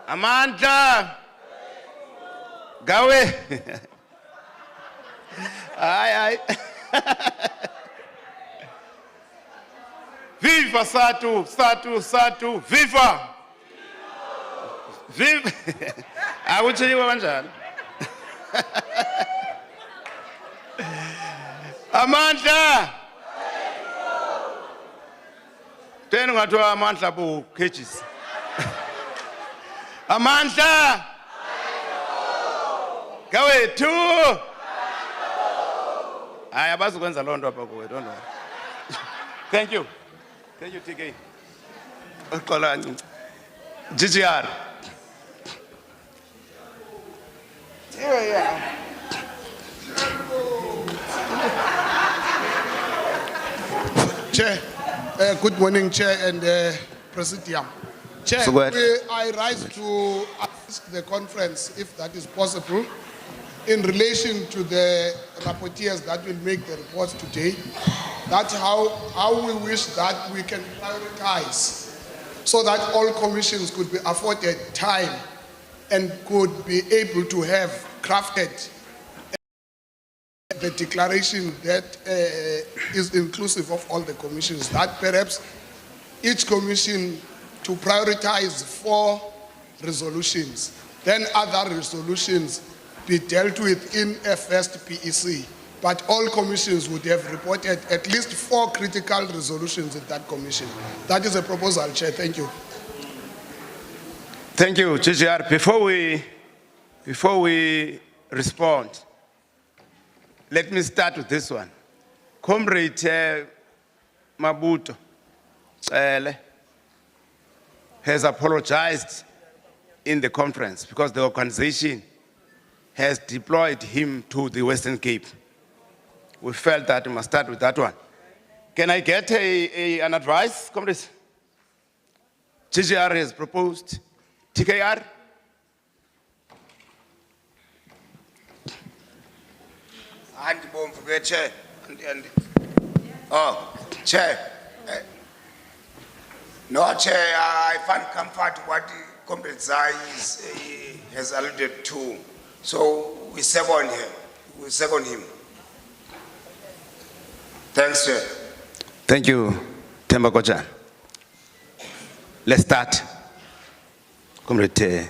Amandla. Gawe. Aye. Viva SADTU, viva! Viva! Awutshiwo kanjani? Amandla! Tena ngathiwa amandla bu cages. Amandla! Gawe 2. Hayi abazukwenza loo nto apha kuwe, don't worry. Thank you. Thank you, TK. Uxolani. GGR. Yeah. Chair, good morning, Chair and Presidium. Chair, I rise to ask the conference, if that is possible, in relation to the rapporteurs that will make the reports today, that's how we wish that we can prioritize so that all commissions could be afforded time and could be able to have crafted the declaration that is inclusive of all the commissions, that perhaps each commission to prioritize 4 resolutions, then other resolutions be dealt with in a first PEC. But all commissions would have reported at least 4 critical resolutions in that commission. That is a proposal, Chair. Thank you. Thank you, GGR. Before we respond, let me start with this one. Comrade Mabuto has apologized in the conference because the organization has deployed him to the Western Cape. We felt that we must start with that one. Can I get an advice, comrades? GGR has proposed. TKR? Chair. Oh, Chair. No, Chair, I find comfort what Comrade Zai has alluded to. So we second him. Thanks, Chair. Thank you, Themba Kojan. Let's start. Comrade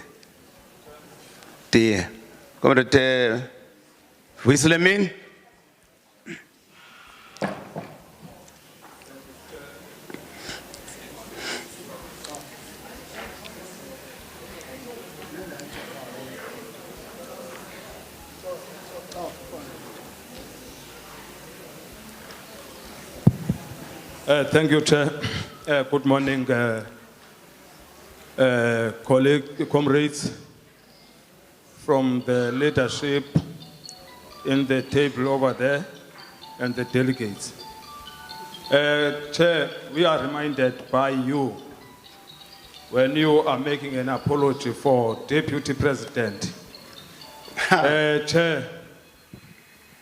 Wislemin. Thank you, Chair. Good morning, comrades from the leadership in the table over there and the delegates. Chair, we are reminded by you when you are making an apology for Deputy President. Chair,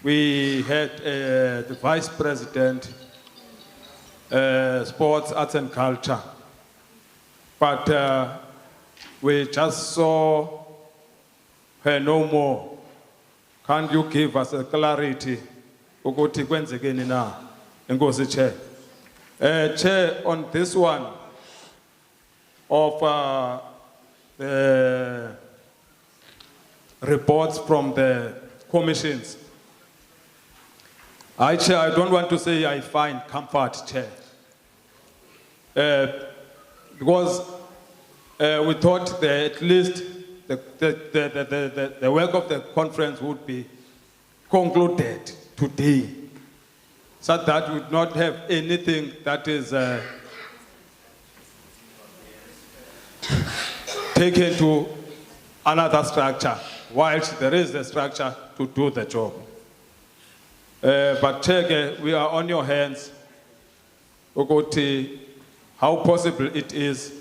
we had the Vice President, Sports, Arts and Culture, but we just saw her no more. Can't you give us a clarity? Chair, on this one of the reports from the commissions, Chair, I don't want to say I find comfort, Chair, because we thought that at least the work of the conference would be concluded today, so that we would not have anything that is taken to another structure, whilst there is a structure to do the job. But Chair, we are on your hands, how possible it is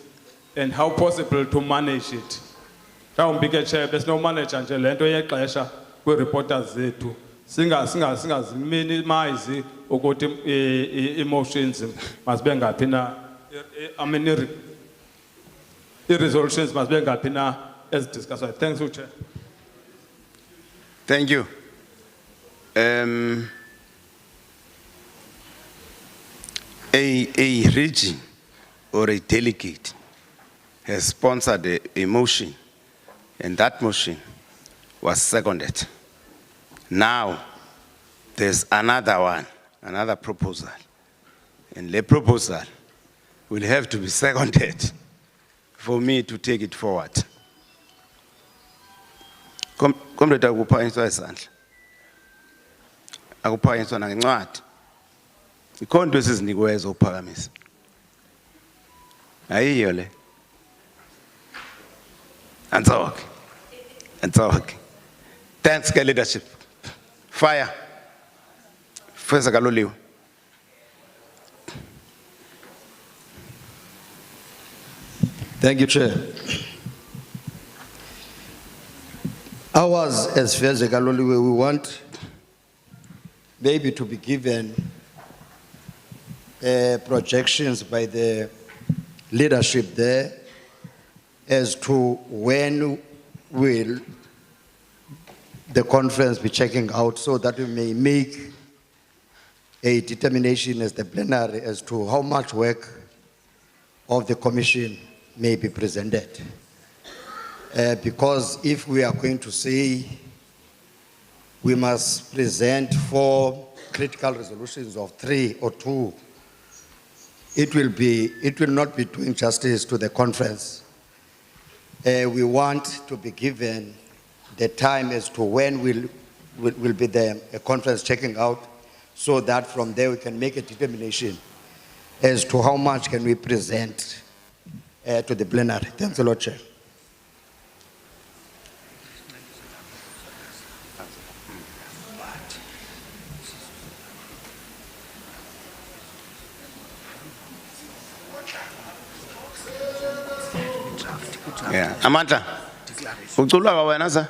and how possible to manage it. Chair, there's no manager nje lento yexesha kwi reporters zethu singaziminimize ukuthi emotions masibe ngaphi na. I mean resolutions must be ngapina as discussed. Thanks, Chair. Thank you. A region or a delegate has sponsored a motion, and that motion was seconded. Now, there's another one, another proposal, and the proposal will have to be seconded for me to take it forward. Comrade akuphakanyiswa isandla. Akuphakanyiswa nangencwadi. Ikhona into esizinikwe ezophakamisa. Ayiyo le. Antsawake. Antsawake. Thanks ke leadership. Fire. Fesa kaloliwe. Thank you, Chair. Ours, as far as we want maybe to be given projections by the leadership there as to when will the conference be checking out, so that we may make a determination as the plenary as to how much work of the commission may be presented. Because if we are going to say we must present 4 critical resolutions of 3 or 2, it will not be doing justice to the conference. We want to be given the time as to when will be the conference checking out, so that from there we can make a determination as to how much can we present to the plenary. Thanks a lot, Chair. Yeah, Amanda. Uculwa ka wena sa?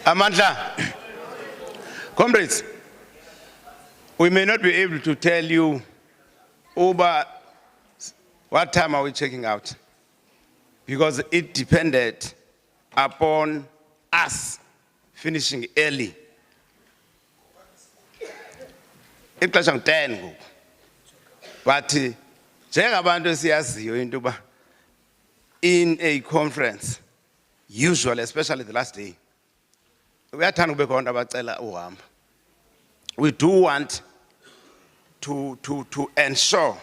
Amanda. Comrades, we may not be able to tell you over what time are we checking out, because it depended upon us finishing early. It was on 10, but in a conference, usually, especially the last day, we do want to ensure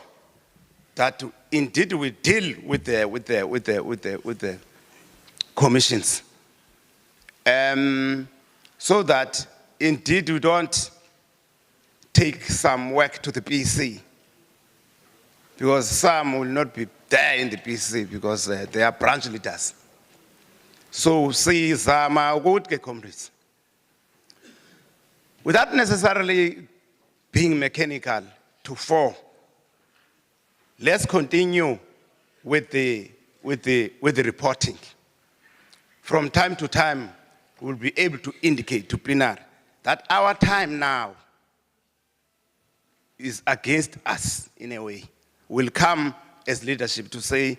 that indeed we deal with the commissions, so that indeed we don't take some work to the PC, because some will not be there in the PC because they are branch leaders. So see zama good comrades, without necessarily being mechanical to 4. Let's continue with the reporting. From time to time, we'll be able to indicate to plenary that our time now is against us in a way. We'll come as leadership to say,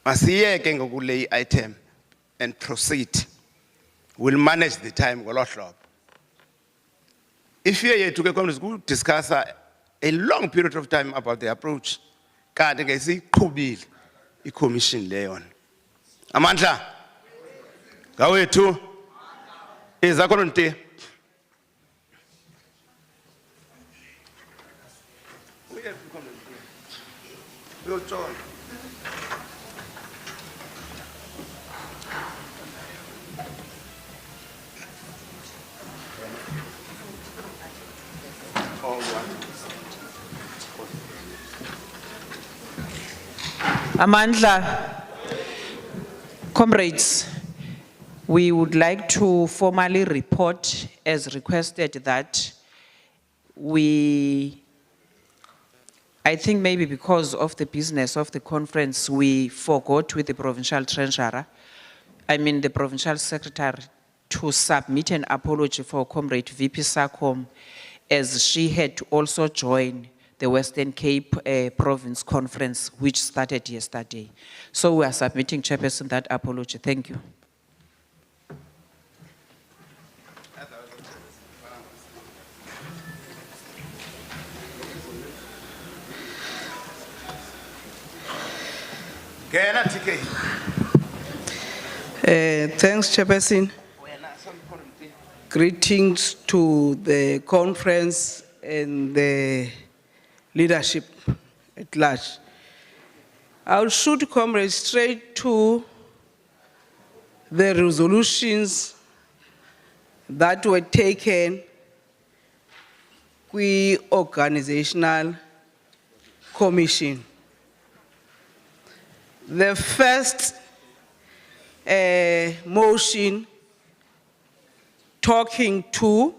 masiyeke ngokule item and proceed. We'll manage the time ngolo hlobo. If you to discuss a long period of time about the approach, kanti ke siqhubile iCommission leyon. Amandla, ngawethu, izakho nti. Amandla, comrades, we would like to formally report as requested that I think maybe because of the business of the conference, we forgot with the provincial treasurer, the provincial secretary, to submit an apology for Comrade VP Sakom, as she had to also join the Western Cape Province Conference, which started yesterday. So we are submitting, Chairperson, that apology. Thank you. Thanks, Chairperson. Greetings to the conference and the leadership at large. I'll shoot comrades straight to the resolutions that were taken with organizational commission. The first motion talking to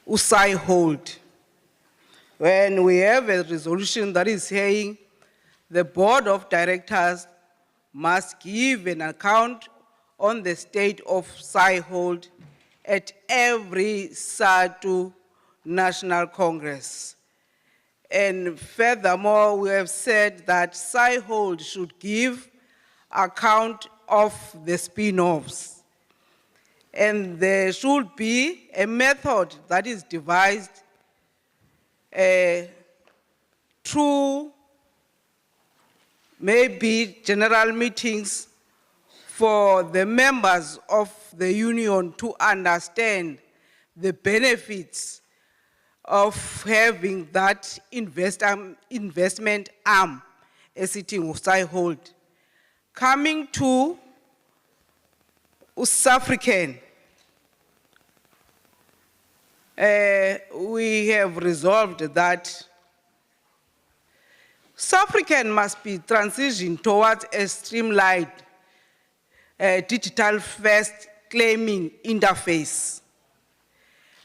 Usai Hold, when we have a resolution that is saying the board of directors must give an account on the state of Hold at every SADTU National Congress. And furthermore, we have said that Hold should give account of the spin-offs. And there should be a method that is devised through maybe general meetings for the members of the union to understand the benefits of having that investment arm sitting with Hold. Coming to South African, we have resolved that South African must be transitioned towards a streamlined digital first claiming interface.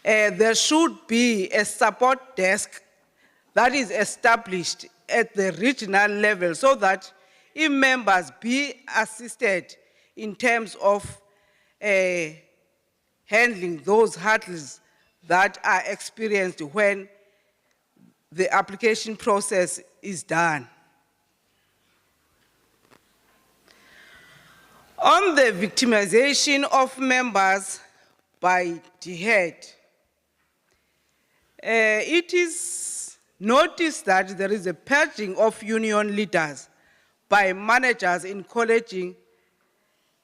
There should be a support desk that is established at the regional level so that if members be assisted in terms of handling those hurdles that are experienced when the application process is done. On the victimization of members by DHEAD, it is noticed that there is a purging of union leaders by managers in colleging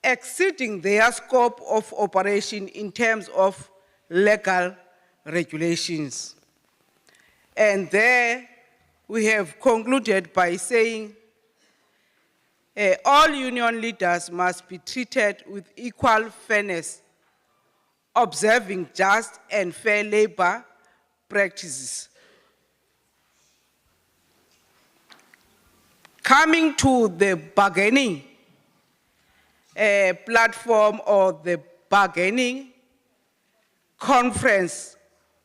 exceeding their scope of operation in terms of legal regulations. And there we have concluded by saying all union leaders must be treated with equal fairness, observing just and fair labor practices. Coming to the bargaining platform or the bargaining conference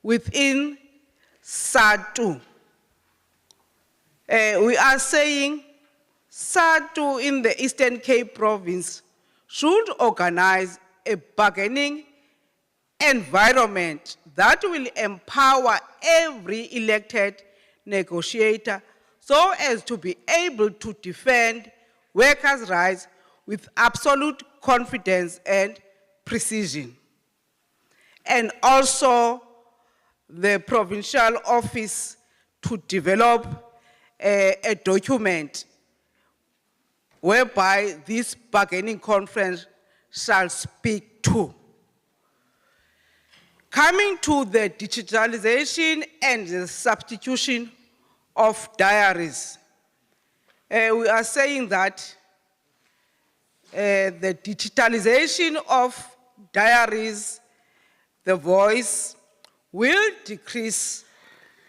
within SADTU, we are saying SADTU in the Eastern Cape Province should organize a bargaining environment that will empower every elected negotiator so as to be able to defend workers' rights with absolute confidence and precision. And also the provincial office to develop a document whereby this bargaining conference shall speak to. Coming to the digitalization and the substitution of diaries, we are saying that the digitalization of diaries, the voice, will decrease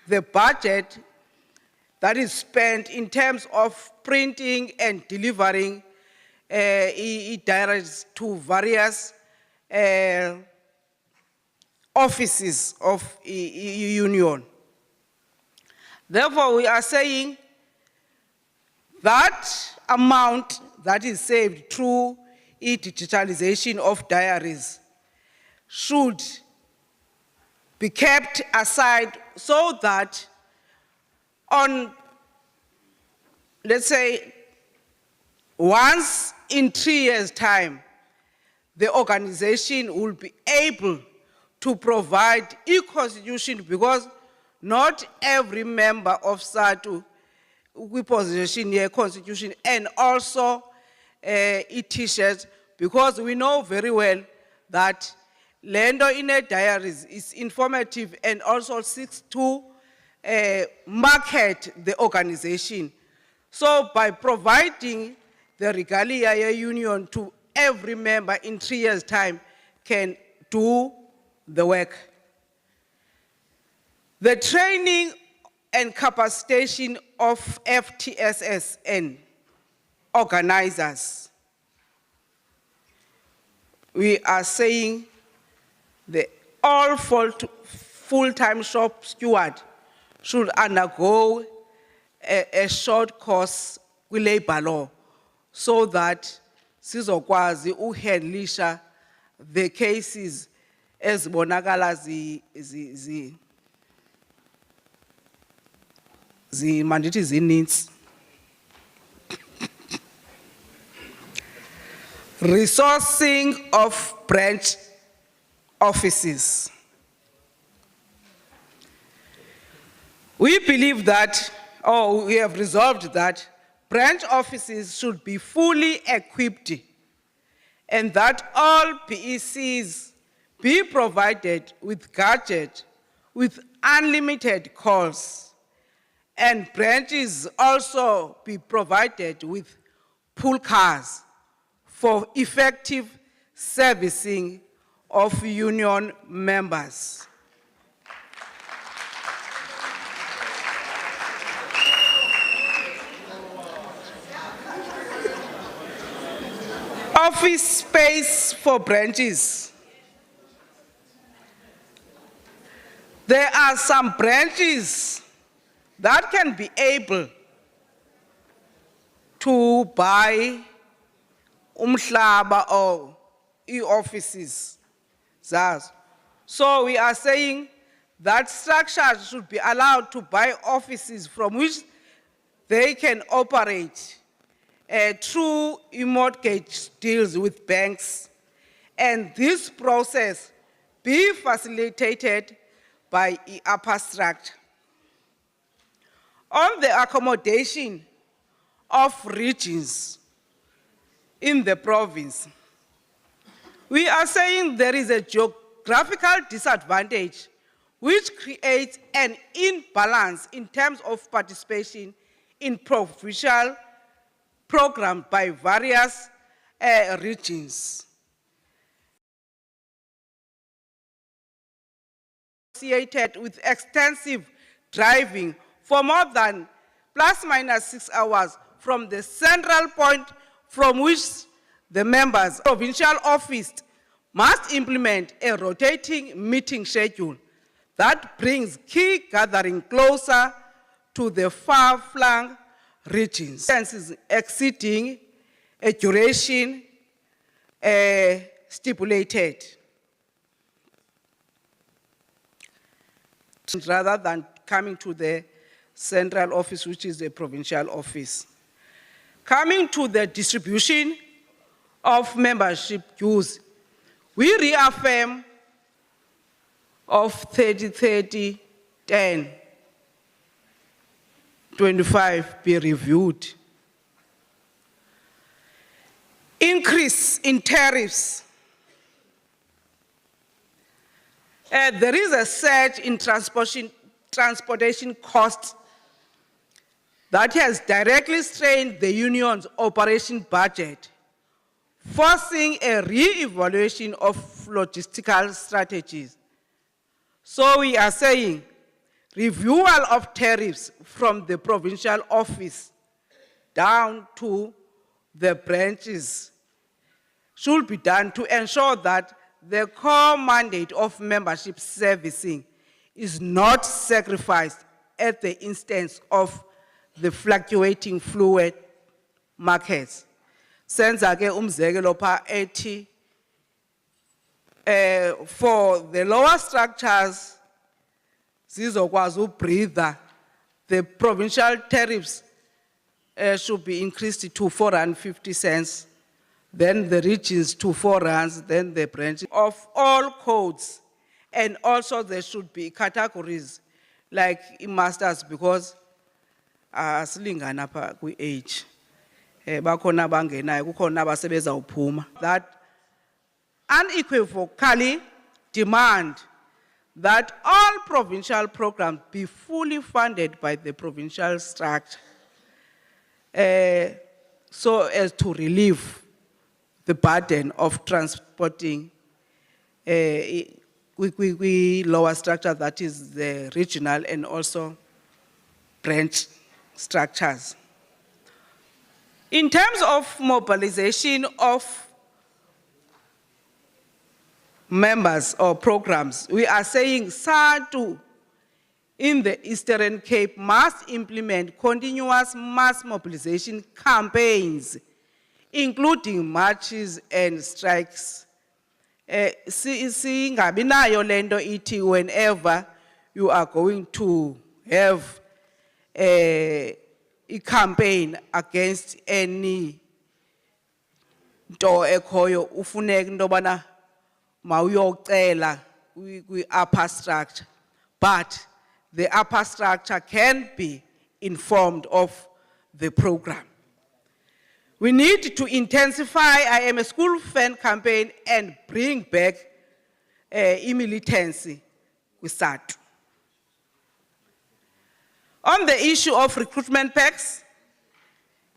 the budget that is spent in terms of printing and delivering diaries to various offices of union. Therefore, we are saying that amount that is saved through digitalization of diaries should be kept aside so that on, let's say, once in 3 years' time, the organization will be able to provide e-constitution because not every member of SADTU we possession a constitution and also e-t-shirts because we know very well that Lendo in a diaries is informative and also seeks to market the organization. So by providing the regalia union to every member in 3 years' time can do the work. The training and capacitation of FTSS and organizers. We are saying the all full-time shop steward should undergo a short course with labor law so that sizokwazi uhandlisha the cases ezibonakala mandithi zininzi. Resourcing of branch offices. We believe that, or we have resolved that, branch offices should be fully equipped and that all PECs be provided with gadgets with unlimited calls, and branches also be provided with pool cars for effective servicing of union members. Office space for branches. There are some branches that can be able to buy umhlaba or e-offices. So we are saying that structures should be allowed to buy offices from which they can operate through mortgage deals with banks, and this process be facilitated by the upper structure. On the accommodation of regions in the province, we are saying there is a geographical disadvantage which creates an imbalance in terms of participation in provincial programs by various regions. Associated with extensive driving for more than ±6 hours from the central point from which the members' provincial office must implement a rotating meeting schedule that brings key gathering closer to the far-flung regions, exceeding a duration stipulated, rather than coming to the central office, which is the provincial office. Coming to the distribution of membership dues, we reaffirm of 30-30-10, 25 be reviewed. Increase in tariffs. There is a surge in transportation costs that has directly strained the union's operation budget, forcing a re-evaluation of logistical strategies. So we are saying reviewal of tariffs from the provincial office down to the branches should be done to ensure that the core mandate of membership servicing is not sacrificed at the instance of the fluctuating fluid markets. Senza ke umzekelo pha ethi for the lower structures zizokwazi ubreather the provincial tariffs should be increased to 450 cents, then the regions to 4 rands, then the branches of all codes. And also there should be categories like masters, because asilingana apha kwi-age. Bakhona abangenayo, kukhona abasebenza uphuma. That unequivocally demand that all provincial programs be fully funded by the provincial structure, so as to relieve the burden of transporting lower structure, that is the regional and also branch structures. In terms of mobilization of members or programs, we are saying SADTU in the Eastern Cape must implement continuous mass mobilization campaigns, including marches and strikes. Singabinayo lento iti whenever you are going to have a campaign against any nto ekhoyo, ufuneka into yobana mawuyocela kwi-upper structure, but the upper structure can be informed of the program. We need to intensify I Am a School Fan campaign and bring back militancy with SADTU. On the issue of recruitment packs,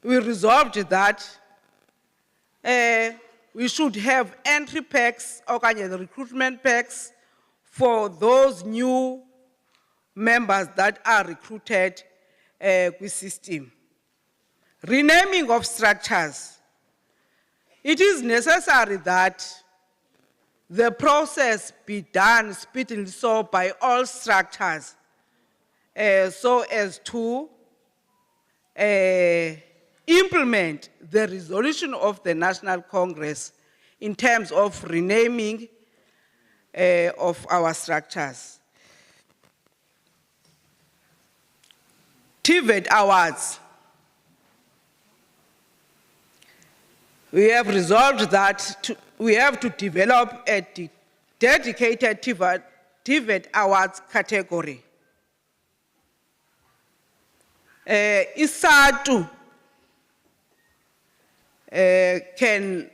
we resolved that we should have entry packs or the recruitment packs for those new members that are recruited with system. Renaming of structures. It is necessary that the process be done speedily so by all structures, so as to implement the resolution of the National Congress in terms of renaming of our structures. TVET awards. We have resolved that we have to develop a dedicated TVET awards category. SADTU can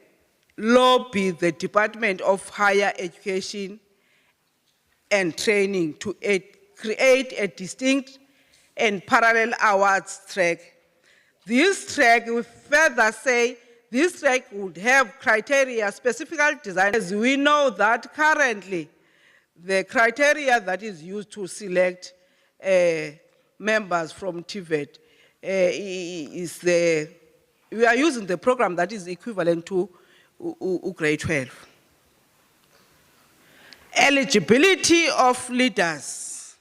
lobby the Department of Higher Education and Training to create a distinct and parallel awards track. This track, we further say, this track would have criteria specifically designed. As we know that currently, the criteria that is used to select members from TVET we are using the program that is equivalent to grade 12. Eligibility of leaders,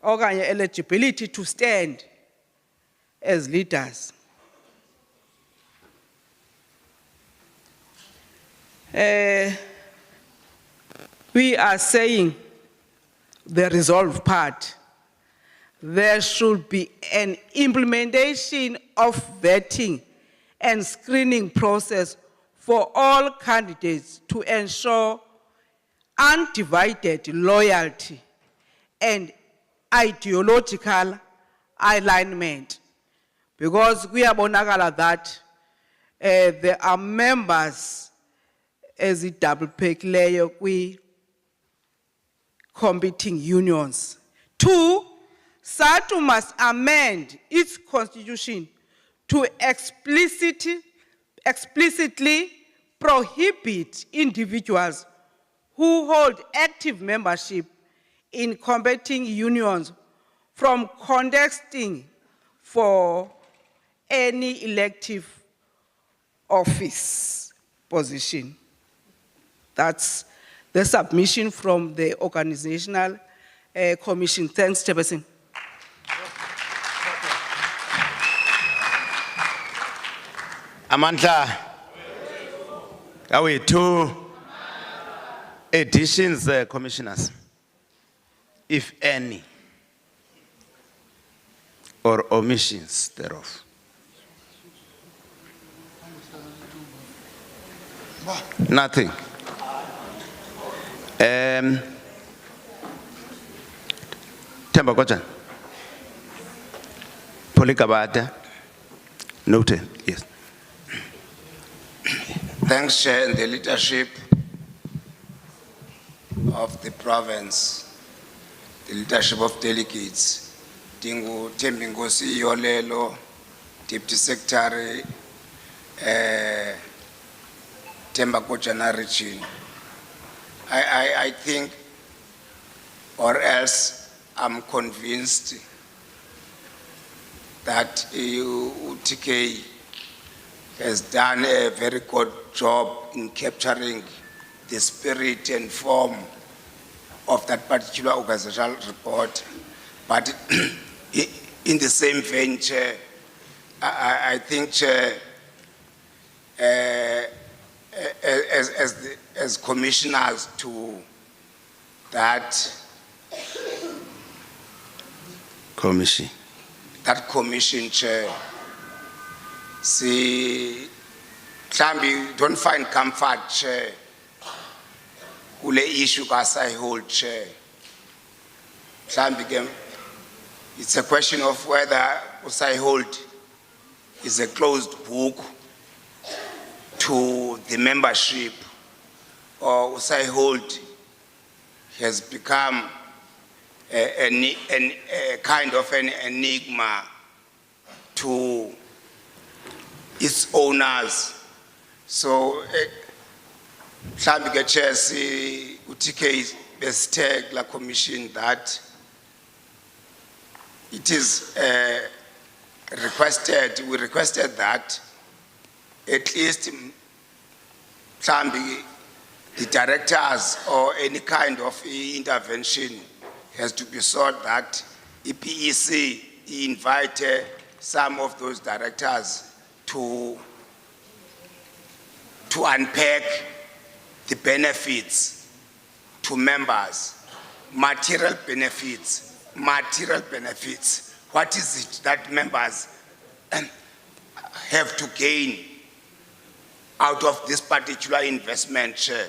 or eligibility to stand as leaders. We are saying the resolve part. There should be an implementation of vetting and screening process for all candidates to ensure undivided loyalty and ideological alignment. Because we are bonagala that there are members as a double peg layer, we competing unions. 2, SADTU must amend its constitution to explicitly prohibit individuals who hold active membership in competing unions from contesting for any elective office position. That's the submission from the organizational commission. Thanks, Chairperson. Amandla, are we 2 additions, commissioners, if any? or omissions thereof. Nothing. Temba Kocha. Polikabata. Noted. Yes. Thanks, Chair, and the leadership of the province, the leadership of delegates, Dingu Tembingosi Yolelo, Deputy Secretary, Temba Kochana Richin. I think, or else I'm convinced that UTK has done a very good job in capturing the spirit and form of that particular organizational report. But in the same vein, Chair, I think, Chair, as commissioners to that Commission. That commission, Chair, see, Klambi, don't find comfort, Chair, ule issue I hold, Chair. Klambi, it's a question of whether I hold is a closed book to the membership, or I hold has become a kind of an enigma to its owners. So, Chair, UTK best take la commission that it is requested, we requested that at least the directors or any kind of intervention has to be sought that EPEC invited some of those directors to unpack the benefits to members, material benefits. What is it that members have to gain out of this particular investment, Chair?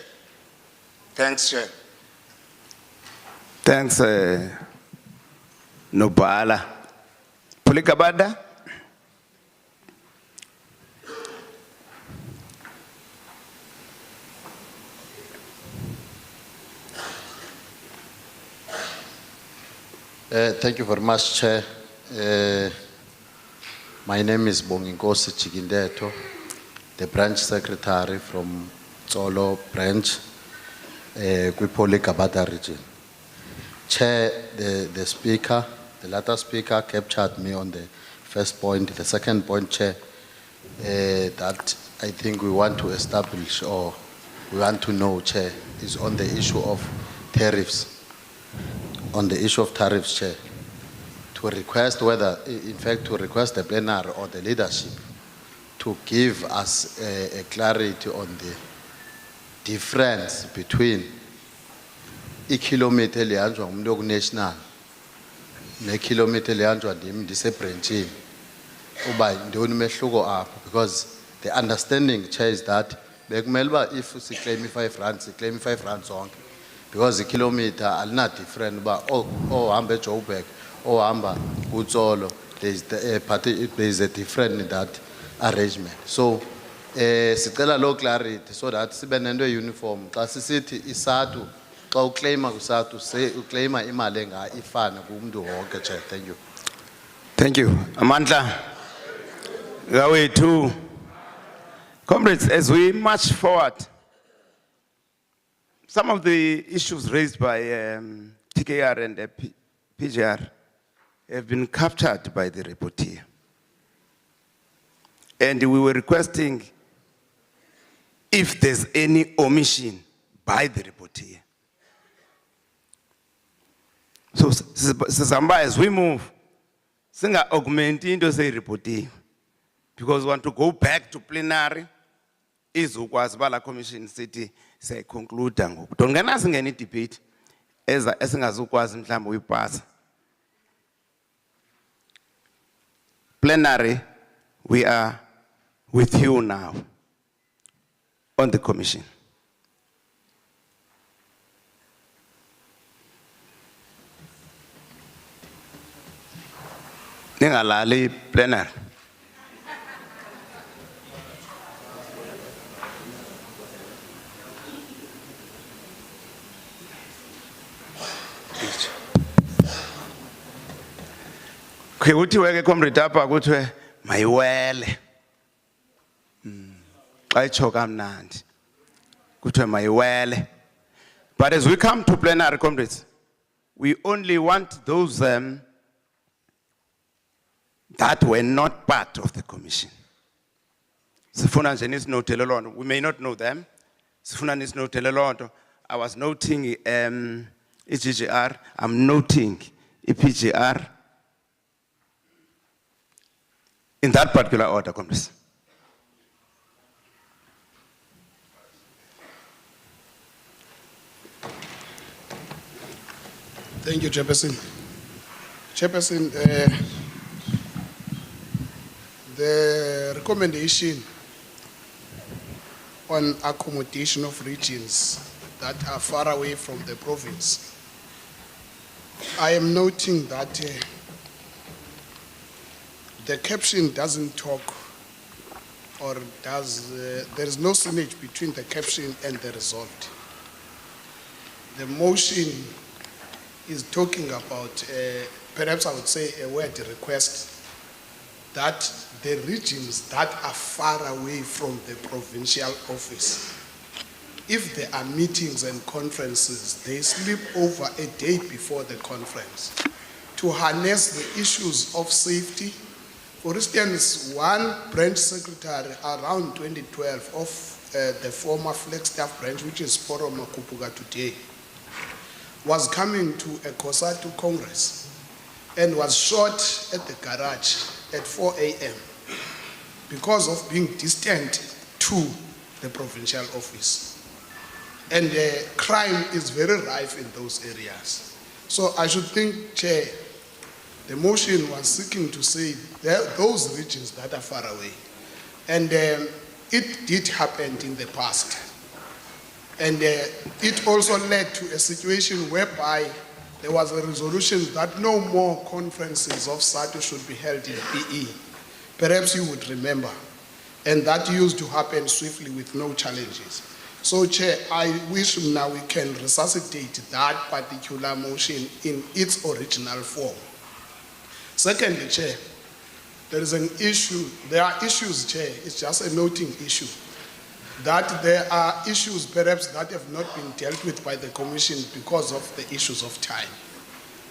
Thanks, Chair. Thanks, Nobala. Polikabada. Thank you very much, Chair. My name is Bonginkosi Chigindeto, the branch secretary from Tsolo branch, Polikabada region. Chair, the speaker, the latter speaker captured me on the first point. The second point, Chair, that I think we want to establish or we want to know, Chair, is on the issue of tariffs. On the issue of tariffs, Chair, to request whether, in fact, to request the plenary or the leadership to give us a clarity on the difference between kilometer lianjwa umloku national ne kilometer lianjwa ndim disebranchini uba ndoni mehluko apho, because the understanding, Chair, is that bekumele uba if siclaim 5 rand siclaim 5 rand zonke, because the kilometer alina different uba ohamba eJoburg ohamba kuTsolo, there is a different in that arrangement. So sicela lo clarity so that sibe nento uniform xa sisithi SADTU xa uclaima kuSADTU uclaima imali enga ifana kumuntu wonke, Chair. Thank you. Thank you. Amandla. Gawethu. Comrades, as we march forward, some of the issues raised by TKR and PGR have been captured by the rapporteur. And we were requesting if there's any omission by the rapporteur. So, Samba, as we move, singa augmenting to say rapporteur, because we want to go back to plenary, is ukwazi bala commission city say conclude ngoku. Don't get us any debate as esingazukwazi mhlawumbe uyipasa. plenary, we are with you now on the commission. Ningalali plenary. Ukuthi weke comrade apha kuthiwe mayiwele. Xa itsho kamnandi. Kuthiwe mayiwele. But as we come to plenary, comrades, we only want those that were not part of the commission. Sifuna nje nisinotele loo nto. We may not know them. Sifuna nisinotele loo nto. I was noting GGR. I'm noting PGR. In that particular order, comrades. Thank you, Chairperson. Chairperson, the recommendation on accommodation of regions that are far away from the province, I am noting that the caption doesn't talk, or there is no synergy between the caption and the result. The motion is talking about, perhaps I would say a word request, that the regions that are far away from the provincial office, if there are meetings and conferences, they sleep over a day before the conference to harness the issues of safety. For instance, one branch secretary around 2012 of the former Flagstaff branch, which is Poro Makupuga today, was coming to a COSATU Congress and was shot at the garage at 4 a.m. because of being distant to the provincial office. And crime is very rife in those areas. So I should think, Chair, the motion was seeking to say those regions that are far away. And it did happen in the past. And it also led to a situation whereby there was a resolution that no more conferences of SADTU should be held in PE. Perhaps you would remember. And that used to happen swiftly with no challenges. So, Chair, I wish now we can resuscitate that particular motion in its original form. Secondly, Chair, there is an issue, there are issues, Chair, it's just a noting issue, that there are issues perhaps that have not been dealt with by the Commission because of the issues of time,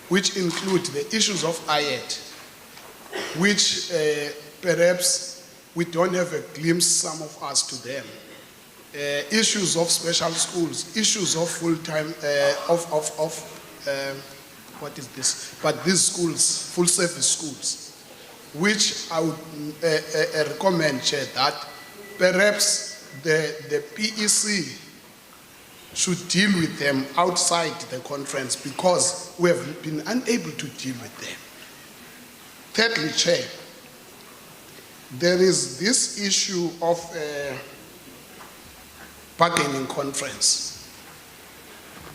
which include the issues of IED, which perhaps we don't have a glimpse, some of us, to them. Issues of special schools, issues of full-time, what is this? But these schools, full service schools, which I would recommend, Chair, that perhaps the PEC should deal with them outside the conference because we have been unable to deal with them. Thirdly, Chair, there is this issue of bargaining conference.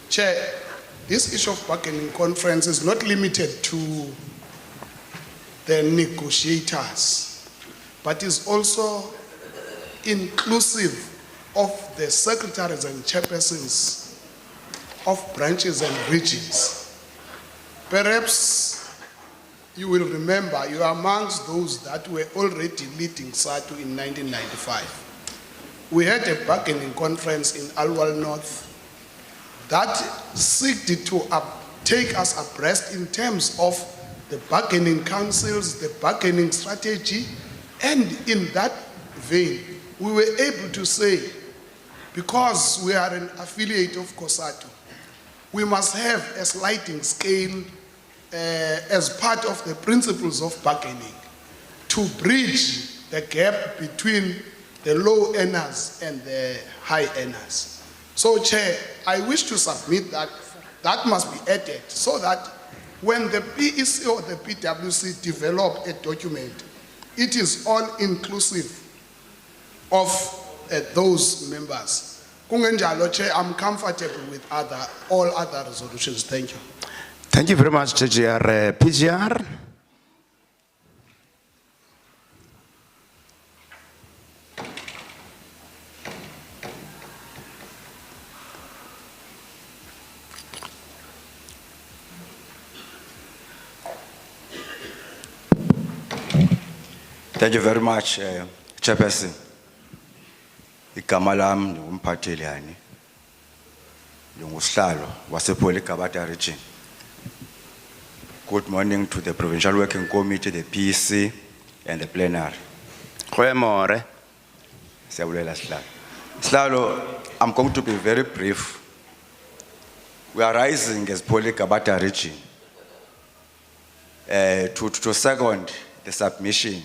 Chair, this issue of bargaining conference is not limited to the negotiators, but is also inclusive of the secretaries and chairpersons of branches and regions. Perhaps you will remember, you are amongst those that were already leading SADTU in 1995. We had a bargaining conference in Alwal North that sought to take us abreast in terms of the bargaining councils, the bargaining strategy, and in that vein, we were able to say, because we are an affiliate of COSATU, we must have a sliding scale as part of the principles of bargaining to bridge the gap between the low earners and the high earners. So, Chair, I wish to submit that that must be added so that when the PEC or the PwC develop a document, it is all inclusive of those members. Kungenjalo, Chair, I'm comfortable with all other resolutions. Thank you. Thank you very much, TGR. PGR. Thank you very much, Chairperson. Igama lami ngumphatheli yani. Lungusihlalo wasePoli Kabata region. Good morning to the Provincial Working Committee, the PEC, and the plenary. Khwemore. Siyabulela Sihlalo. Sihlalo, I'm going to be very brief. We are rising as Poli Kabata region to second the submission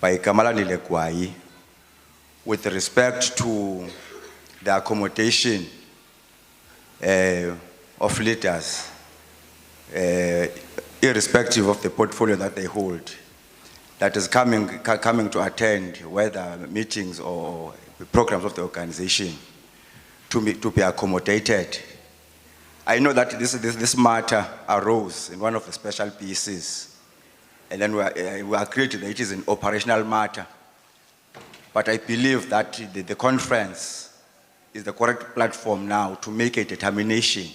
by Kamalani Lekwai with respect to the accommodation of leaders, irrespective of the portfolio that they hold, that is coming to attend whether meetings or programs of the organization to be accommodated. I know that this matter arose in one of the special pieces, and then we agreed that it is an operational matter. But I believe that the conference is the correct platform now to make a determination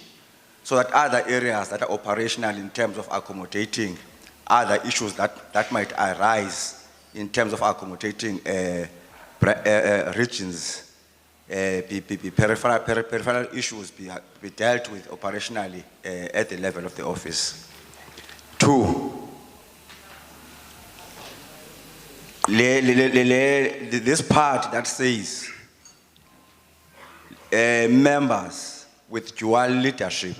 so that other areas that are operational in terms of accommodating other issues that might arise in terms of accommodating regions, peripheral issues be dealt with operationally at the level of the office. Two, this part that says members with dual leadership.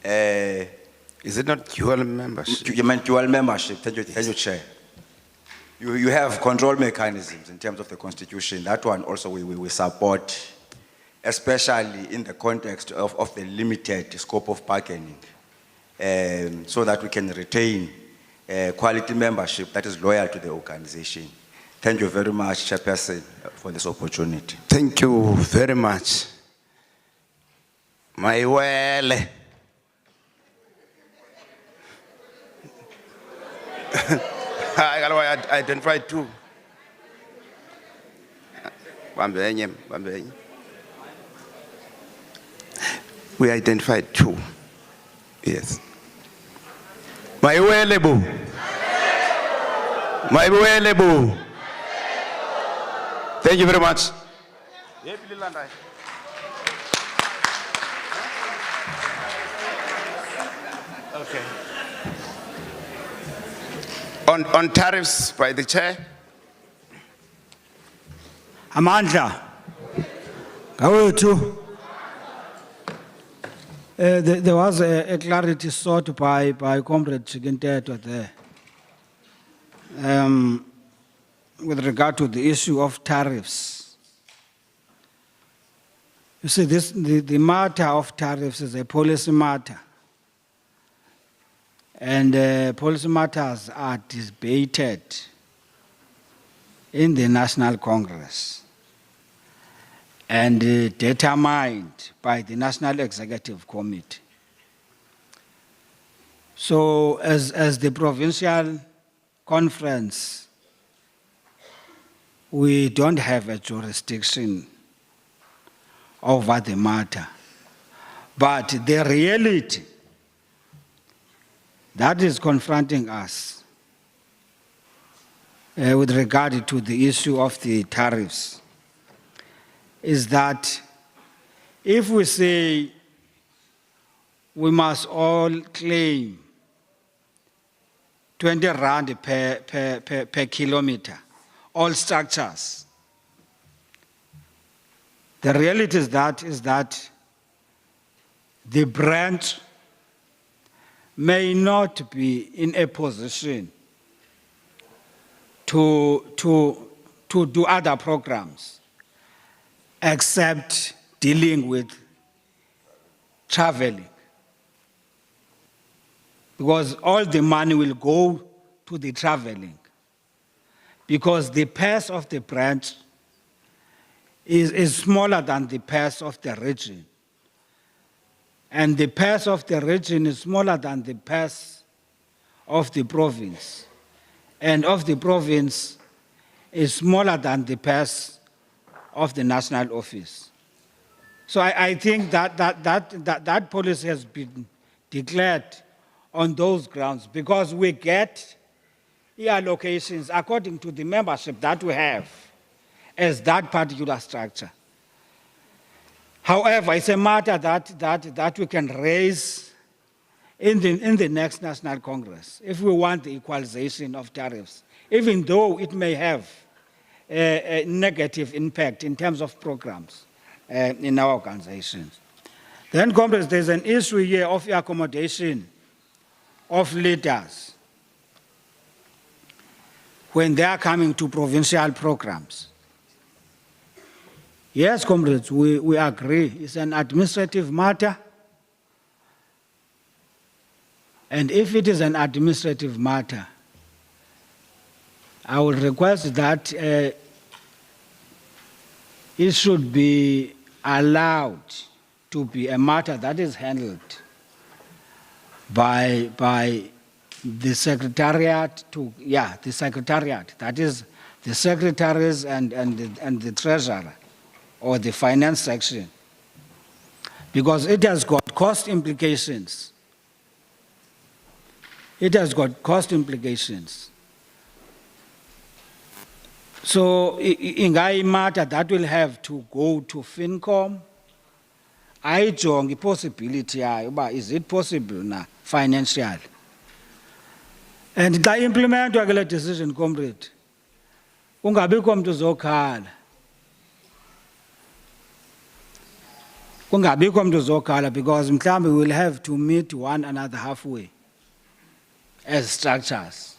Is it not dual membership? You meant dual membership. Thank you, Chair. You have control mechanisms in terms of the Constitution. That one also we support, especially in the context of the limited scope of bargaining, so that we can retain quality membership that is loyal to the organization. Thank you very much, Chairperson, for this opportunity. Thank you very much. My well. I identified two. We identified two. Yes. My welebu. My welebu. Thank you very much. Okay. On tariffs by the chair. Amandla. Gawethu. There was a clarity sought by Comrade Chikintetwa there. With regard to the issue of tariffs. You see, the matter of tariffs is a policy matter. And policy matters are debated in the National Congress and determined by the National Executive Committee. So as the provincial conference, we don't have a jurisdiction over the matter. But the reality that is confronting us with regard to the issue of the tariffs is that if we say we must all claim 20 rand per kilometer, all structures, the reality is that the branch may not be in a position to do other programs except dealing with traveling. Because all the money will go to the traveling, because the purse of the branch is smaller than the purse of the region. And the purse of the region is smaller than the purse of the province. And of the province is smaller than the purse of the national office. So I think that policy has been declared on those grounds because we get allocations according to the membership that we have as that particular structure. However, it's a matter that we can raise in the next National Congress if we want the equalization of tariffs, even though it may have a negative impact in terms of programs in our organizations. Then, comrades, there's an issue here of accommodation of leaders when they are coming to provincial programs. Yes, comrades, we agree. It's an administrative matter. And if it is an administrative matter, I would request that it should be allowed to be a matter that is handled by the secretariat the secretariat, that is the secretaries and the treasurer or the finance section, because it has got cost implications. It has got cost implications. So, in a matter that will have to go to FinCom, I join the possibility, but is it possible now, financially? And the implement a decision, comrade. Ungabikho mntu uzokhala. Ungabikho mntu uzokhala because mhlambe we will have to meet one another halfway as structures.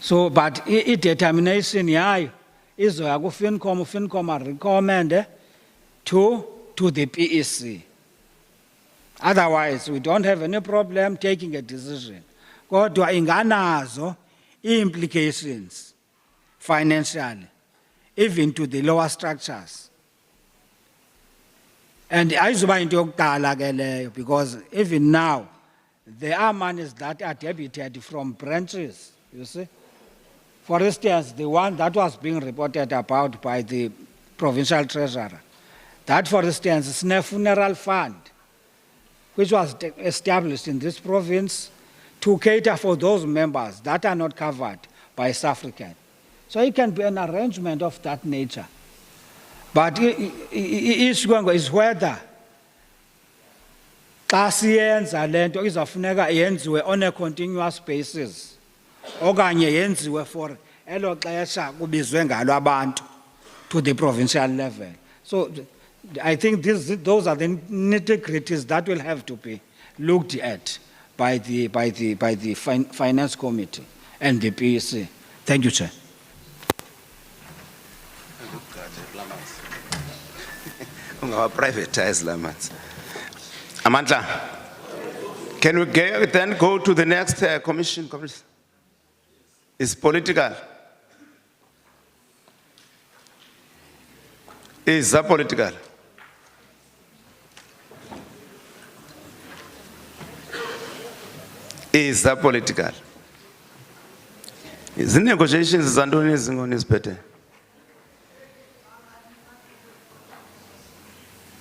So, but determination yayo izoya ku FinCom recommend to the PEC. Otherwise, we don't have any problem taking a decision. Kodwa inganazo implications financially, even to the lower structures. And ayizuba into yokuqala ke leyo because even now, there are monies that are debited from branches, you see. For instance, the one that was being reported about by the provincial treasurer, that, for instance, is a funeral fund, which was established in this province to cater for those members that are not covered by South African. So it can be an arrangement of that nature. But the issue is whether xa siyenza lento izafuneka yenziwe on a continuous basis okanye yenziwe for elo xesha kubizwe ngalo abantu to the provincial level. So I think those are the nitty-gritties that will have to be looked at by the Finance Committee and the PEC. Thank you, Chair. Privatize lamans. Amandla, can we then go to the next commission? It's political. Is that political? Is that political? Is the negotiations on his better?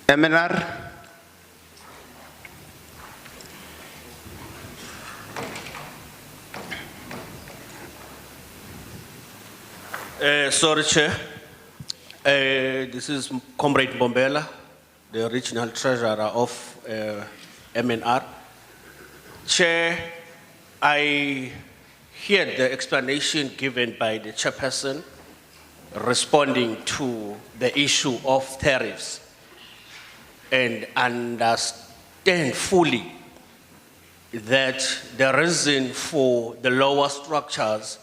MNR? Sorry, Chair. This is Comrade Bombela, the regional treasurer of MNR. Chair, I heard the explanation given by the chairperson responding to the issue of tariffs and understand fully that the reason for the lower structures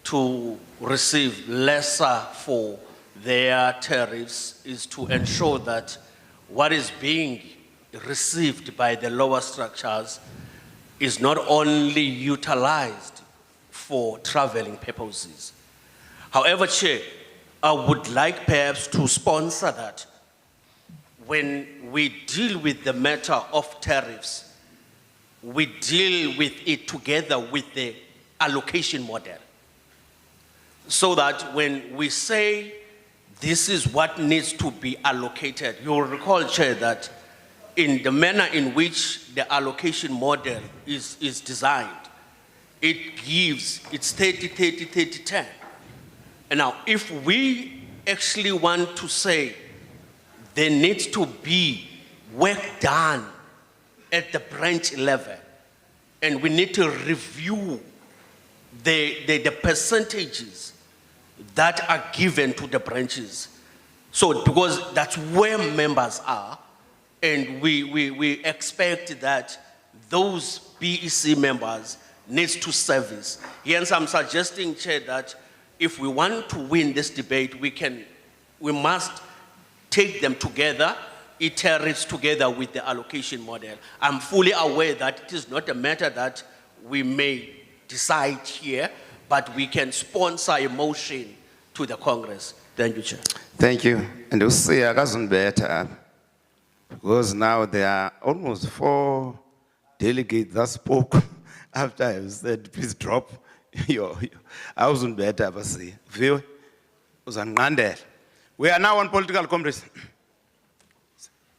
to receive lesser for their tariffs is to ensure that what is being received by the lower structures is not only utilized for traveling purposes. However, Chair, I would like perhaps to sponsor that when we deal with the matter of tariffs, we deal with it together with the allocation model. So that when we say this is what needs to be allocated, you'll recall, Chair, that in the manner in which the allocation model is designed, it gives, it's 30, 30, 30, 10. And now, if we actually want to say there needs to be work done at the branch level, and we need to review the percentages that are given to the branches. So, because that's where members are, and we expect that those BEC members needs to service. Hence, I'm suggesting, Chair, that if we want to win this debate, we must take them together, iterate together with the allocation model. I'm fully aware that it is not a matter that we may decide here, but we can sponsor a motion to the Congress. Thank you, Chair. Thank you. And you see, I got better because now there are almost 4 delegates that spoke after I said, please drop your I wasn't better, but see, view was unranded. We are now on political comrades.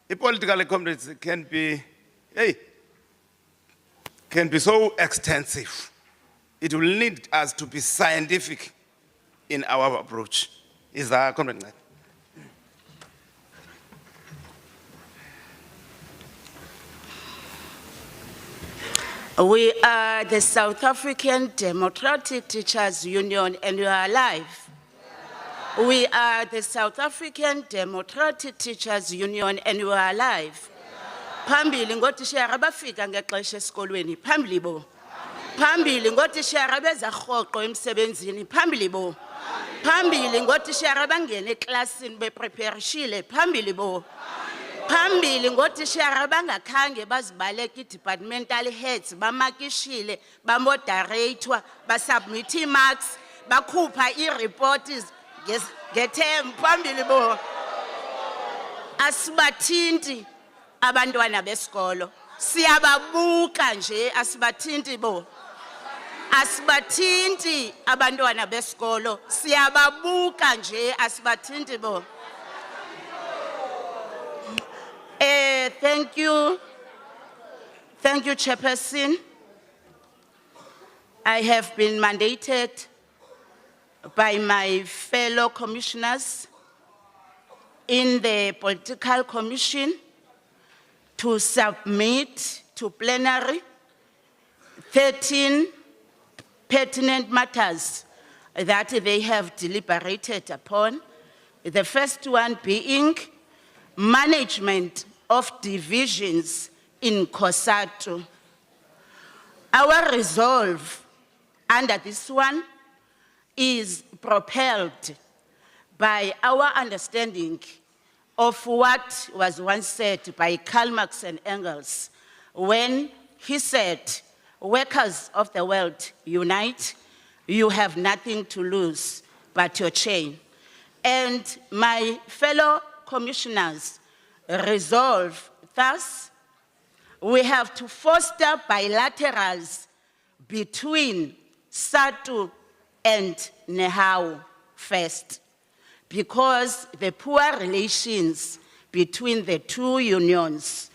The political comrades can be so extensive. It will need us to be scientific in our approach. Is that comrade? We are the South African Democratic Teachers Union, and we are alive. We are the South African Democratic Teachers Union, and we are alive. Phambili ngotishara bafika ngexesha esikolweni, phambili bo. Phambili ngotishara beza rhoqo emsebenzini, phambili bo. Phambili ngotishara bangene eklasini bepreparishile, phambili bo. Phambili ngotishara bangakhange bazibaleka i-departmental heads, bamakishile, bamoderate, basubmit marks, bakhupha i-reports ngethemba, phambili bo. Asibathinti abantwana besikolo, siyababuka nje, asibathinti bo. Asibathinti abantwana besikolo, siyababuka nje, asibathinti bo. Thank you, Chairperson. I have been mandated by my fellow commissioners in the Political Commission to submit to plenary 13 pertinent matters that they have deliberated upon. The first one being management of divisions in SADTU. Our resolve under this one is propelled by our understanding of what was once said by Karl Marx and Engels when he said, workers of the world, unite, you have nothing to lose but your chain. And my fellow commissioners resolve thus, we have to foster bilaterals between SADTU and NEHAWU first, because the poor relations between the two unions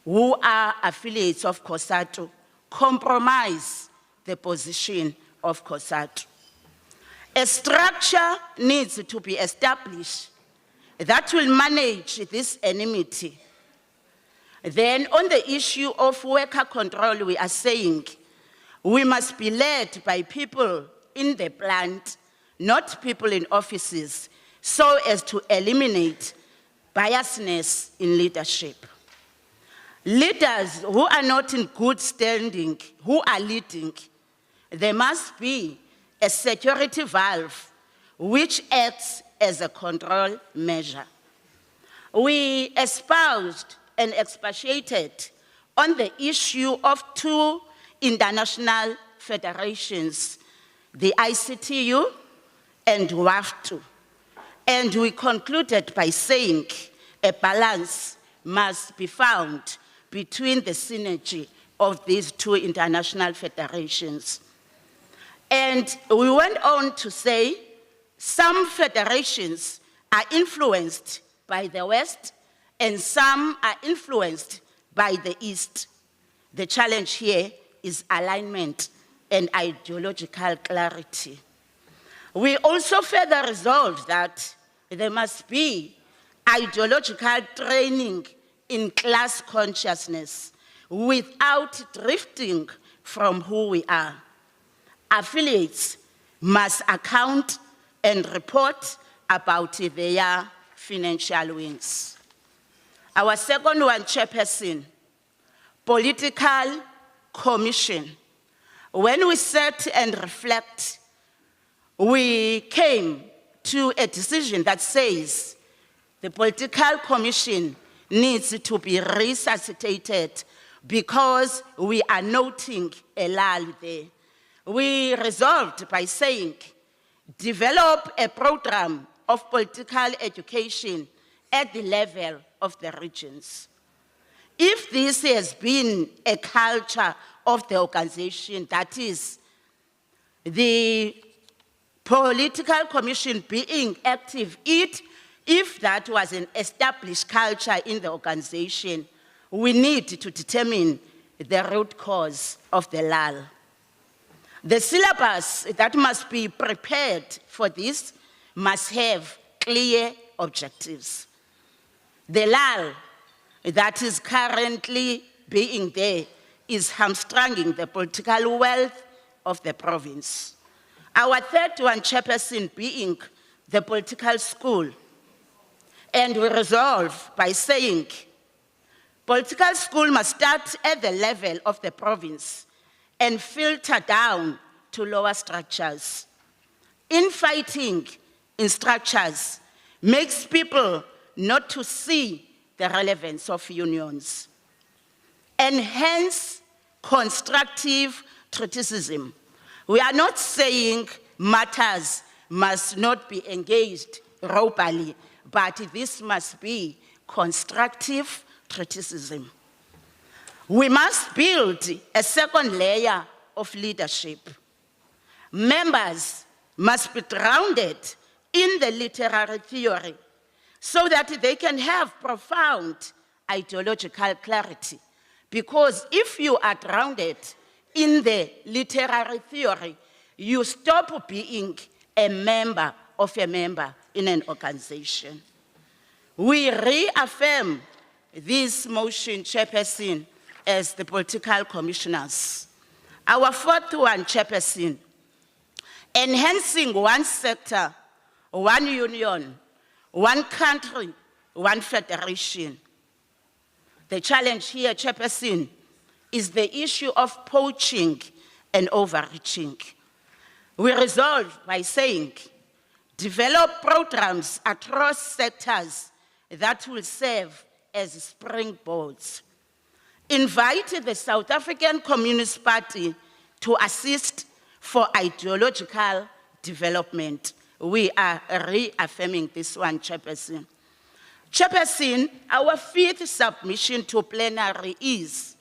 who are affiliates of SADTU compromise the position of SADTU. A structure needs to be established that will manage this enmity. Then on the issue of worker control, we are saying we must be led by people in the plant, not people in offices, so as to eliminate biasness in leadership. Leaders who are not in good standing, who are leading, there must be a security valve which acts as a control measure. We espoused and expatiated on the issue of 2 international federations, the ICTU and SADTU. And we concluded by saying a balance must be found between the synergy of these two international federations. And we went on to say some federations are influenced by the West and some are influenced by the East. The challenge here is alignment and ideological clarity. We also further resolved that there must be ideological training in class consciousness without drifting from who we are. Affiliates must account and report about their financial wings. Our second one, Chairperson, political commission. When we sat and reflect, we came to a decision that says the political commission needs to be resuscitated because we are noting a lull there. We resolved by saying, develop a program of political education at the level of the regions. If this has been a culture of the organization, that is, the political commission being active, if that was an established culture in the organization, we need to determine the root cause of the lull. The syllabus that must be prepared for this must have clear objectives. The lull that is currently being there is hamstringing the political wealth of the province. Our third one, Chairperson, being the political school. And we resolve by saying, political school must start at the level of the province and filter down to lower structures. Infighting in structures makes people not to see the relevance of unions. And hence, constructive criticism. We are not saying matters must not be engaged robustly, but this must be constructive criticism. We must build a second layer of leadership. Members must be grounded in the literary theory so that they can have profound ideological clarity. Because if you are grounded in the literary theory, you stop being a member of a member in an organization. We reaffirm this motion, Chairperson, as the political commissioners. Our fourth one, Chairperson, enhancing one sector, one union, one country, one federation. The challenge here, Chairperson, is the issue of poaching and overreaching. We resolve by saying, develop programs across sectors that will serve as springboards. Invite the South African Communist Party to assist for ideological development. We are reaffirming this one, Chairperson. Chairperson, our fifth submission to plenary is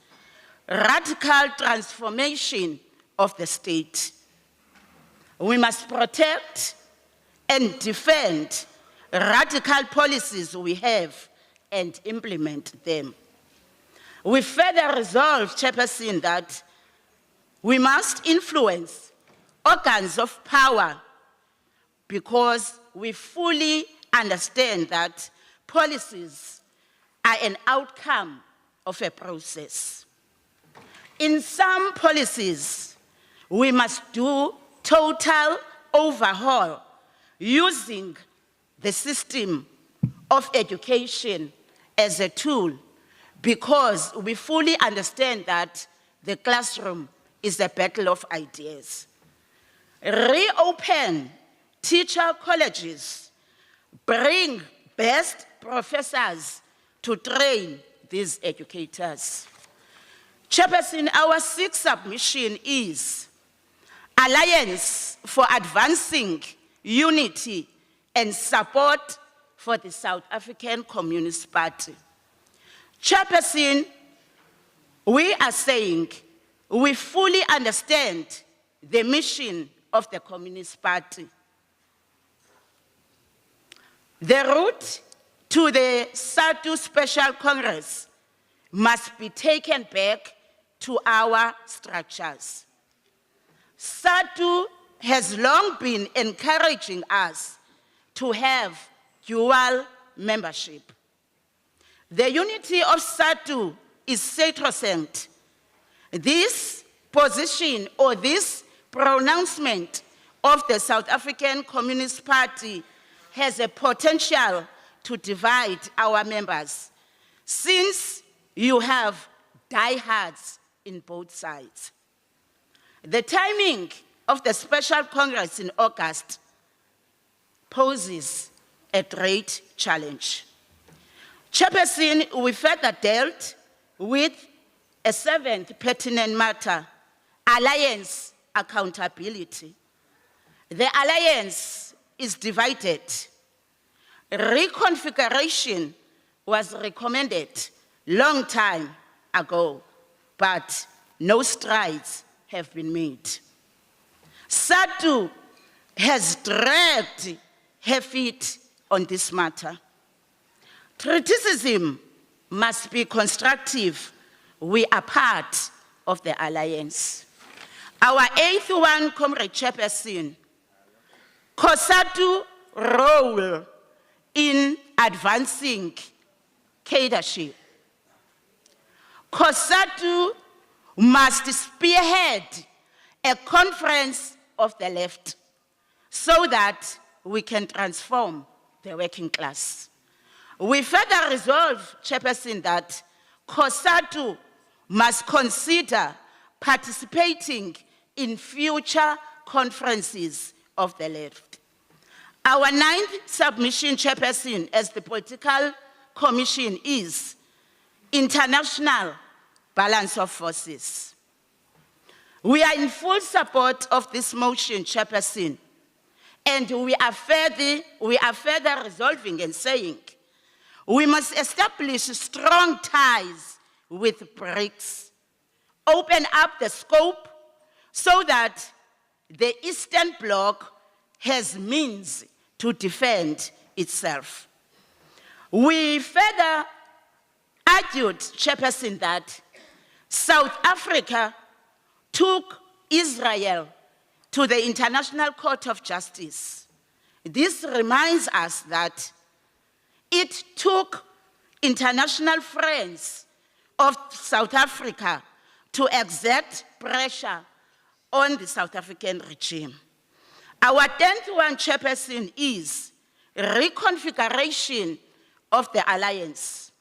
radical transformation of the state. We must protect and defend radical policies we have and implement them. We further resolve, Chairperson, that we must influence organs of power because we fully understand that policies are an outcome of a process. In some policies, we must do total overhaul using the system of education as a tool because we fully understand that the classroom is a battle of ideas. Reopen teacher colleges, bring best professors to train these educators. Chairperson, our sixth submission is Alliance for Advancing Unity and Support for the South African Communist Party. Chairperson, we are saying we fully understand the mission of the Communist Party. The route to the SADTU Special Congress must be taken back to our structures. SADTU has long been encouraging us to have dual membership. The unity of SADTU is sacrosanct. This position or this pronouncement of the South African Communist Party has a potential to divide our members, since you have diehards in both sides. The timing of the Special Congress in August poses a great challenge. Chairperson, we further dealt with a seventh pertinent matter, alliance accountability. The alliance is divided. Reconfiguration was recommended long time ago, but no strides have been made. SADTU has dragged her feet on this matter. Criticism must be constructive. We are part of the alliance. Our eighth one, Comrade Chairperson, COSATU role in advancing cadreship. COSATU must spearhead a conference of the left so that we can transform the working class. We further resolve, Chairperson, that COSATU must consider participating in future conferences of the left. Our ninth submission, Chairperson, as the political commission is international balance of forces. We are in full support of this motion, Chairperson, and we are further resolving and saying we must establish strong ties with BRICS, open up the scope so that the Eastern Bloc has means to defend itself. We further argued, Chairperson, that South Africa took Israel to the International Court of Justice. This reminds us that it took international friends of South Africa to exert pressure on the South African regime. Our 10th one, Chairperson, is reconfiguration of the alliance.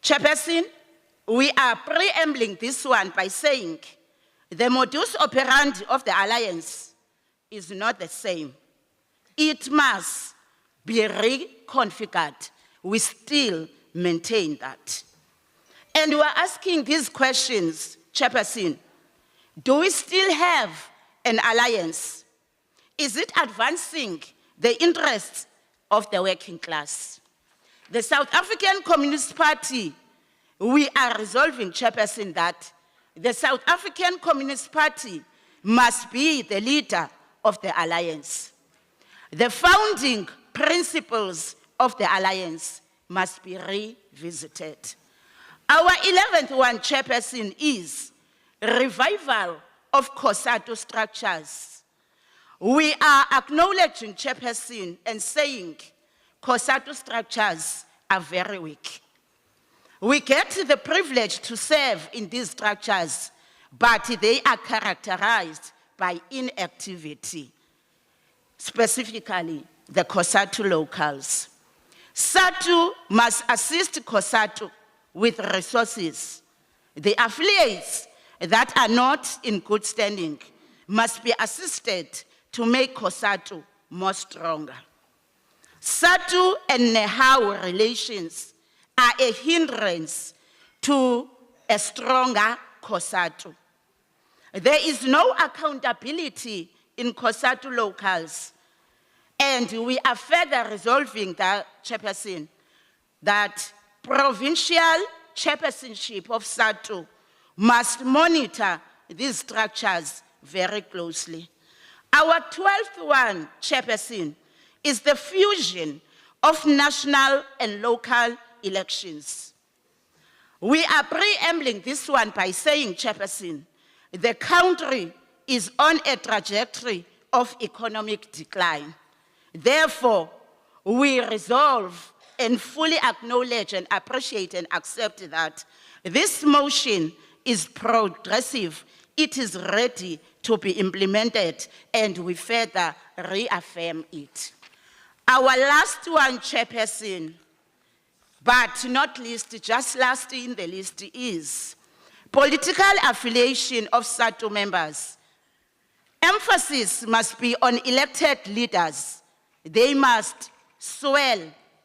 Chairperson, we are preambling this one by saying the modus operandi of the alliance is not the same. It must be reconfigured. We still maintain that. And we're asking these questions, Chairperson. Do we still have an alliance? Is it advancing the interests of the working class? The South African Communist Party, we are resolving, Chairperson, that the South African Communist Party must be the leader of the alliance. The founding principles of the alliance must be revisited. Our 11th one, Chairperson, is revival of COSATU structures. We are acknowledging, Chairperson, and saying COSATU structures are very weak. We get the privilege to serve in these structures, but they are characterized by inactivity, specifically the COSATU locals. SADTU must assist COSATU with resources. The affiliates that are not in good standing must be assisted to make COSATU more stronger. SADTU and NEHAW relations are a hindrance to a stronger COSATU. There is no accountability in COSATU locals. And we are further resolving that, Chairperson, that provincial chairpersonship of SADTU must monitor these structures very closely. Our 12th one, Chairperson, is the fusion of national and local elections. We are preambling this one by saying, Chairperson, the country is on a trajectory of economic decline. Therefore, we resolve and fully acknowledge and appreciate and accept that this motion is progressive, it is ready to be implemented, and we further reaffirm it. Our last one, Chairperson, but not least, just last in the list is political affiliation of SADTU members. Emphasis must be on elected leaders. They must swell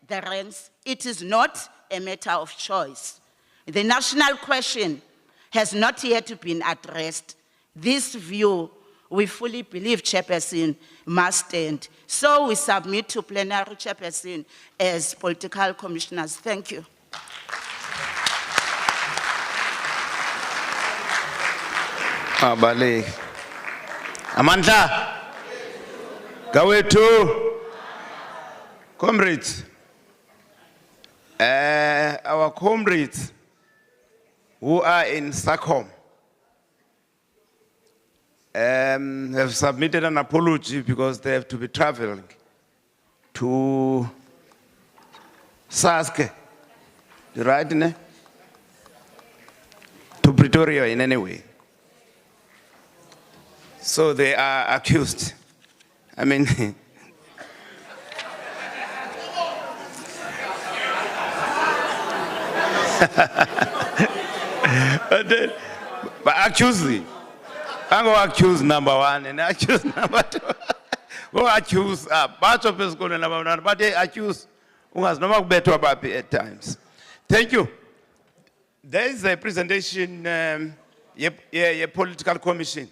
the ranks. It is not a matter of choice. The national question has not yet been addressed. This view, we fully believe, Chairperson, must stand. So we submit to plenary, Chairperson, as political commissioners. Thank you. Abale. Amandla. Gawetu. Comrades. Our comrades who are in SACOM have submitted an apology because they have to be traveling to Saske, right? Ne? To Pretoria in any way. So they are accused. I mean, but accusing. I'm going to accuse number one and accuse number two. Go accuse parts of the school and number one, but they accuse who has no better about at times. Thank you. There is a presentation, a political commission.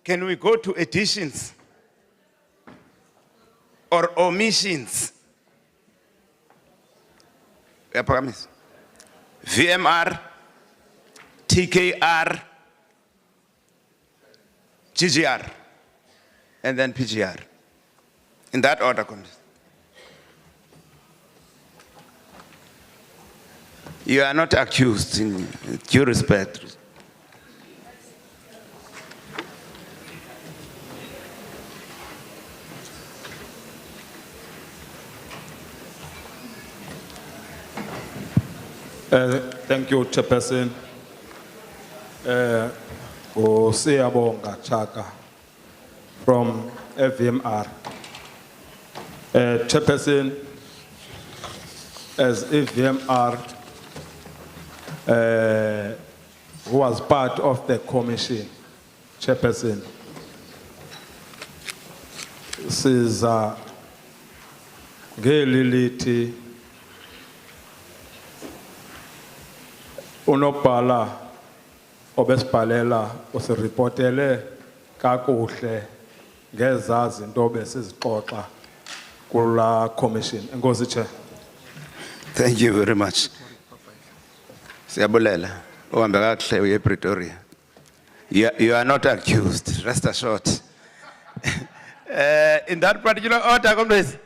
Can we go to additions or omissions? I promise. VMR, TKR, GGR, and then PGR. In that order, you are not accused in due respect. Thank you, Chairperson. Osiyabonga Chaka from FVMR. Chairperson, as FVMR, who was part of the commission, Chairperson, siza ngelilithi unobhala obesibhalela usiripotele kakuhle ngezazi into besizixoxa kula commission. Enkosi Chair. Thank you very much. Siyabulela. Uhambe kakuhle uye Pretoria. You are not accused, rest assured. In that particular order, comrades.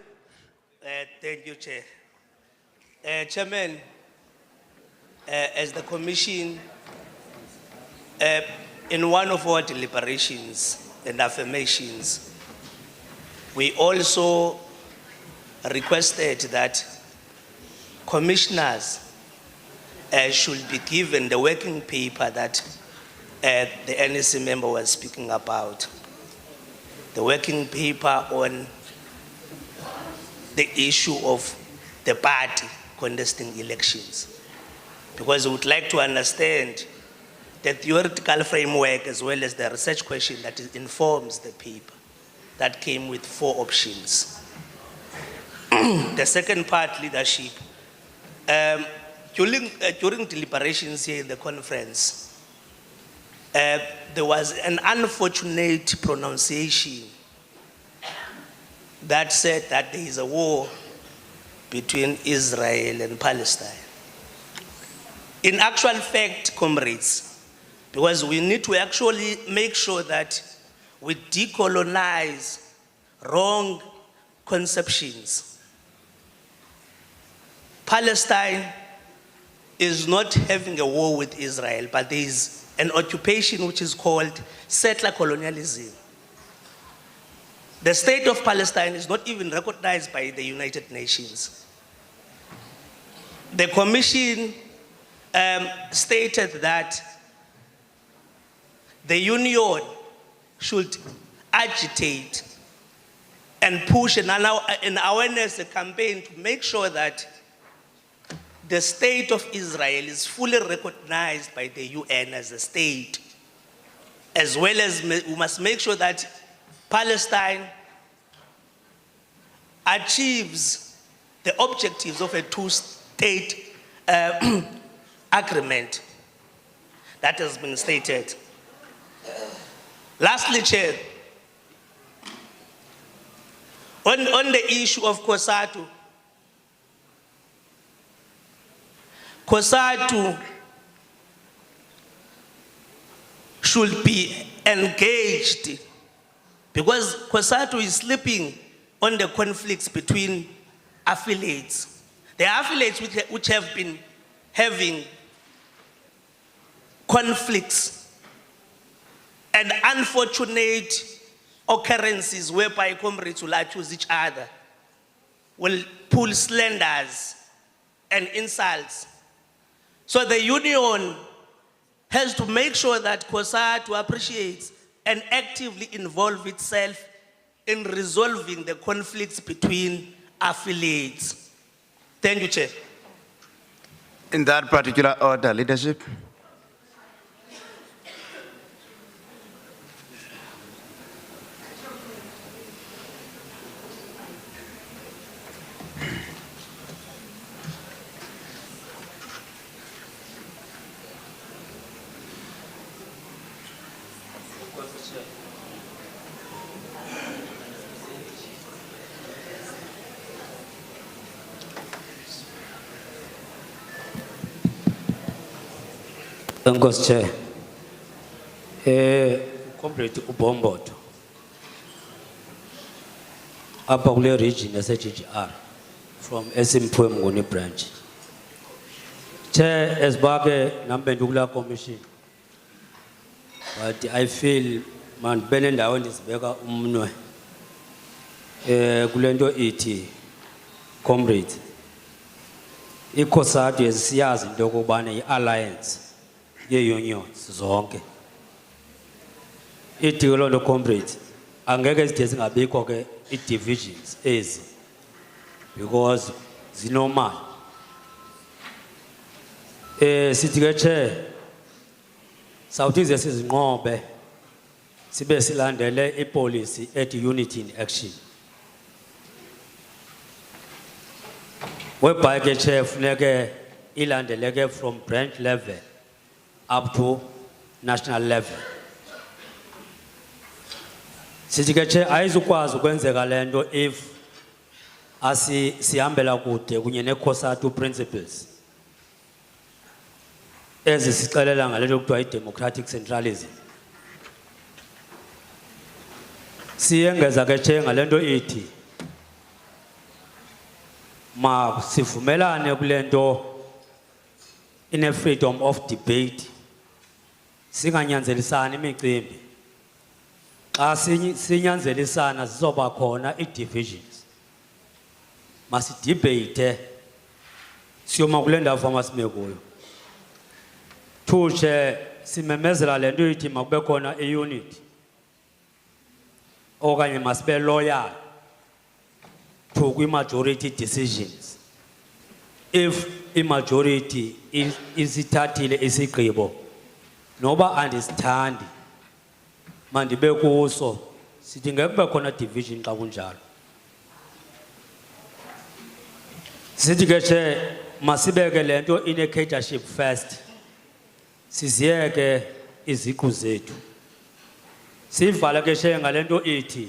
Thank you, Chair. Chairman, as the Commission, in one of our deliberations and affirmations, we also requested that commissioners should be given the working paper that the NEC member was speaking about. The working paper on the issue of the party contesting elections. Because we would like to understand the theoretical framework as well as the research question that informs the paper that came with 4 options. The second part, leadership. during deliberations here in the conference, there was an unfortunate pronunciation that said that there is a war between Israel and Palestine. In actual fact, comrades, because we need to actually make sure that we decolonize wrong conceptions. Palestine is not having a war with Israel, but there is an occupation which is called settler colonialism. The state of Palestine is not even recognized by the United Nations. The commission stated that the union should agitate and push an awareness campaign to make sure that the state of Israel is fully recognized by the UN as a state, as well as we must make sure that Palestine achieves the objectives of a two-state agreement that has been stated. Lastly, Chair, on the issue of SADTU, SADTU should be engaged because SADTU is sleeping on the conflicts between affiliates. The affiliates which have been having conflicts and unfortunate occurrences whereby comrades will accuse each other, will pull slanders and insults. So the union has to make sure that SADTU appreciates and actively involve itself in resolving the conflicts between affiliates. Thank you, Chair. In that particular order, leadership. Enkosi Chair. Comrade Ubomboto. Apha kule region yase-GGR from Esimpwe Mnguni branch. Chair, as bake nambe ndukula commission. But I feel man bene ndaweni sibeka umnwe. Kulento ithi comrade. SADTU yesiyazi into okubana i-alliance ye-unions zonke. Ithi lo nto comrade angeke zide zingabikho ke i-divisions ezi because zinormal. Sithi ke Chair sawuthi sizinqobe sibe silandele ipolicy ethi unity in action. Whereby ke Chair funeke ilandeleke from branch level up to national level. Sithi ke Chair ayizukwazi ukwenzeka lento if sihambela kude kunye ne-SADTU principles ezi sixelela ngalento kuthiwa i-democratic centralism. Siyengeza ke Chair ngalento ithi ma sivumelane kulento in a freedom of debate singanyanzelisani imicimbi. Xa sinyanzelisana zizoba khona i-divisions. Masidebate siyoma kule ndawo masime kuyo. Thuche simemezela lento ithi makube khona i-unity okanye masibe loyal to kwi-majority decisions. If i-majority isithathile isigqibo noba andisithandi mandibe kuso sithi ngeke kube khona division xa kunjalo. Sithi ke Chair masibeke lento in a catership first. Siziyeke iziqu zethu. Sivala ke Chair ngalento ithi.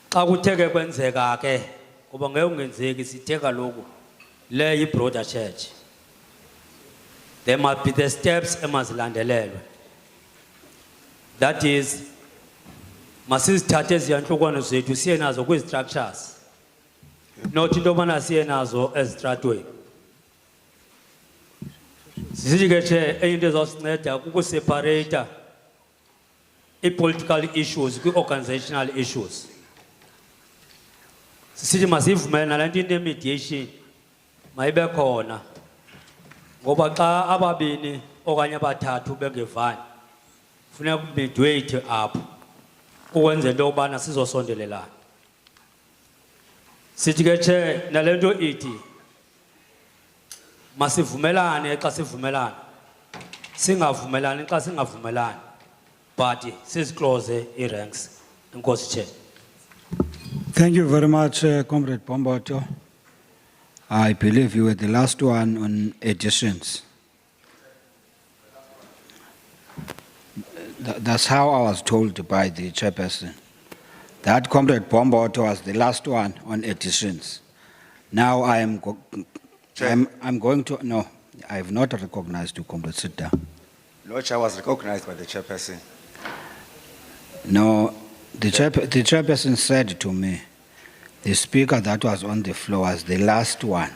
Xa kutheke kwenzeka ke kuba ngeke ungenzeki sithe kaloku le yi broader church. There must be the steps emazilandelelwe. That is masizithathe eziyanhlukwana zethu siye nazo kwi structures. Not into yobana siye nazo ezitratweni. Sisithi ke Chair eyinto ezosinceda kukuseparata i-political issues kwi-organizational issues. Sisithi masivumele nalento into mediation mayibe khona. Ngoba xa ababini okanye abathathu bengevani funeka midwayite apho ukwenza into yobana sizosondelelana. Sithi ke Chair nalento ithi masivumelane xa sivumelana singavumelani xa singavumelani but siziclose i-ranks. Enkosi Chair. Thank you very much, Comrade Bomboto. I believe you were the last one on additions. That's how I was told by the chairperson. That Comrade Bomboto was the last one on additions. Now I'm going to, no, I have not recognized you, Comrade. Sit down. No, Chair, was recognized by the chairperson. No, the chairperson said to me, the speaker that was on the floor was the last one.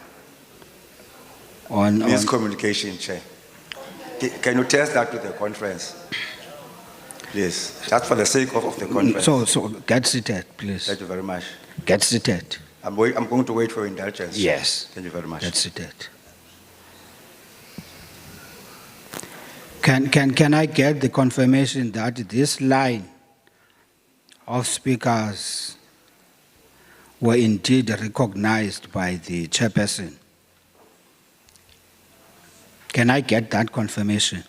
Miscommunication, Chair. Can you test that to the conference? Please, just for the sake of the conference. So get seated, please. Thank you very much. Get seated. I'm going to wait for indulgence. Yes. Thank you very much. Get seated. Can I get the confirmation that this line of speakers were indeed recognized by the chairperson? Can I get that confirmation?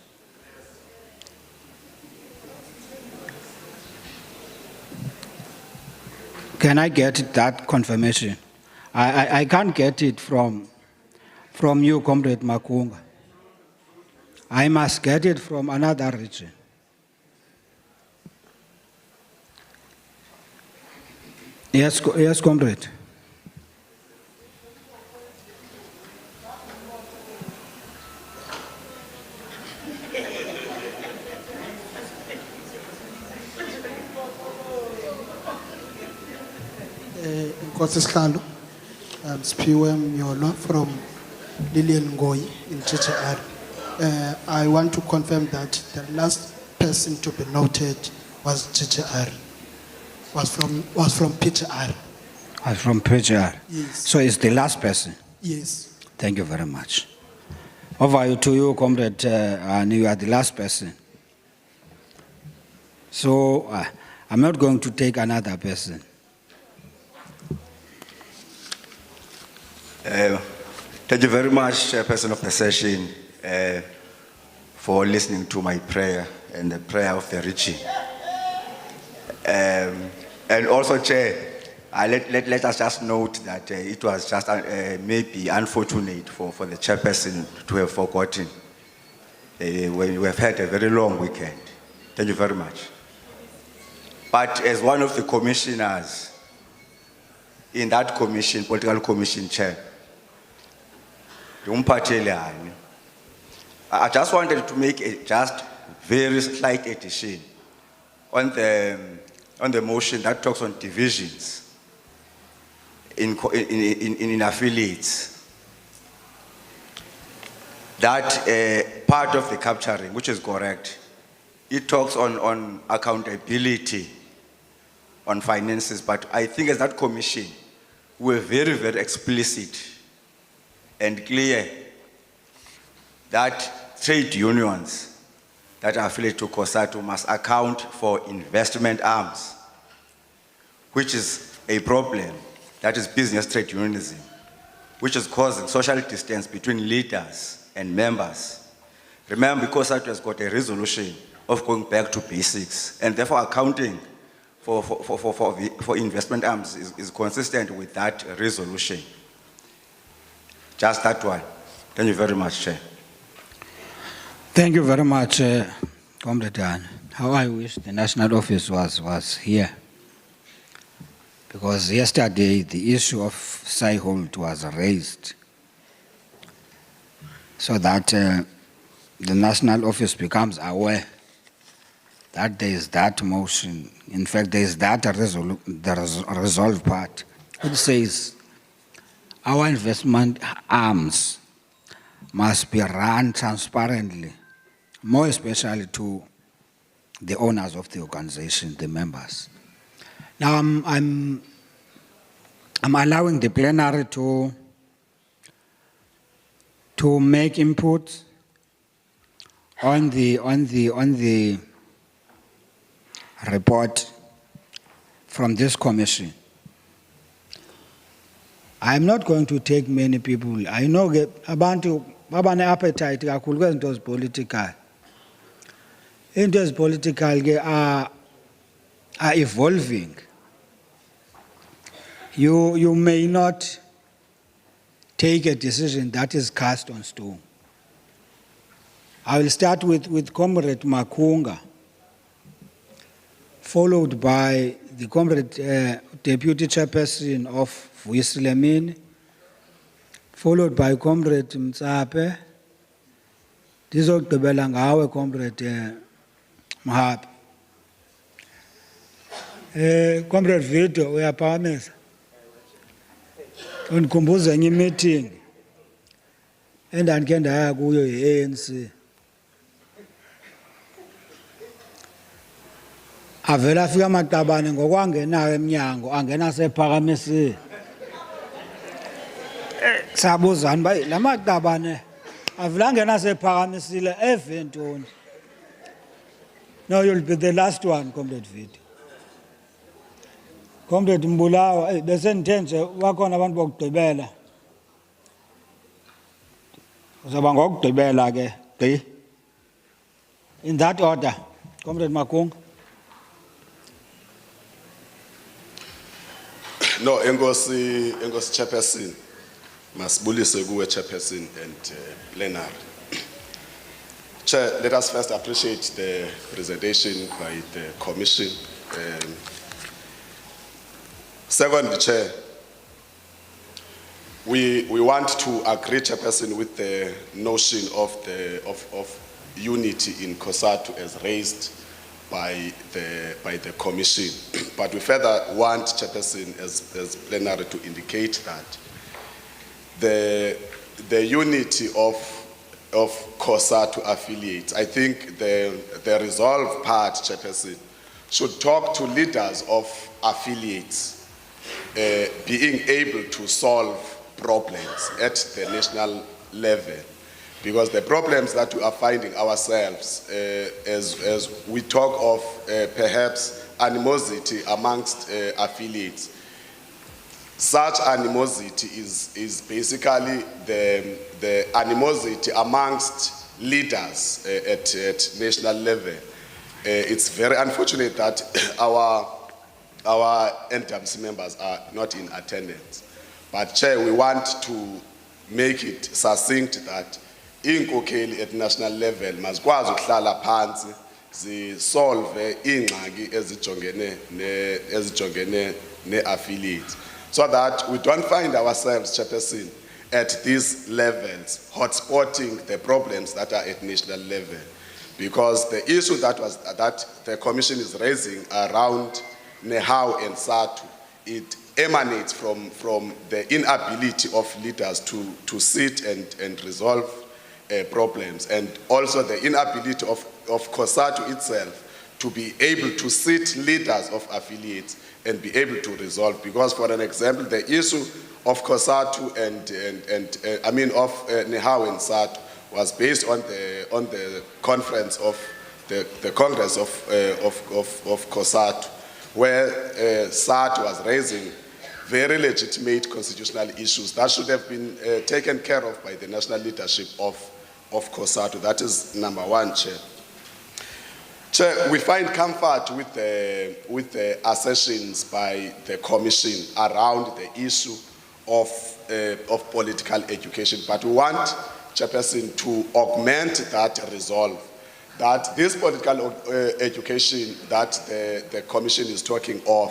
Can I get that confirmation? I can't get it from you, Comrade Makunga. I must get it from another region. Yes, Comrade. Nkosi Sihlalo, Spiwe Myolo from Lillian Ngoyi in Chichar. I want to confirm that the last person to be noted was Chichar, was from PTR. Was from PTR? Yes. So it's the last person? Yes. Thank you very much. Over to you, Comrade, and you are the last person. So I'm not going to take another person. Thank you very much, Chairperson of the session, for listening to my prayer and the prayer of the region. And also, Chair, let us just note that it was just maybe unfortunate for the chairperson to have forgotten. We have had a very long weekend. Thank you very much. But as one of the commissioners in that commission, political commission chair, I just wanted to make a just very slight addition on the motion that talks on divisions in affiliates. That part of the capturing, which is correct, it talks on accountability on finances, but I think as that commission, we're very, very explicit and clear that trade unions that are affiliated to COSATU must account for investment arms, which is a problem. That is business trade unionism, which is causing social distance between leaders and members. Remember, COSATU has got a resolution of going back to basics, and therefore accounting for investment arms is consistent with that resolution. Just that one. Thank you very much, Chair. Thank you very much, Comrade Dan. How I wish the national office was here. Because yesterday the issue of Saihold was raised so that the national office becomes aware that there is that motion. In fact, there is that resolve part. It says our investment arms must be run transparently, more especially to the owners of the organization, the members. Now I'm allowing the plenary to make input on the report from this commission. I'm not going to take many people. I know abantu babane appetite kakhulu kwezinto ezipolitical. Into ezipolitical ke are evolving. You may not take a decision that is cast on stone. I will start with Comrade Makunga, followed by the Comrade Deputy Chairperson of Vuisilemini, followed by Comrade Mtsape, ndizogqibela ngawe Comrade Mahapi. Comrade Vito, uyaphakamisa. Undikhumbuza enye meeting endandike ndaya kuyo yi-ANC. Avela afika amaqabane ngokwangenayo emnyango angena sephakamisile. Sabuzana bayi la maqabane avela angena sephakamisile eventoni. No, you'll be the last one, Comrade Vito. Comrade Mbulawa, bese ndithe nje wakhona abantu bokugqibela. Uzaba ngokugqibela ke, gqi. In that order, Comrade Makunga. No, engosi Chairperson, masibulise kuwe Chairperson and plenary. Chair, let us first appreciate the presentation by the Commission. Second, Chair, we want to agree, Chairperson, with the notion of unity in COSATU as raised by the Commission. But we further want, Chairperson, as plenary to indicate that the unity of COSATU affiliates, I think the resolve part, Chairperson, should talk to leaders of affiliates being able to solve problems at the national level. Because the problems that we are finding ourselves as we talk of perhaps animosity amongst affiliates, such animosity is basically the animosity amongst leaders at national level. It's very unfortunate that our NTAMS members are not in attendance. But Chair, we want to make it succinct that inkokheli at national level mazikwazi ukuhlala phansi zisolve ingxaki ezijongene ne-affiliates, so that we don't find ourselves, Chairperson, at these levels hotspotting the problems that are at national level. Because the issue that the Commission is raising around NEHAW and SADTU, it emanates from the inability of leaders to sit and resolve problems, and also the inability of COSATU itself to be able to sit leaders of affiliates and be able to resolve. Because, for an example, the issue of COSATU of NEHAW and SADTU was based on the conference of the Congress of COSATU, where SADTU was raising very legitimate constitutional issues that should have been taken care of by the national leadership of COSATU. That is number one, Chair. Chair, we find comfort with the assertions by the Commission around the issue of political education. But we want, Chairperson, to augment that resolve, that this political education that the Commission is talking of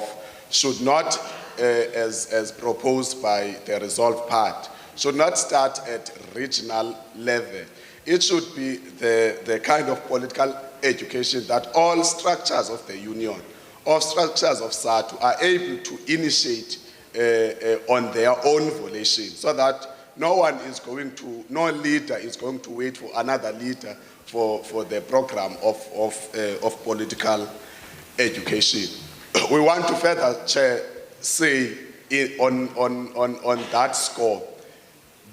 should not, as proposed by the resolve part, should not start at regional level. It should be the kind of political education that all structures of the union, all structures of SADTU are able to initiate on their own volition, so that no leader is going to wait for another leader for the program of political education. We want to further, Chair, say on that score,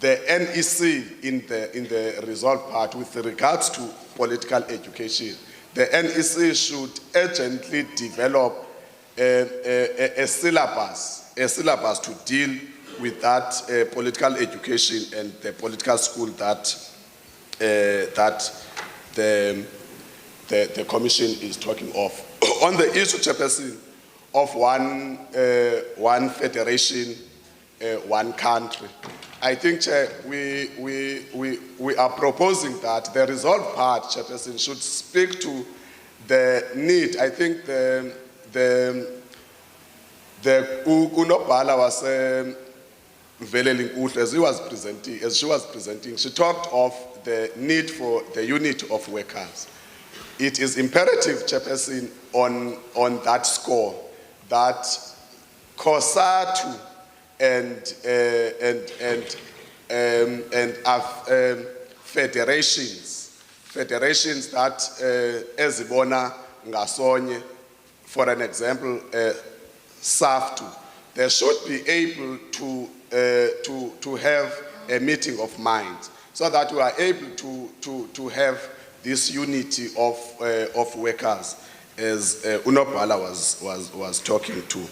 the NEC in the resolve part with regards to political education, the NEC should urgently develop a syllabus to deal with that political education and the political school that the Commission is talking of. On the issue, Chairperson, of one federation, one country, I think, Chair, we are proposing that the resolve part, Chairperson, should speak to the need. I think the Unobhala was as she was presenting, she talked of the need for the unit of workers. It is imperative, Chairperson, on that score, that SADTU and federations that ezibona ngasonye, for an example, SADTU, they should be able to have a meeting of minds, so that we are able to have this unity of workers, as Unobhala was talking to.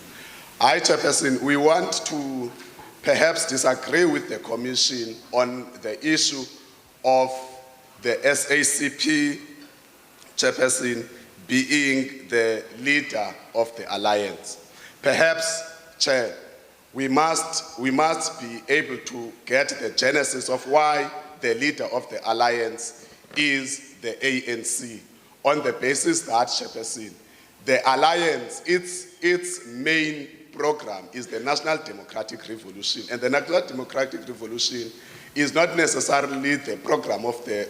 Chairperson, we want to perhaps disagree with the Commission on the issue of the SACP, Chairperson, being the leader of the alliance. Perhaps, Chair, we must be able to get the genesis of why the leader of the alliance is the ANC, on the basis that, Chairperson, the alliance, its main program is the National Democratic Revolution, and the National Democratic Revolution is not necessarily the program of the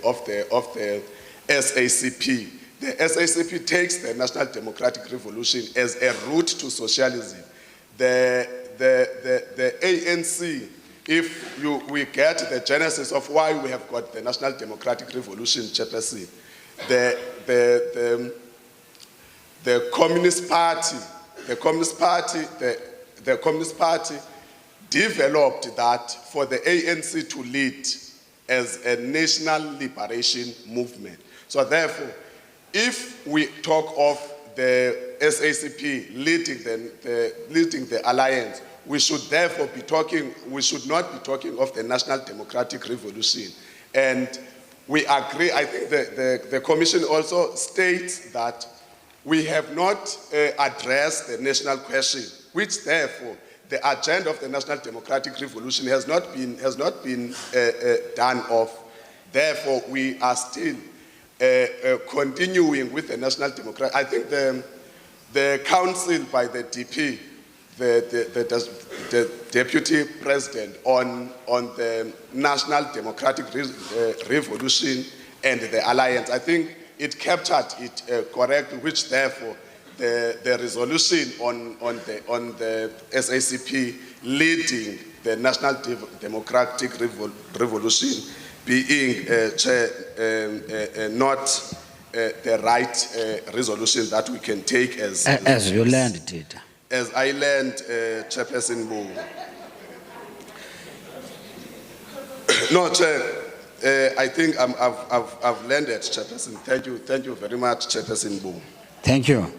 SACP. The SACP takes the National Democratic Revolution as a route to socialism. The ANC, if we get the genesis of why we have got the National Democratic Revolution, Chairperson, the Communist Party developed that for the ANC to lead as a national liberation movement. So therefore, if we talk of the SACP leading the alliance, we should therefore we should not be talking of the National Democratic Revolution. And we agree, I think the Commission also states that we have not addressed the national question, which therefore the agenda of the National Democratic Revolution has not been done off. Therefore, we are still continuing with the National Democratic. I think the council by the DP, the Deputy President on the National Democratic Revolution and the Alliance, I think it captured it correctly, which therefore the resolution on the SACP leading the National Democratic Revolution being not the right resolution that we can take as you learned it. As I learned, Chairperson Mbu. No, Chair, I think I've learned it, Chairperson. Thank you very much, Chairperson Mbu. Thank you.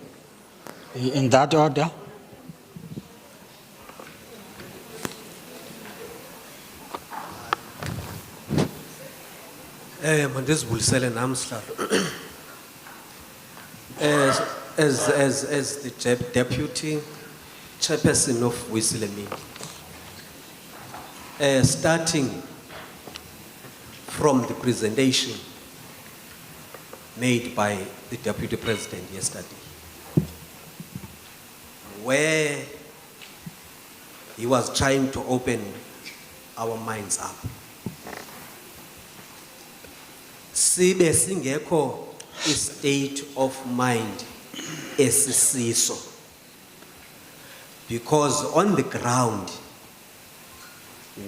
In that order. Mandizibulisele namhla. As the deputy chairperson of Wisilemi, starting from the presentation made by the Deputy President yesterday, where he was trying to open our minds up. Sibe singekho a state of mind esisiso, because on the ground,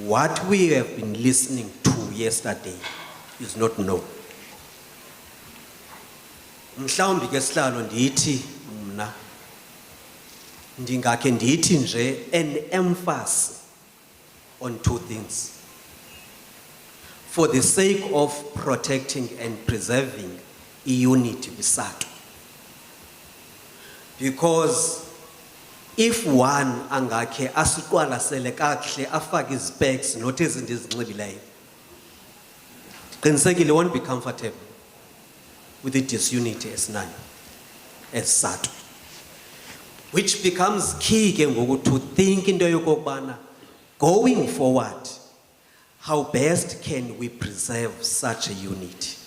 what we have been listening to yesterday is not known. Mhlawumbi ke sihlalo ndithi mna ndingakhe ndithi nje an emphasis on two things for the sake of protecting and preserving unity SADTU. Because if one angakhe asiqwalasele kakuhle afake izpecs not izinto ezinxibileyo, qinisekile won't be comfortable with the disunity as SADTU, which becomes key ke ngoku to think into yokokubana going forward, how best can we preserve such a unity?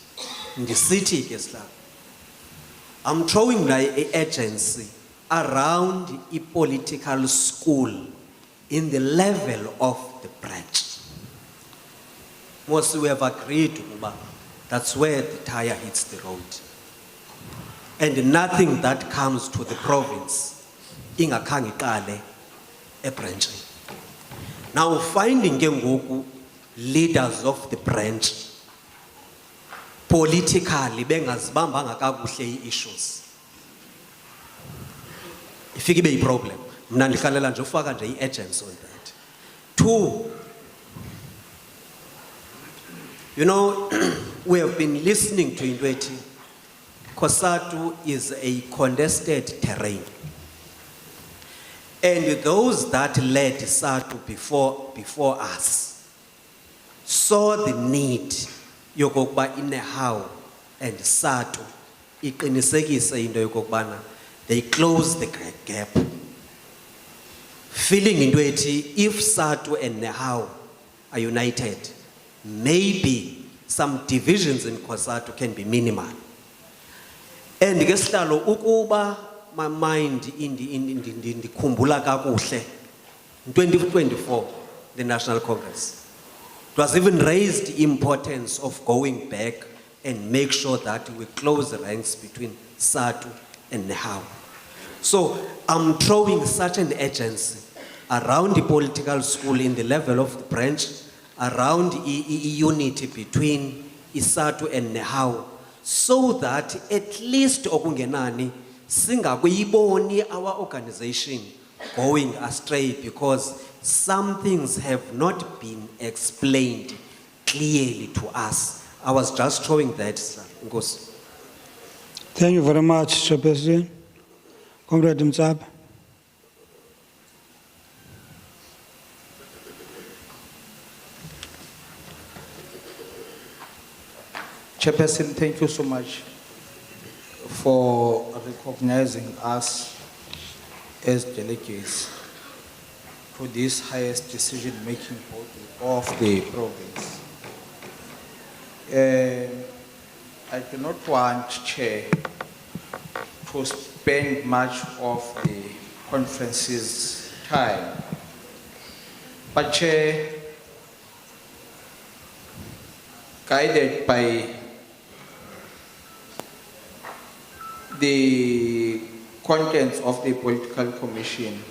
Ndisithi ke sihlalo, I'm throwing like an agency around a political school in the level of the branch. Most we have agreed, that's where the tire hits the road. And nothing that comes to the province, ingakhange iqale ebranchini. Now finding ke ngoku leaders of the branch politically bengazibambanga kakuhle issues, ifike ibe problem. Mna ndikhalela nje ufaka nje i-agents on that. Two, you know, we have been listening to into ethi SADTU is a contested terrain, and those that led SADTU before us saw the need yokokuba inehawu and SADTU iqinisekise into yokokubana they close the gap, feeling into ethi if SADTU and nehawu are united, maybe some divisions in SADTU can be minimal. And ke sihlalo ukuba my mind ndikhumbula kakuhle in 2024 the National Congress, it was even raised the importance of going back and make sure that we close the ranks between SADTU and nehawu. So I'm throwing such an agency around the political school in the level of the branch, around unity between SADTU and nehawu, so that at least okungenani singakuyiboni our organization going astray, because some things have not been explained clearly to us. I was just throwing that, sir. Ngosi. Thank you very much, Chairperson. Comrade Mtsab. Chairperson, thank you so much for recognizing us as delegates to this highest decision-making body of the province. I do not want, Chair, to spend much of the conference's time, but Chair, guided by the contents of the political commission,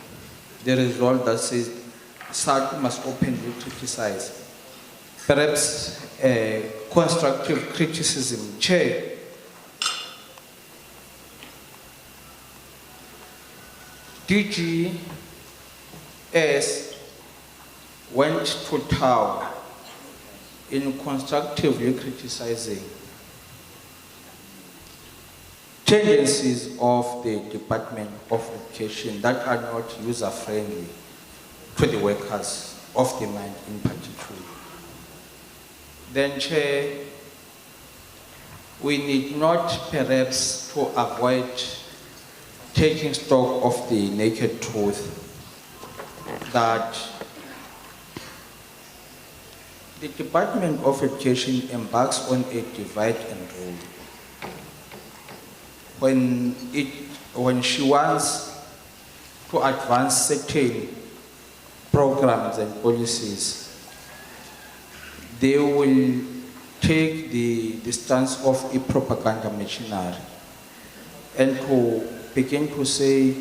the result that says SADTU must openly criticize. Perhaps constructive criticism, Chair. DGS went to town in constructively criticizing tendencies of the Department of Education that are not user-friendly to the workers of the mine in particular. Then, Chair, we need not perhaps to avoid taking stock of the naked truth that The Department of Education embarks on a divide and rule. When she wants to advance certain programs and policies, they will take the stance of a propaganda machinery and to begin to say,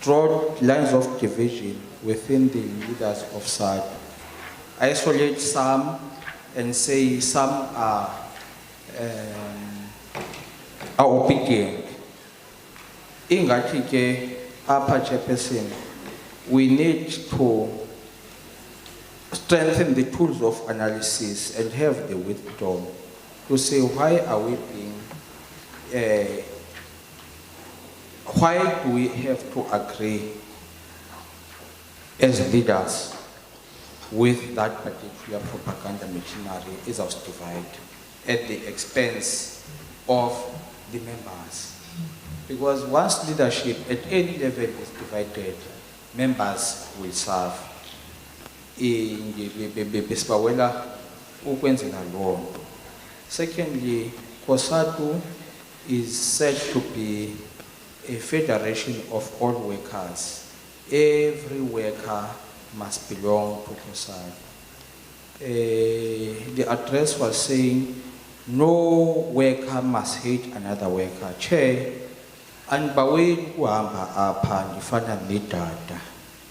draw lines of division within the leaders of SADTU. Isolate some and say some are obedient. Ingathi ke apha Chairperson, we need to strengthen the tools of analysis and have the wisdom to say why are we being, why do we have to agree as leaders with that particular propaganda machinery is justified at the expense of the members. Because once leadership at any level is divided, members will serve. Secondly, COSATU is said to be a federation of all workers. Every worker must belong to COSATU. The address was saying, no worker must hate another worker. Chair, and baweni kuhamba apha ndifana nedada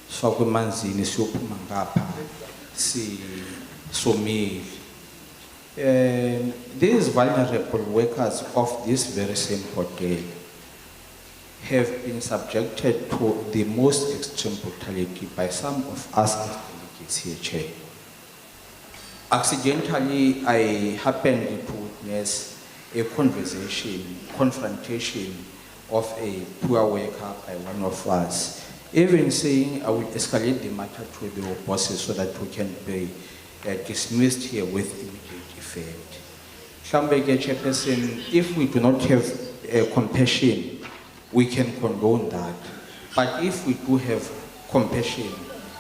swakumanzini siyophuma ngapha si somile. These vulnerable workers of this very same hotel have been subjected to the most extreme brutality by some of us as delegates here, Chair. Accidentally, I happened to witness a confrontation of a poor worker by one of us, even saying I will escalate the matter to the bosses so that we can be dismissed here with immediate effect. Mhlambe Chairperson, if we do not have compassion, we can condone that. But if we do have compassion,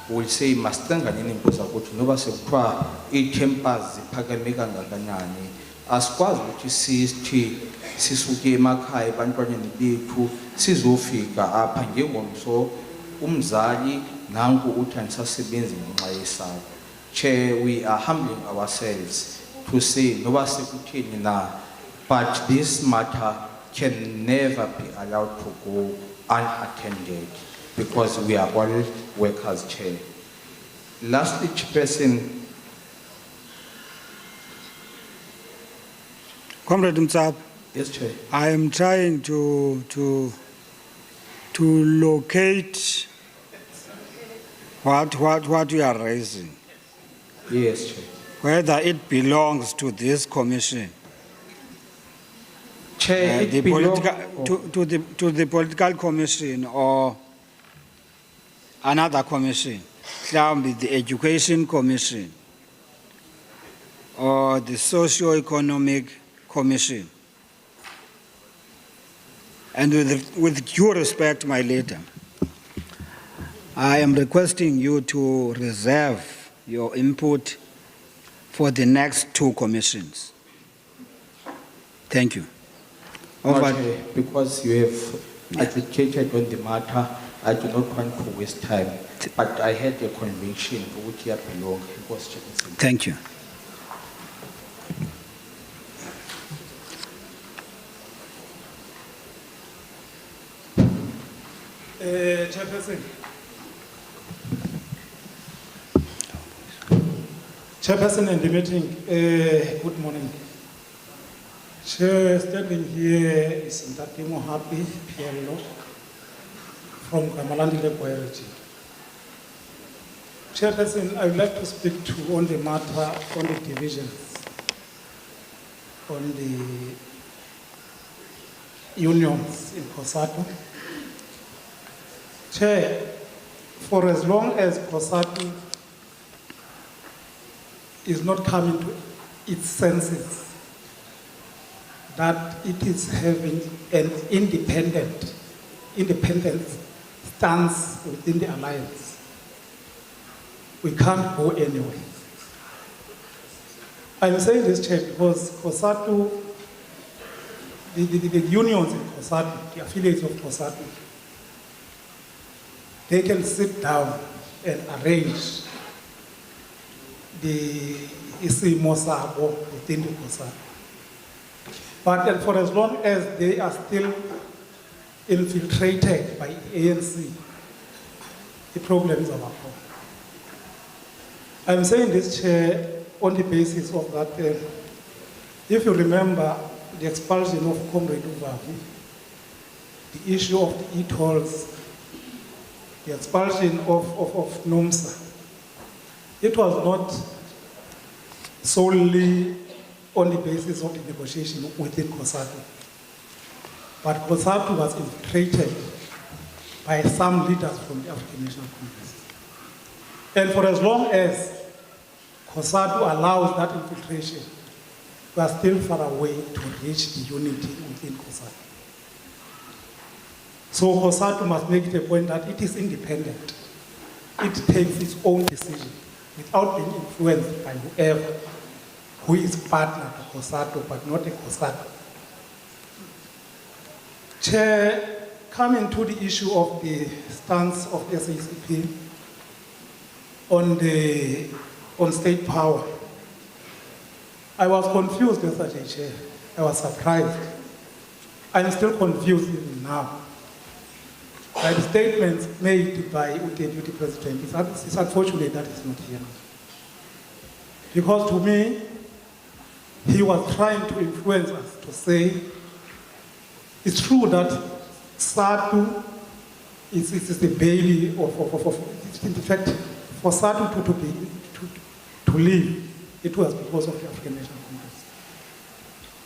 we'll say masihlangane impoza ukuthi noba sekuthiwa i-tempers ziphakeme kangakanani, asikwazi ukuthi sithi sisuke emakhaya ebantwaneni bethu sizofika apha njengomso umzali nanku uthi anisasebenzi ngenxa yeSADTU. Chair, we are humbling ourselves to say noba sekutheni na, but this matter can never be allowed to go unattended because we are all workers, Chair. Lastly, Chairperson. Comrade Mtsab. Yes, Chair. I am trying to locate what you are raising. Yes, Chair. Whether it belongs to this commission. Chair, to the political commission or another commission, the education commission or the socio-economic commission. And with due respect, my leader, I am requesting you to reserve your input for the next two commissions. Thank you. Because you have advocated on the matter, I do not want to waste time. But I had a conviction for which you belong. Thank you. Chairperson and the meeting, good morning. Chair, standing here is Ntatimo Happy Pielo from Kamalandile Poerity. Chairperson, I would like to speak to on the matter, on the divisions, on the unions in COSATU. Chair, for as long as COSATU is not coming to its senses, that it is having an independent stance within the alliance, we can't go anywhere. I'm saying this, Chair, because COSATU, the unions in COSATU, the affiliates of COSATU, they can sit down and arrange the isimo sabo within the COSATU. But for as long as they are still infiltrated by the ANC, the problem is our problem. I'm saying this, Chair, on the basis of that, if you remember the expulsion of Comrade Uvavi, the issue of the e-tolls, the expulsion of NUMSA, it was not solely on the basis of the negotiation within COSATU, but COSATU was infiltrated by some leaders from the African National Congress. And for as long as COSATU allows that infiltration, we are still far away to reach the unity within COSATU. So COSATU must make it a point that it is independent. It takes its own decision without being influenced by whoever who is partner to COSATU, but not a COSATU. Chair, coming to the issue of the stance of SACP on state power, I was confused yesterday, Chair. I was surprised. I'm still confused even now by the statements made by the Deputy President. It's unfortunate that he's not here now. Because to me, he was trying to influence us to say, it's true that SADTU is the baby of in fact, for SADTU to leave, it was because of the African National Congress.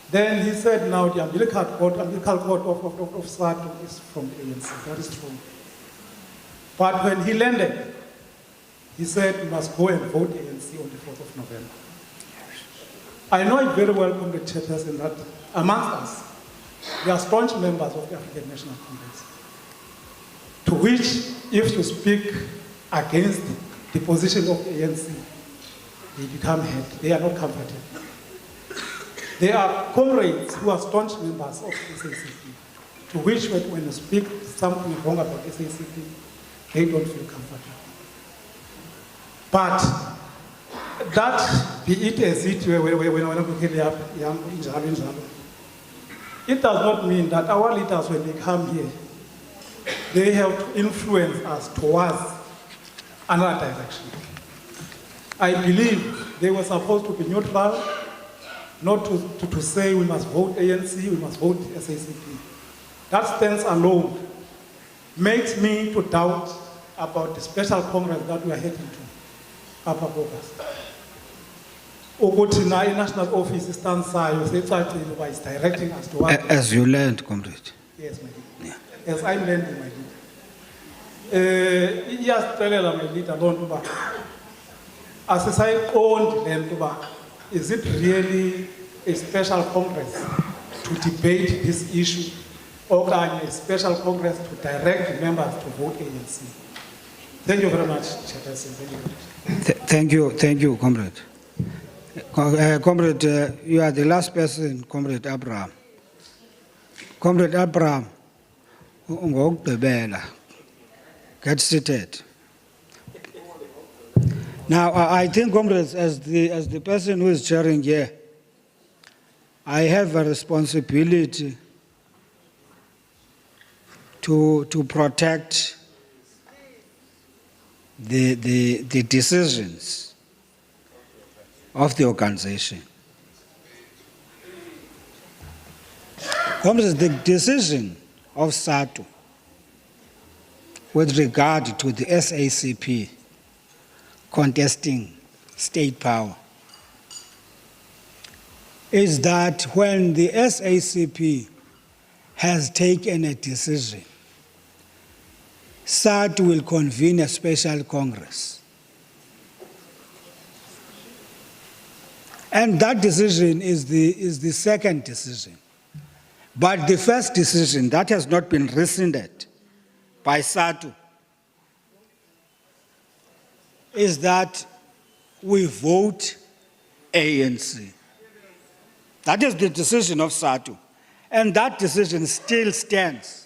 Then he said, now the umbilical cord of SADTU is from the ANC. That is true. But when he landed, he said, we must go and vote ANC on the 4th of November. I know it very well from the chairperson that amongst us, we are staunch members of the African National Congress, to which, if you speak against the position of the ANC, they become hurt. They are not comfortable. There are comrades who are staunch members of SACP, to which when you speak something wrong about SACP, they don't feel comfortable. But that, be it as it, it does not mean that our leaders, when they come here, they have to influence us towards another direction. I believe they were supposed to be neutral, not to say we must vote ANC, we must vote SACP. That stance alone makes me to doubt about the special Congress that we are heading to, upper August. Ukuthi na national office stands is directing us to what? As you learned, comrade. Yes, my leader. Yeah. As I'm learning, my leader. Iyasixelela my leader loo nto uba asisayiqondi le nto uba is it really a special Congress to debate this issue, okanye a special Congress to direct members to vote ANC? Thank you very much, Chairperson. Thank you, comrade. Comrade, you are the last person, Comrade Abraham. Comrade Abraham, get seated. Now, I think, comrades, as the person who is chairing here, I have a responsibility to protect the decisions of the organization. Comrades, the decision of SADTU with regard to the SACP contesting state power is that when the SACP has taken a decision, SADTU will convene a special Congress. And that decision is the second decision. But the first decision that has not been rescinded by SADTU is that we vote ANC. That is the decision of SADTU. And that decision still stands.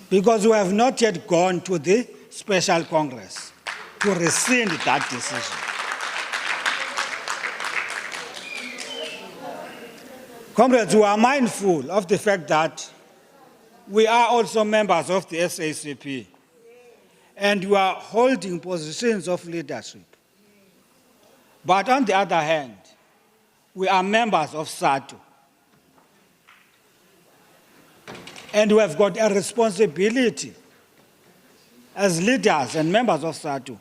Because we have not yet gone to the Special Congress to rescind that decision. Comrades, we are mindful of the fact that we are also members of the SACP, and we are holding positions of leadership. But on the other hand, we are members of SADTU. And we have got a responsibility as leaders and members of SADTU,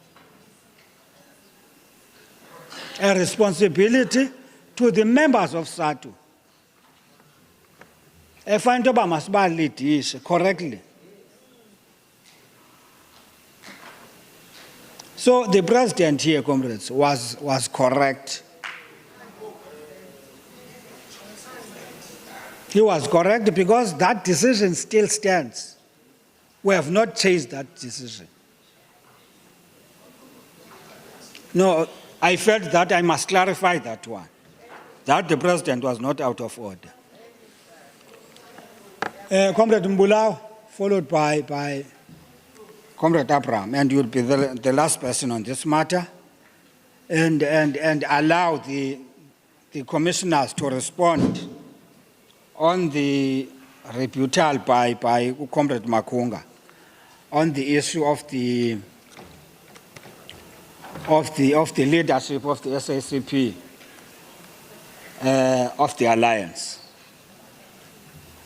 a responsibility to the members of SADTU. If I must be correctly. So the president here, comrades, was correct. He was correct because that decision still stands. We have not changed that decision. No, I felt that I must clarify that one, that the president was not out of order. Comrade Mbulao, followed by Comrade Abraham, and you'll be the last person on this matter, and allow the commissioners to respond on the rebuttal by Comrade Makunga on the issue of the leadership of the SACP of the alliance.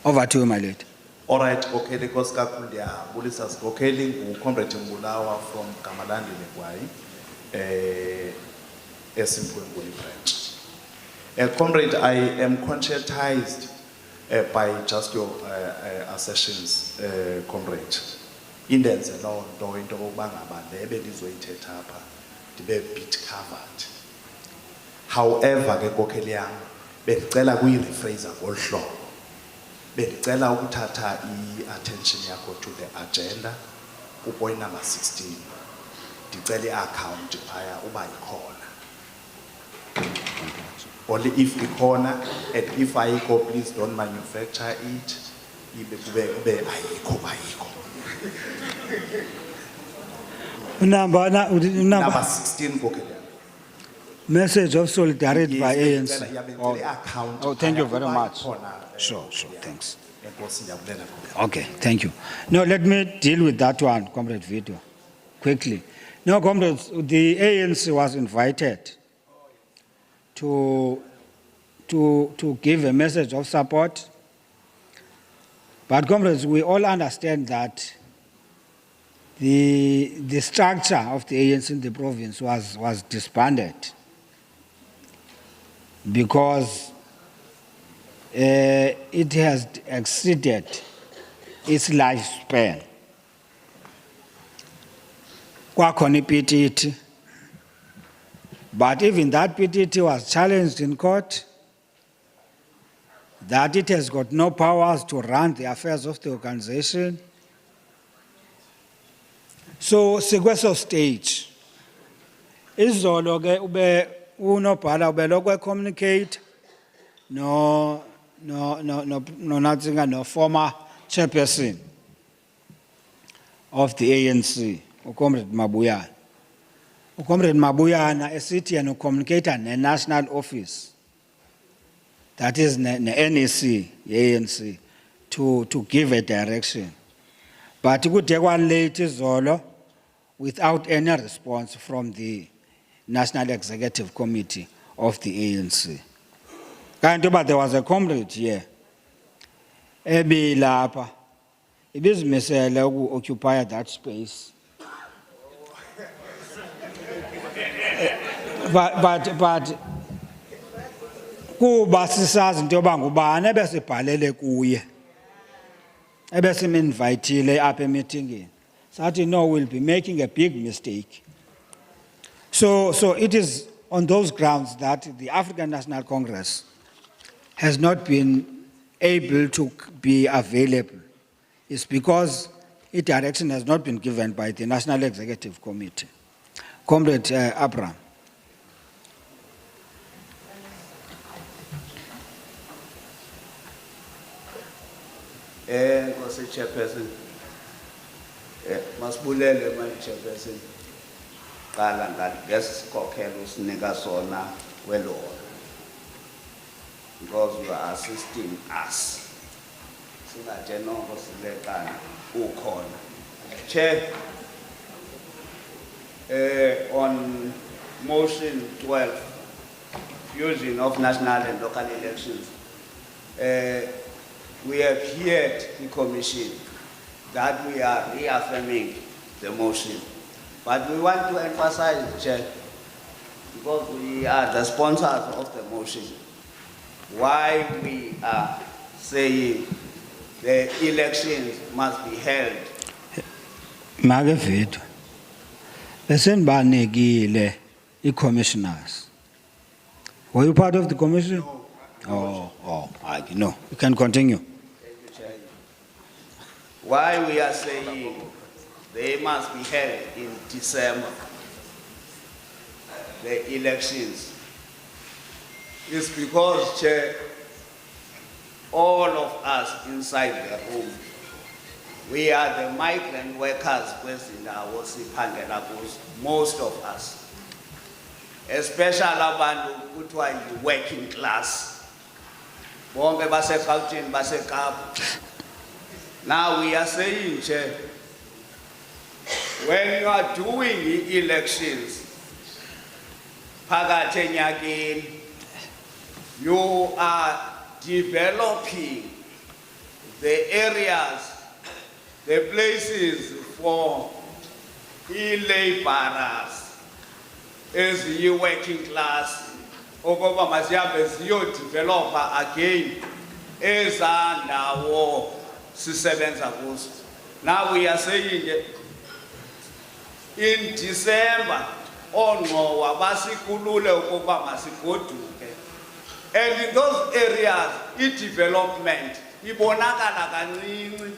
Over to you, my lady. All right, okay, the Koska Kundia, Bulisas Kokeli, Comrade Mbulawa from Kamalandi Negwai, a simple branch. Comrade, I am conscientized by just your assertions, comrade. Indians alone, though into Obanga, the Ebedi's waited up, the bit covered. However, the Kokelian, Betela will rephrase a whole show. Betela utata attention yako to the agenda, point number 16. The account paya uba corner. Only if the corner, and if I go, please don't manufacture it. Number 16, message of solidarity by ANC. Oh, thank you very much. Sure, thanks. Okay, thank you. Now, let me deal with that one, Comrade Vito, quickly. Now, comrades, the ANC was invited to give a message of support. But comrades, we all understand that the structure of the ANC in the province was disbanded because it has exceeded its lifespan. Kwakhona iPTT, but even that PTT was challenged in court, that it has got no powers to run the affairs of the organization. So, sekweso stage, izolo ke ube unobhala ubelokwe communicate no former chairperson of the ANC, Comrade Mabuyana. Comrade Mabuyana esithi yena communicator ne national office, that is the NEC, ANC, to give a direction. But it could take one late izolo without any response from the National Executive Committee of the ANC. But there was a comrade here, Ebi Lapa, ibizimisele occupy that space. But kuba sisazi into yoba ngubani ebesibhalele kuye ebesimvayithile apha emeetingini sathi no, we'll be making a big mistake. So it is on those grounds that the African National Congress has not been able to be available. It's because its direction has not been given by the National Executive Committee. Comrade Abraham. Nkosi Chairperson. Masibulele manje Chairperson. Qala ngesikhokhelo usinika sona welona. Because you are assisting us. Singatshe nonke silekana ukhona. Chair, on motion 12, fusion of national and local elections, we have heard the commission that we are reaffirming the motion. But we want to emphasize, Chair, because we are the sponsors of the motion, why we are saying the elections must be held. Magavid. Listen, Banegile, commissioners. Were you part of the commission? No. No. You can continue. Why we are saying they must be held in December, the elections, is because, Chair, all of us inside the room, we are the migrant workers in our most of us, especially abantu kuthiwa yi working class. Bonke base-Gauteng, base-Kapa. Now we are saying, Chair, when you are doing the elections, phakathi enyakeni, you are developing the areas, the places for e-laborers, as you working class, okoba masiyabe siyo-developer again, ezandawo sisebenza kuzo. Now we are saying, in December, onqowa basikhulule ukuba masigoduke. And in those areas, development ibonakala kancinci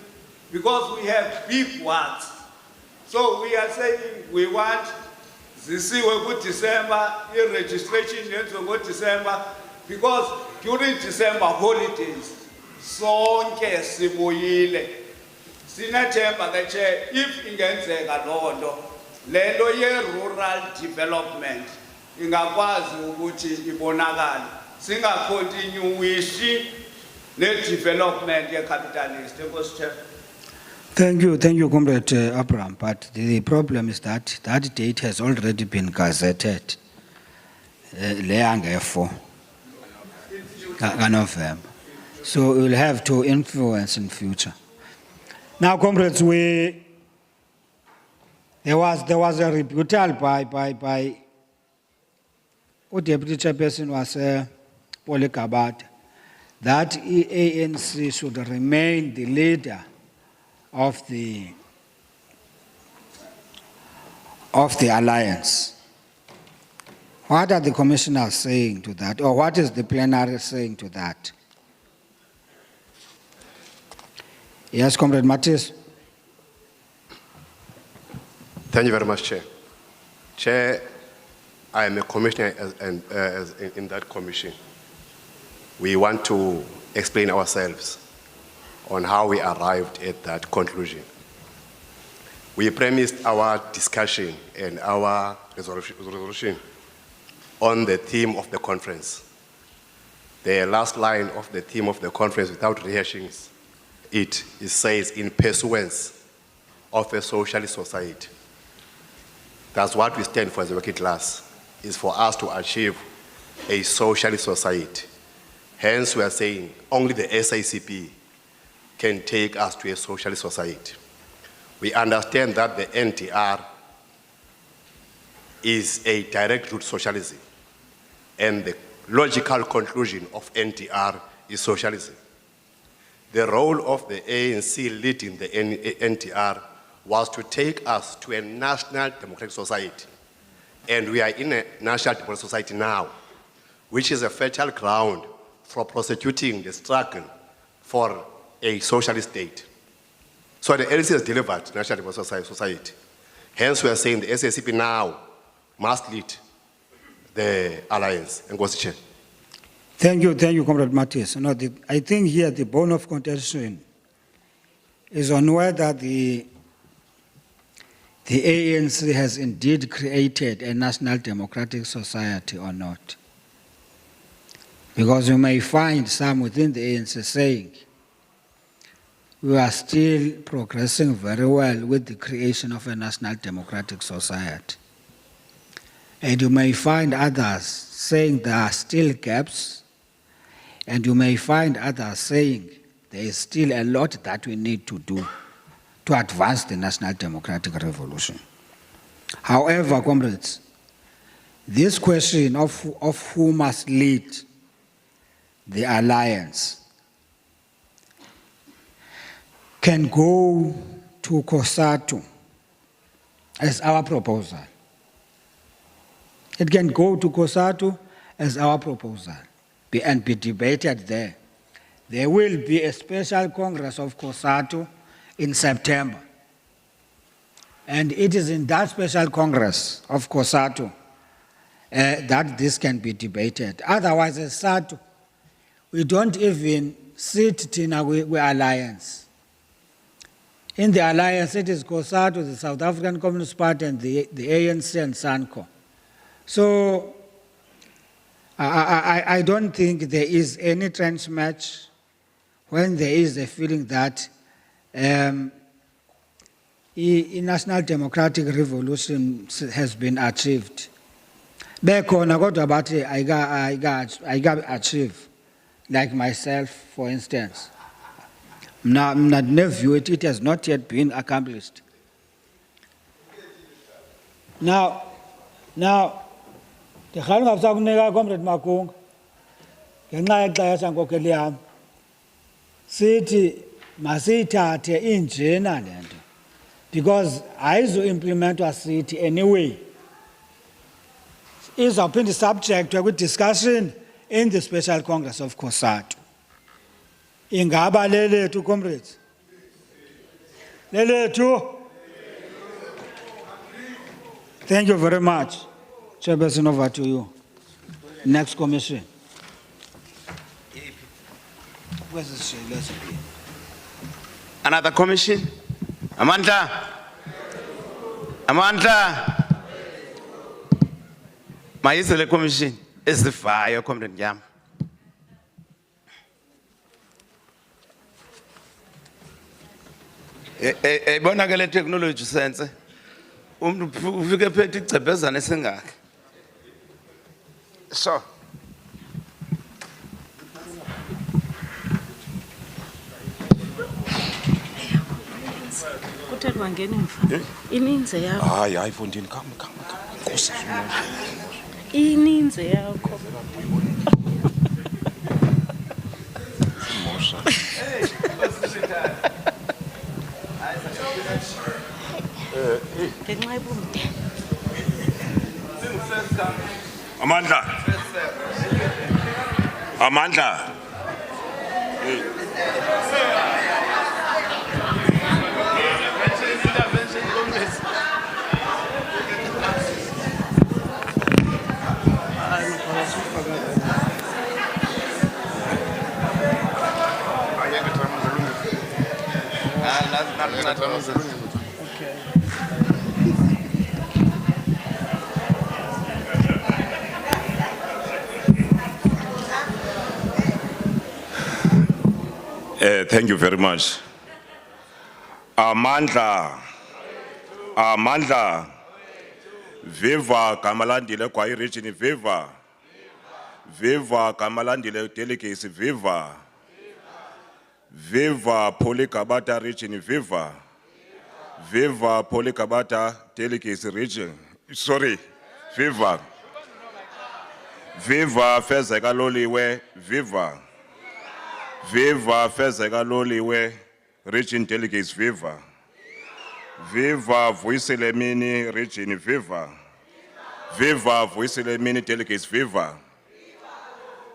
because we have big works. So we are saying we want zisiwe ku-December, i-registration yenziwe ngo-December, because during December holidays, sonke sibuyile. Sinethemba ke Chair, if ingenzeka loo nto, le nto ye-rural development ingakwazi ukuthi ibonakale. Singakontinuishi ne-development ye-capitalist. Enkosi Chair. Thank you, Comrade Abraham. But the problem is that that date has already been gazetted. November. So we will have to influence in future. Now, comrades, there was a rebuttal by what Deputy Chairperson was Pole Kabat, that ANC should remain the leader of the alliance. What are the commissioners saying to that, or what is the plenary saying to that? Yes, Comrade Mattis. Thank you very much, Chair. Chair, I am a commissioner in that commission. We want to explain ourselves on how we arrived at that conclusion. We premised our discussion and our resolution on the theme of the conference. The last line of the theme of the conference, without rehashing it says, in pursuance of a socialist society. That's what we stand for as a working class, is for us to achieve a socialist society. Hence, we are saying only the SACP can take us to a socialist society. We understand that the NTR is a direct route socialism, and the logical conclusion of NTR is socialism. The role of the ANC leading the NTR was to take us to a national democratic society. And we are in a national democratic society now, which is a fertile ground for prosecuting the struggle for a socialist state. So the ANC has delivered national democratic society. Hence we are saying the SACP now must lead the alliance. Enkosi, Chair. Thank you, Comrade Mattis. No, I think here the bone of contention is on whether the ANC has indeed created a national democratic society or not. Because you may find some within the ANC saying, we are still progressing very well with the creation of a national democratic society. And you may find others saying there are still gaps, and you may find others saying there is still a lot that we need to do to advance the national democratic revolution. However, comrades, this question of who must lead the alliance can go to SADTU as our proposal. It can go to SADTU as our proposal and be debated there. There will be a special Congress of SADTU in September. And it is in that special Congress of SADTU that this can be debated. Otherwise, as SADTU, we don't even sit in our alliance. In the alliance, it is SADTU, the South African Communist Party, and the ANC and SANCO. So I don't think there is any trench match when there is a feeling that a national democratic revolution has been achieved. Bekhona kodwa bathi ayika achieve, like myself, for instance. Now, view it has not yet been accomplished. Now, the Khalanga Sagunega Comrade Makung, Genai Class and Kokeliam, City Masitati in Jena, because I to implement a city anyway. Is up in the subject to a good discussion in the Special Congress of SADTU. Ingaba lele tu comrades. Lele tu. Thank you very much. Chairperson, over to you. Next commission. Where's the Another commission? Amandla. Mayizele commission is the fire, Comrade Yam. Ebona ke le technology sense umuntu ufike phethe icebezana esingaka. So kuthethwa ngeni mfa ininze yakho hayi fondini come Nkosi ininze yakho Mosha ngenxa yobumde Amandla Thank you very much. Amandla. Viva Kamalandile Kwai region, viva. Viva Kamalandile delegates, viva. Viva Polikabata region, viva. Viva Polikabata delegates region. Sorry, viva. Viva Fezeka Loliwe, viva. Viva Fezeka Loliwe region delegates, viva. Viva Vuiselemini region, viva. Viva Vuiselemini delegates, viva.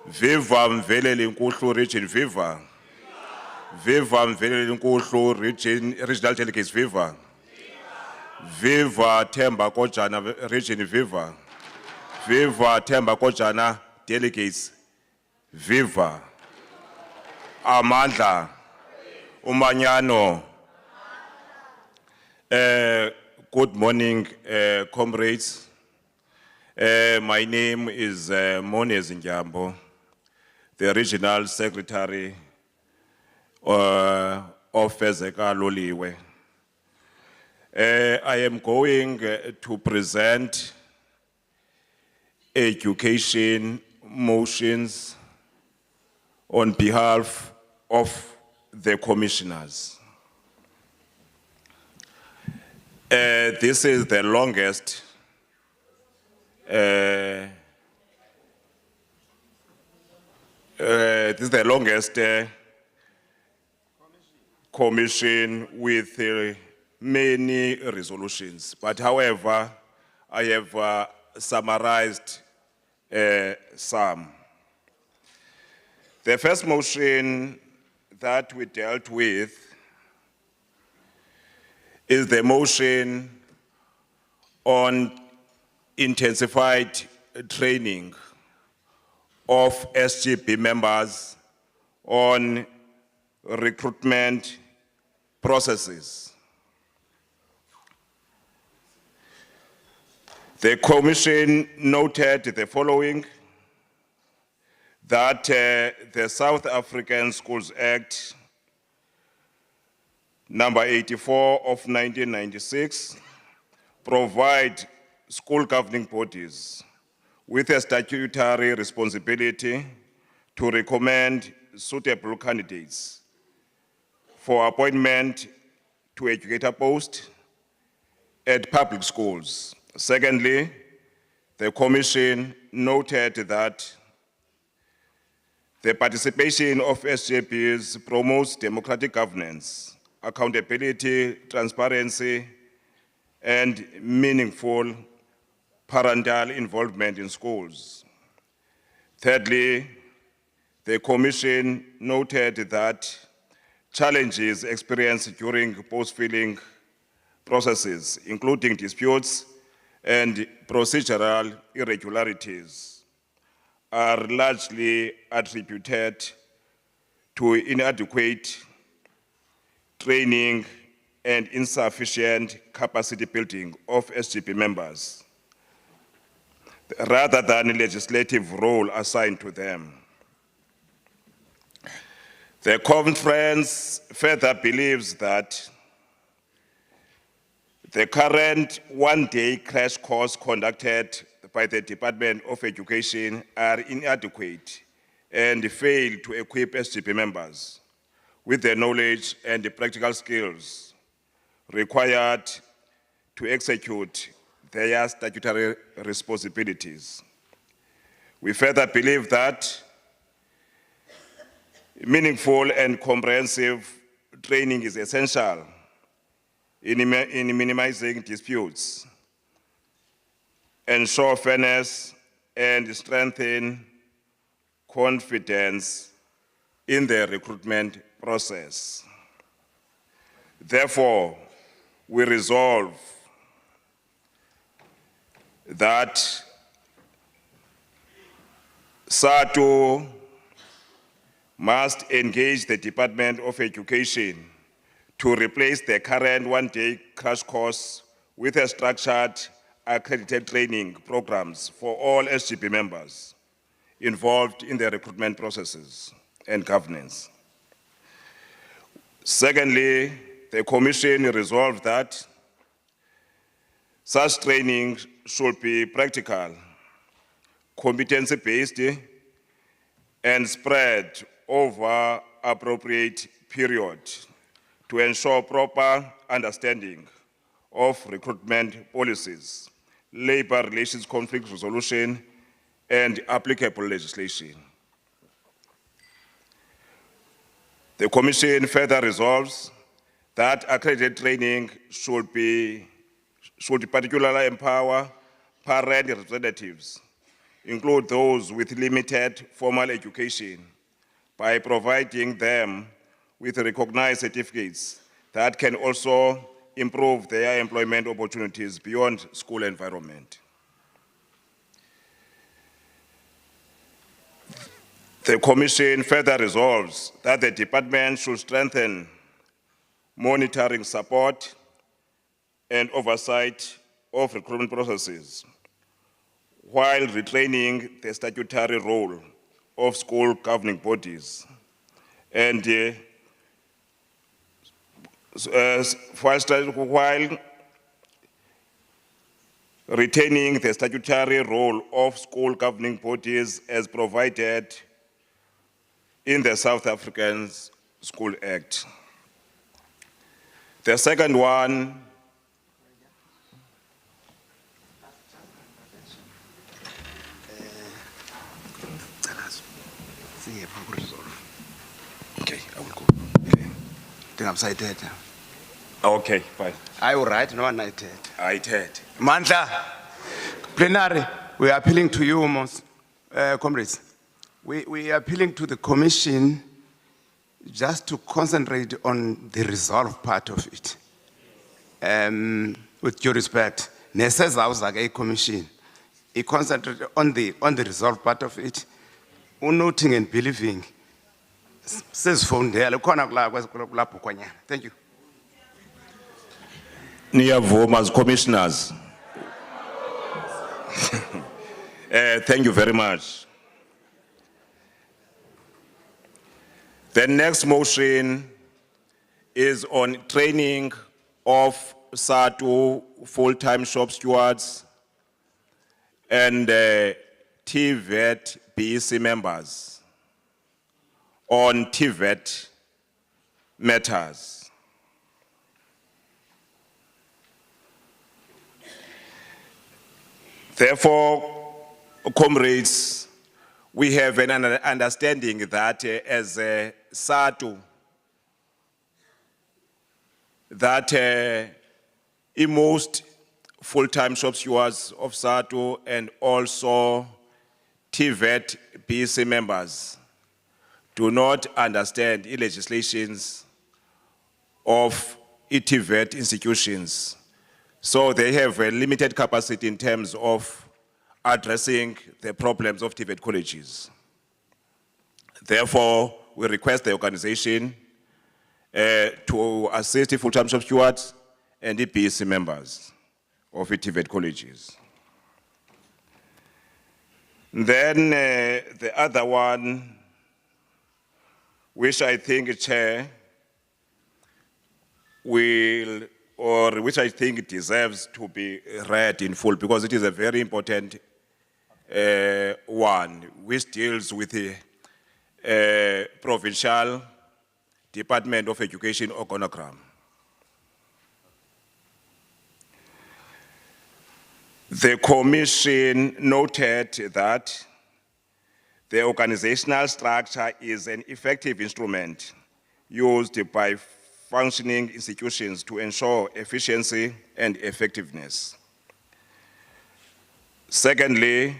Viva Mveleli Nkuhlu region, viva. Viva Mveleli Nkuhlu regional delegates, viva. Viva Themba Kojana, Region Viva. Viva Themba Kojana, delegates. Viva. Amandla. Umanyano. Good morning, comrades. My name is Mone Zinjambo, the Regional Secretary of Fezeka Loliwe. I am going to present education motions on behalf of the commissioners. This is the longest commission with many resolutions. But however, I have summarized some. The first motion that we dealt with is the motion on intensified training of SGB members on recruitment processes. The Commission noted the following, that the South African Schools Act number 84 of 1996 provide school governing bodies with a statutory responsibility to recommend suitable candidates for appointment to educator posts at public schools. Secondly, the Commission noted that the participation of SJPs promotes democratic governance, accountability, transparency, and meaningful parental involvement in schools. Thirdly, the Commission noted that challenges experienced during post-filing processes, including disputes and procedural irregularities, are largely attributed to inadequate training and insufficient capacity building of SGP members, rather than legislative role assigned to them. The conference further believes that the current one-day crash course conducted by the Department of Education are inadequate and fail to equip SGP members with the knowledge and the practical skills required to execute their statutory responsibilities. We further believe that meaningful and comprehensive training is essential in minimizing disputes, ensure fairness, and strengthen confidence in the recruitment process. Therefore, we resolve that SADTU must engage the Department of Education to replace the current one-day crash course with a structured accredited training programs for all SGP members involved in the recruitment processes and governance. Secondly, the Commission resolved that such training should be practical, competency-based, and spread over appropriate period to ensure proper understanding of recruitment policies, labor relations conflict resolution, and applicable legislation. The Commission further resolves that accredited training should particularly empower parent representatives, include those with limited formal education, by providing them with recognized certificates that can also improve their employment opportunities beyond school environment. The Commission further resolves that the department should strengthen monitoring support and oversight of recruitment processes while retraining the statutory role of school governing bodies and while retaining the statutory role of school governing bodies as provided in the South African School Act. The second one okay, I will go. Okay. Think I'm cited. Okay, fine. I will write, no one cited. I did. Mandla, plenary, we are appealing to you, comrades. We are appealing to the Commission just to concentrate on the resolve part of it. With due respect, a Commission, it concentrate on the resolve part of it, noting and believing. Says phone there. Thank you. Niyavuma as commissioners. Thank you very much. The next motion is on training of SADTU full-time shop stewards and TVET BEC members on TVET matters. Therefore, comrades, we have an understanding that as a SADTU, that in most full-time shop stewards of SADTU and also TVET BEC members do not understand the legislations of TVET institutions. So they have a limited capacity in terms of addressing the problems of TVET colleges. Therefore, we request the organization to assist the full-time shop stewards and the BEC members of the TVET colleges. Then the other one, which I think, Chair, which I think deserves to be read in full because it is a very important one, which deals with the Provincial Department of Education organogram. The Commission noted that the organizational structure is an effective instrument used by functioning institutions to ensure efficiency and effectiveness. Secondly,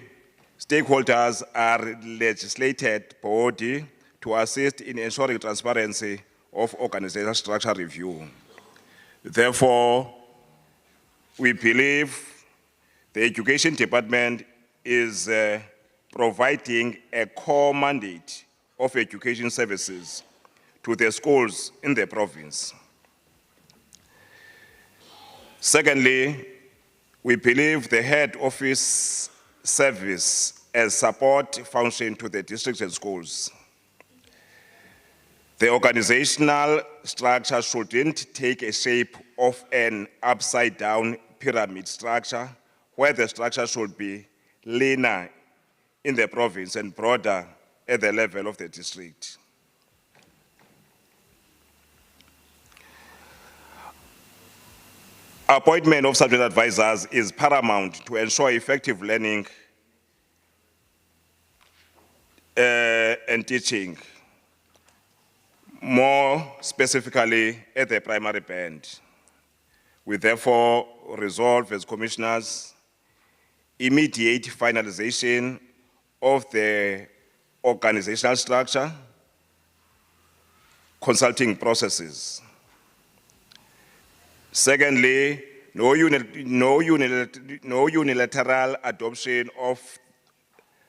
stakeholders are legislated body to assist in ensuring transparency of organizational structure review. Therefore, we believe the Education Department is providing a core mandate of education services to the schools in the province. Secondly, we believe the head office service as support function to the districts and schools. The organizational structure shouldn't take a shape of an upside-down pyramid structure, where the structure should be leaner in the province and broader at the level of the district. Appointment of subject advisors is paramount to ensure effective learning and teaching, more specifically at the primary band. We therefore resolve as commissioners immediate finalization of the organizational structure, consulting processes, Secondly, no unilateral adoption of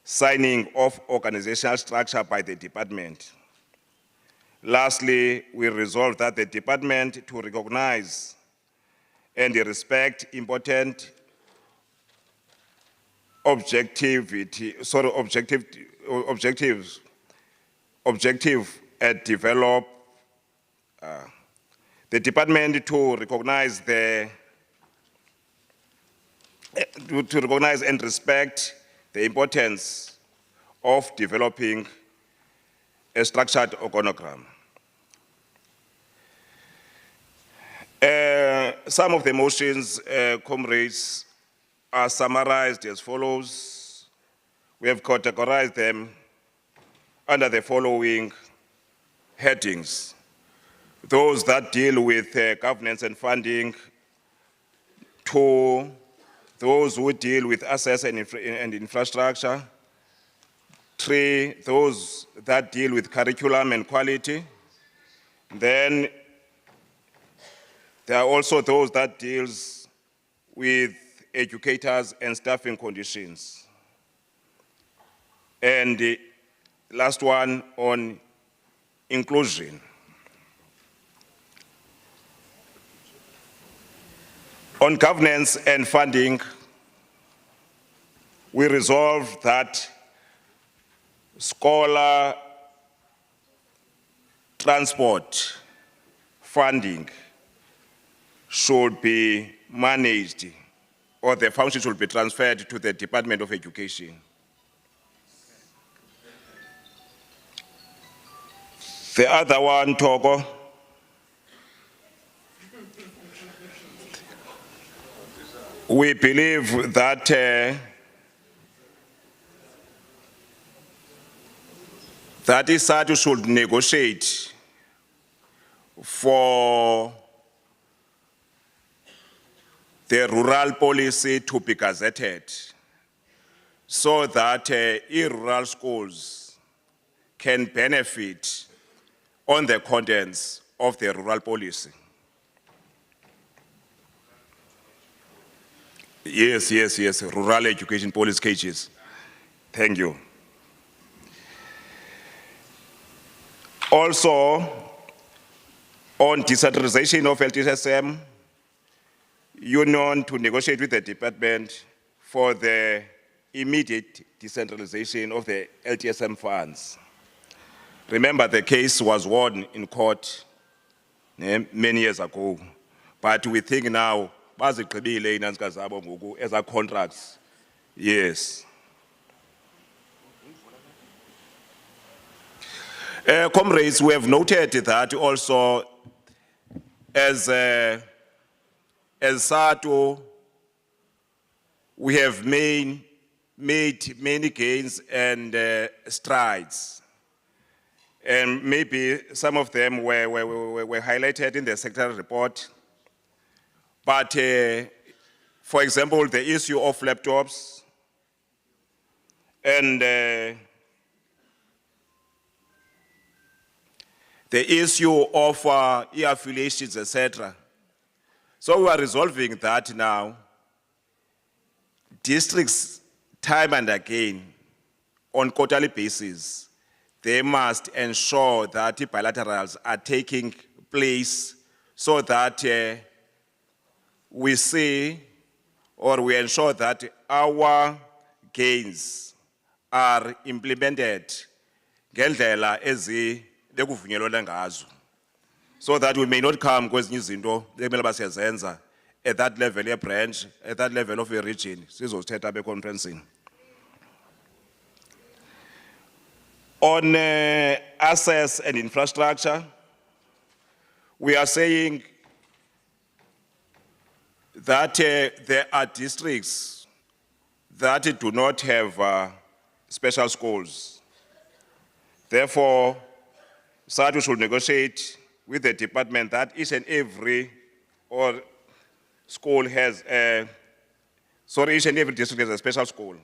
signing of organizational structure by the department. Lastly, we resolve that the department to recognize and respect important objective and develop the department to recognize and respect the importance of developing a structured organogram. Some of the motions, comrades, are summarized as follows. We have categorized them under the following headings. Those that deal with governance and funding. 2, those who deal with assets and infrastructure. 3, those that deal with curriculum and quality. Then there are also those that deals with educators and staffing conditions. And the last one on inclusion. On governance and funding, we resolved that scholar transport funding should be managed, or the function should be transferred to the Department of Education. The other one, Togo, we believe that that SADTU should negotiate for the rural policy to be gazetted so that rural schools can benefit on the contents of the rural policy. Yes, rural education policy cages. Thank you. Also, on decentralization of LTSM, Union to negotiate with the department for the immediate decentralization of the LTSM funds. Remember, the case was won in court many years ago, but we think now, as a contracts, yes. Comrades, we have noted that also as SADTU, we have made many gains and strides. And maybe some of them were highlighted in the secretarial report. But for example, the issue of laptops and the issue of e-affiliations, etc. So we are resolving that now. Districts, time and again, on quarterly basis, they must ensure that the bilaterals are taking place so that we see or we ensure that our gains are implemented ngendlela ekuvunyelwana ngazo, so that we may not come kwezinye izinto ekumele basiyazenza at that level a branch, at that level of a region, sizozithetha beconferencing. On access and infrastructure, we are saying that there are districts that do not have special schools. Therefore, SADTU should negotiate with the department that each and every school has each and every district has a special school.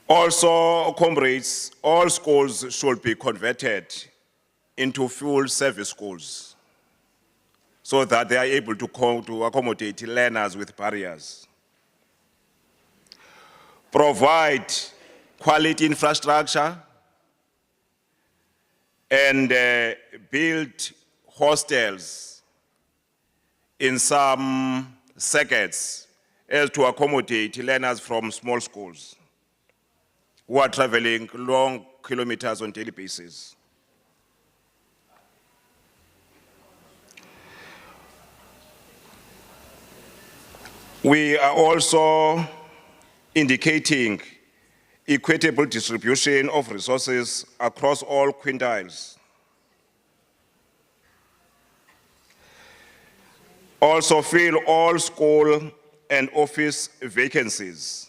Also, comrades, all schools should be converted into full service schools so that they are able to accommodate learners with barriers. Provide quality infrastructure and build hostels in some circuits as to accommodate learners from small schools who are traveling long kilometers on a daily basis. We are also indicating equitable distribution of resources across all quintiles. Also fill all school and office vacancies.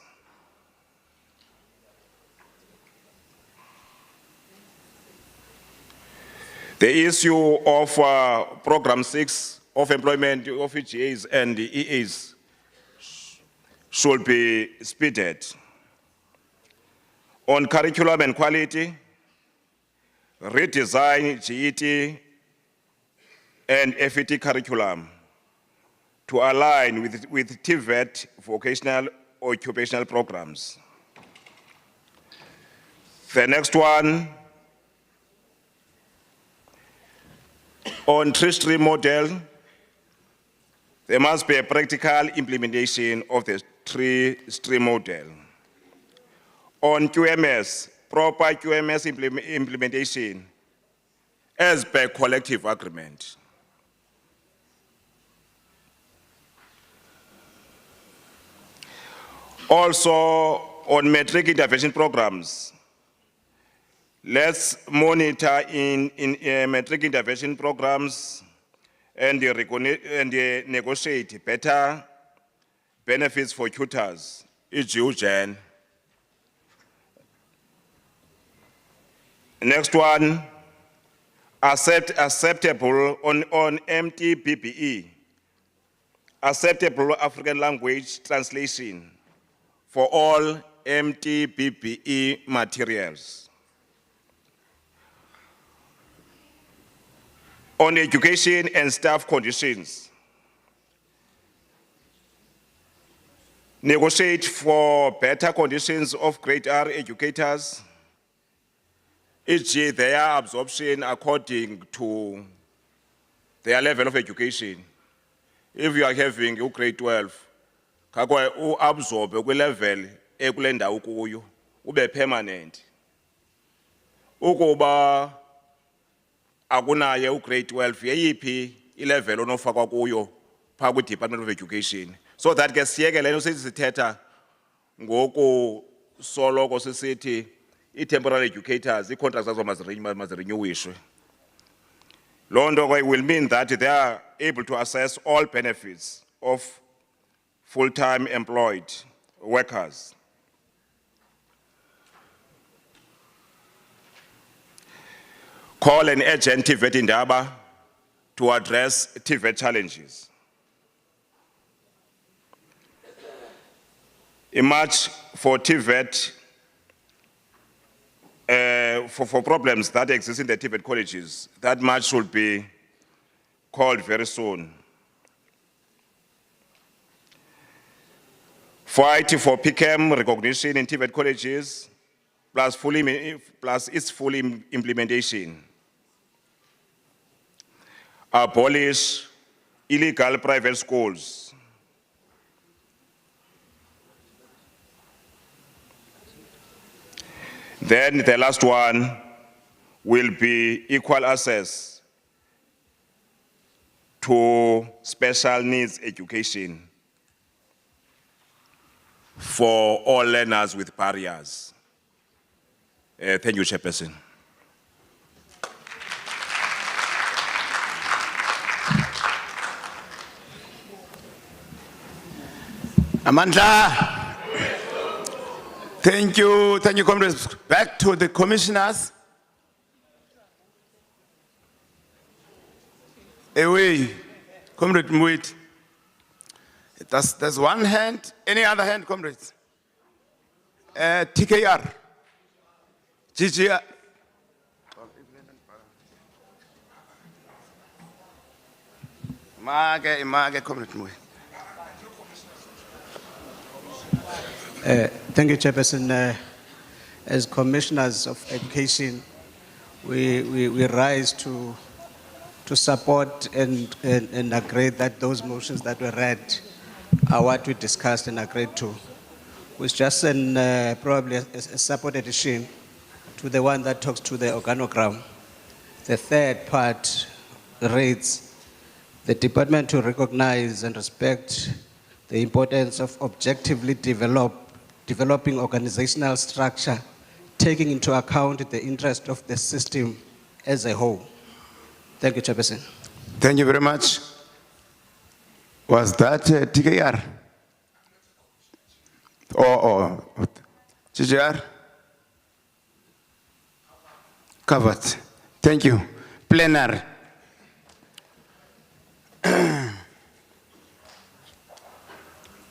The issue of Program 6 of employment of EGAs and the EAs should be speeded. On curriculum and quality, redesign GET and FET curriculum to align with TVET vocational occupational programs. The next one, on three-stream model, there must be a practical implementation of the three-stream model. On QMS, proper QMS implementation as per collective agreement. Also, on matric intervention programs, let's monitor in matric intervention programs and negotiate better benefits for tutors, e.g. UGEN. Next one, acceptable on MTBBE, acceptable African language translation for all MTBBE materials. On education and staff conditions, negotiate for better conditions of grade R educators, e.g. their absorption according to their level of education. If you are having a grade 12, kakwa absorb level ekulenda ukuyo ube permanent. Ukuba akunaye grade 12 yeyiphi level onofakwa kuyo pha ku Department of Education. So that ke siyeke lento sesithetha ngoku soloko sisithi temporary educators contracts zazo mazirenyuwishwe. Londo will mean that they are able to assess all benefits of full-time employed workers. Call an urgent TVET indaba to address TVET challenges. A match for TVET for problems that exist in the TVET colleges. That match should be called very soon. Fight for PCAM recognition in TVET colleges, plus its full implementation. Abolish illegal private schools. Then the last one will be equal access to special needs education for all learners with barriers. Thank you, Chairperson. Amandla. Thank you, comrades. Back to the commissioners. Away, Comrade Mwit. There's one hand. Any other hand, comrades? TKR. GGR. Image, Comrade Mwe. Thank you, Chairperson. As commissioners of education, we rise to support and agree that those motions that were read are what we discussed and agreed to. With just probably a support addition to the one that talks to the organogram. The third part reads, the department to recognize and respect the importance of objectively developing organizational structure, taking into account the interest of the system as a whole. Thank you, Chairperson. Thank you very much. Was that TKR? Or GGR? Covered. Thank you. Plenary.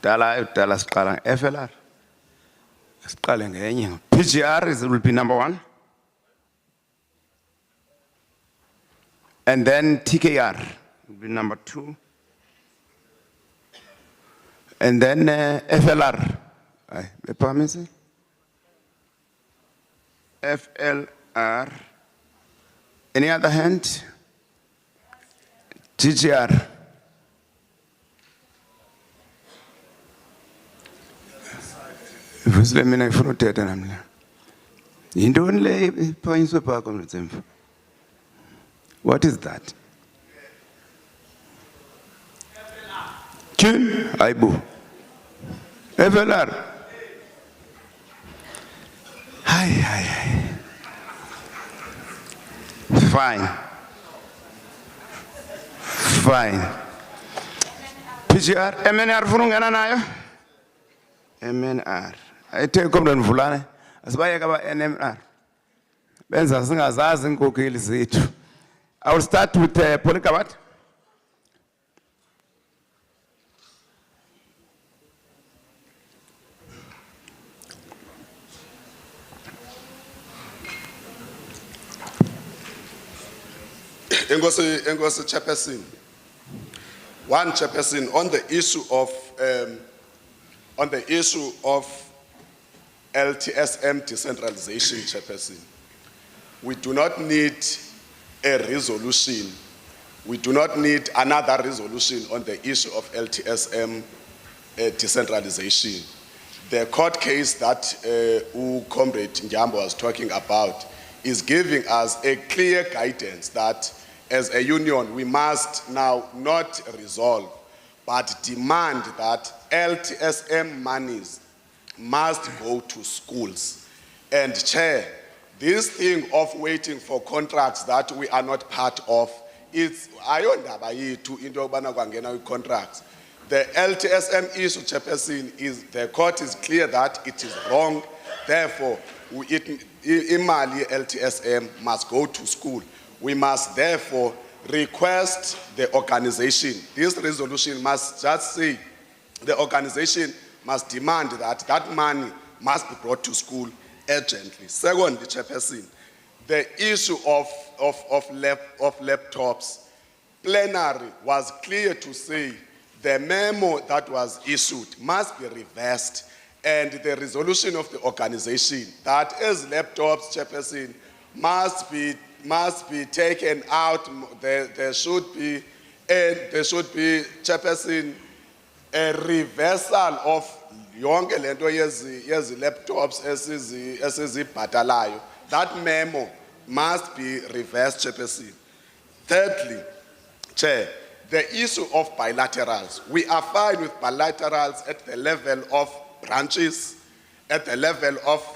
Dala siqala FLR. Siqale ngenye. PGR will be number 1. And then TKR will be number 2. And then FLR. FLR. Any other hand? GGR. Vusile mina ngifuna uthetha namna. Yintoni le iphonyiswe phaa komtsemfu? What is that? Tune, Aibu. FLR. Hi. Fine. PGR, MNR funungana nayo? MNR. I take Comrade Mvulane. Asibayeka ba NMR. Benza singazazi inkokheli zethu. I will start with Polikabat. Engosi Chairperson. One Chairperson on the issue of LTSM decentralization, Chairperson. We do not need a resolution. We do not need another resolution on the issue of LTSM decentralization. The court case that Comrade Njambo was talking about is giving us a clear guidance that as a union, we must now not resolve, but demand that LTSM monies must go to schools. And Chair, this thing of waiting for contracts that we are not part of, it's ayondaba yethu into yokubana kwangena contracts. The LTSM issue, Chairperson, is the court is clear that it is wrong. Therefore, imali LTSM must go to school. We must therefore request the organization. This resolution must just say the organization must demand that money must be brought to school urgently. Second, the Chairperson, the issue of laptops, plenary was clear to say the memo that was issued must be reversed, and the resolution of the organization that as laptops, Chairperson, must be taken out. There should be, Chairperson, a reversal of yonke lento yezi laptops esizibhatalayo. That memo must be reversed, Chairperson. Thirdly, Chair, the issue of bilaterals. We are fine with bilaterals at the level of branches, at the level of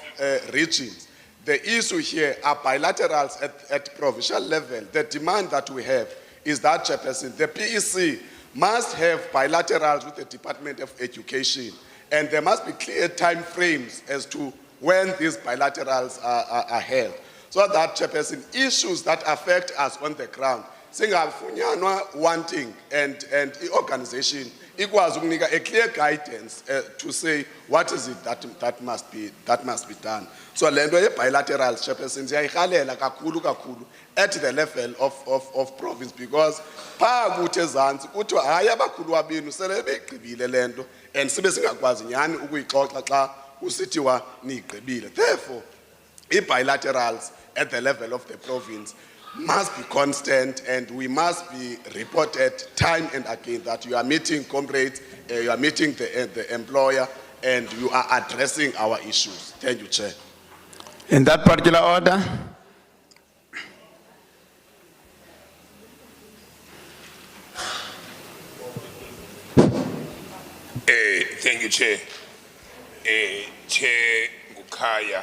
regions. The issue here are bilaterals at provincial level. The demand that we have is that, Chairperson, the PEC must have bilaterals with the Department of Education, and there must be clear time frames as to when these bilaterals are held, so that, Chairperson, issues that affect us on the ground singafunyanwa wanting and the organization ikwazi ukunika a clear guidance to say what is it that must be done. So le nto ye-bilateral, Chairperson, siyayirhalela kakhulu at the level of province, because phaa kuthi ezantsi kuthiwa hayi abakhulu wabenu sele beyigqibile le nto and sibe singakwazi nyhani ukuyixoxa xa kusithiwa niyigqibile. Therefore, i-bilaterals at the level of the province must be constant, and we must be reported time and again that you are meeting comrades, you are meeting the employer, and you are addressing our issues. Thank you, Chair. In that particular order. Thank you, Chair. Chair Gukaya,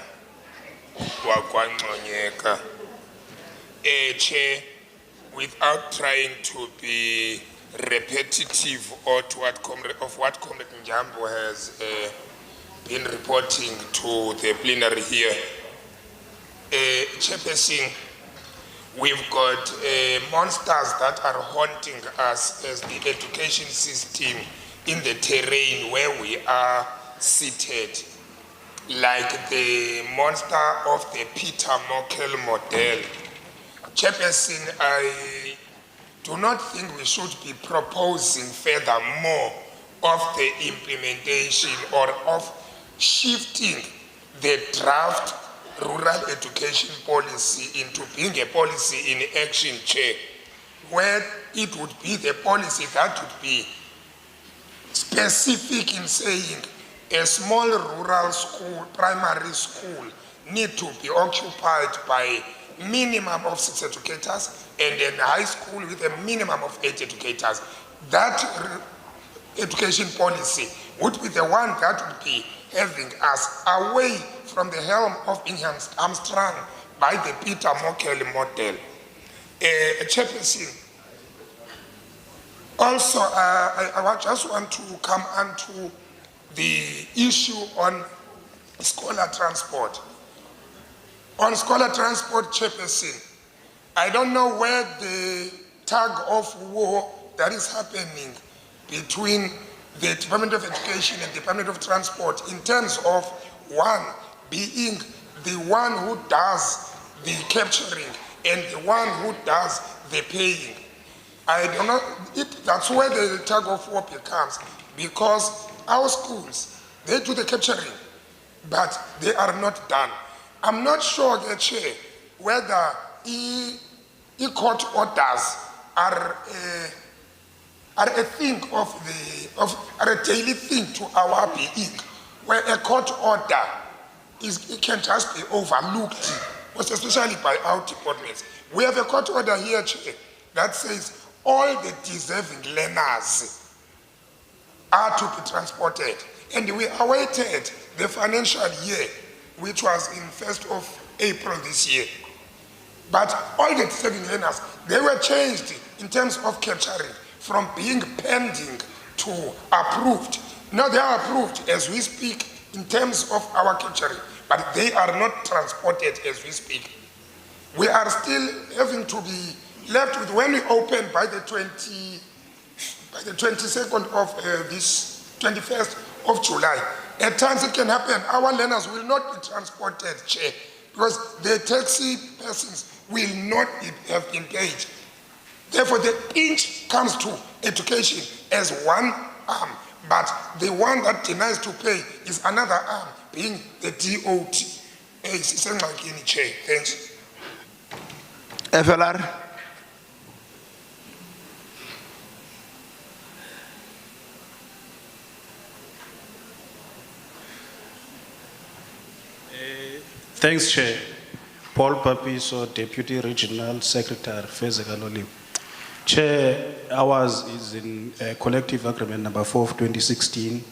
Wakwanonyeka. Chair, without trying to be repetitive or to what Comrade Njambo has been reporting to the plenary here, Chairperson, we've got monsters that are haunting us as the education system in the terrain where we are seated, like the monster of the Peter Mokel model. Chairperson, I do not think we should be proposing furthermore of the implementation or of shifting the draft rural education policy into being a policy in action, Chair, where it would be the policy that would be specific in saying a small rural school, primary school, need to be occupied by minimum of 6 educators, and a high school with a minimum of 8 educators. That education policy would be the one that would be having us away from the helm of being hamstrung by the Peter Mokel model. Chairperson, also, I just want to come on to the issue on scholar transport. On scholar transport, Chairperson, I don't know where the tug of war that is happening between the Department of Education and the Department of Transport in terms of one being the one who does the capturing and the one who does the paying. I don't know, that's where the tug of war becomes, because our schools, they do the capturing, but they are not done. I'm not sure, Chair, whether court orders are a thing are a daily thing to our being, where a court order it can just be overlooked, especially by our departments. We have a court order here, Chair, that says all the deserving learners are to be transported. And we awaited the financial year, which was in 1st of April this year. But all the deserving learners, they were changed in terms of capturing from being pending to approved. Now they are approved as we speak in terms of our capturing, but they are not transported as we speak. We are still having to be left with, when we open by the 22nd of this 21st of July, at times it can happen, our learners will not be transported, Chair, because the taxi persons will not have been paid. Therefore, the pinch comes to education as one arm, but the one that denies to pay is another arm, being the DOT. Chair, thanks. FLR. Thanks, Chair. Paul Papiso, Deputy Regional Secretary, Fezekaloliwe. Chair, ours is in collective agreement number 4 of 2016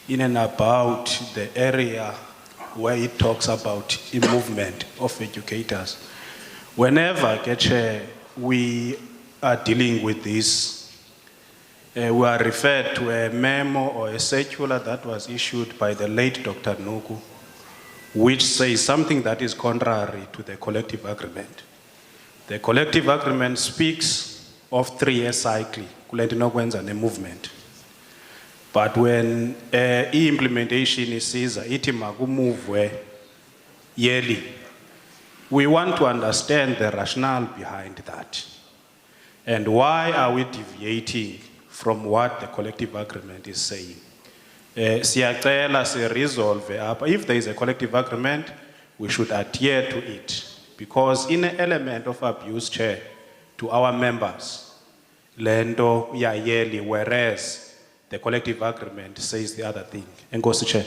in and about the area where it talks about the movement of educators. Whenever, Chair, we are dealing with this, we are referred to a memo or a circular that was issued by the late Dr. Nuku, which says something that is contrary to the collective agreement. The collective agreement speaks of 3-year cycle, kulento inokwenza ne-movement. But when implementation is ithi makumuvwe yearly, we want to understand the rationale behind that. And why are we deviating from what the collective agreement is saying? Siyacela si resolve apha. If there is a collective agreement, we should adhere to it. Because in an element of abuse, Chair, to our members, lendo ya yearly, whereas the collective agreement says the other thing. Enkosi, Chair.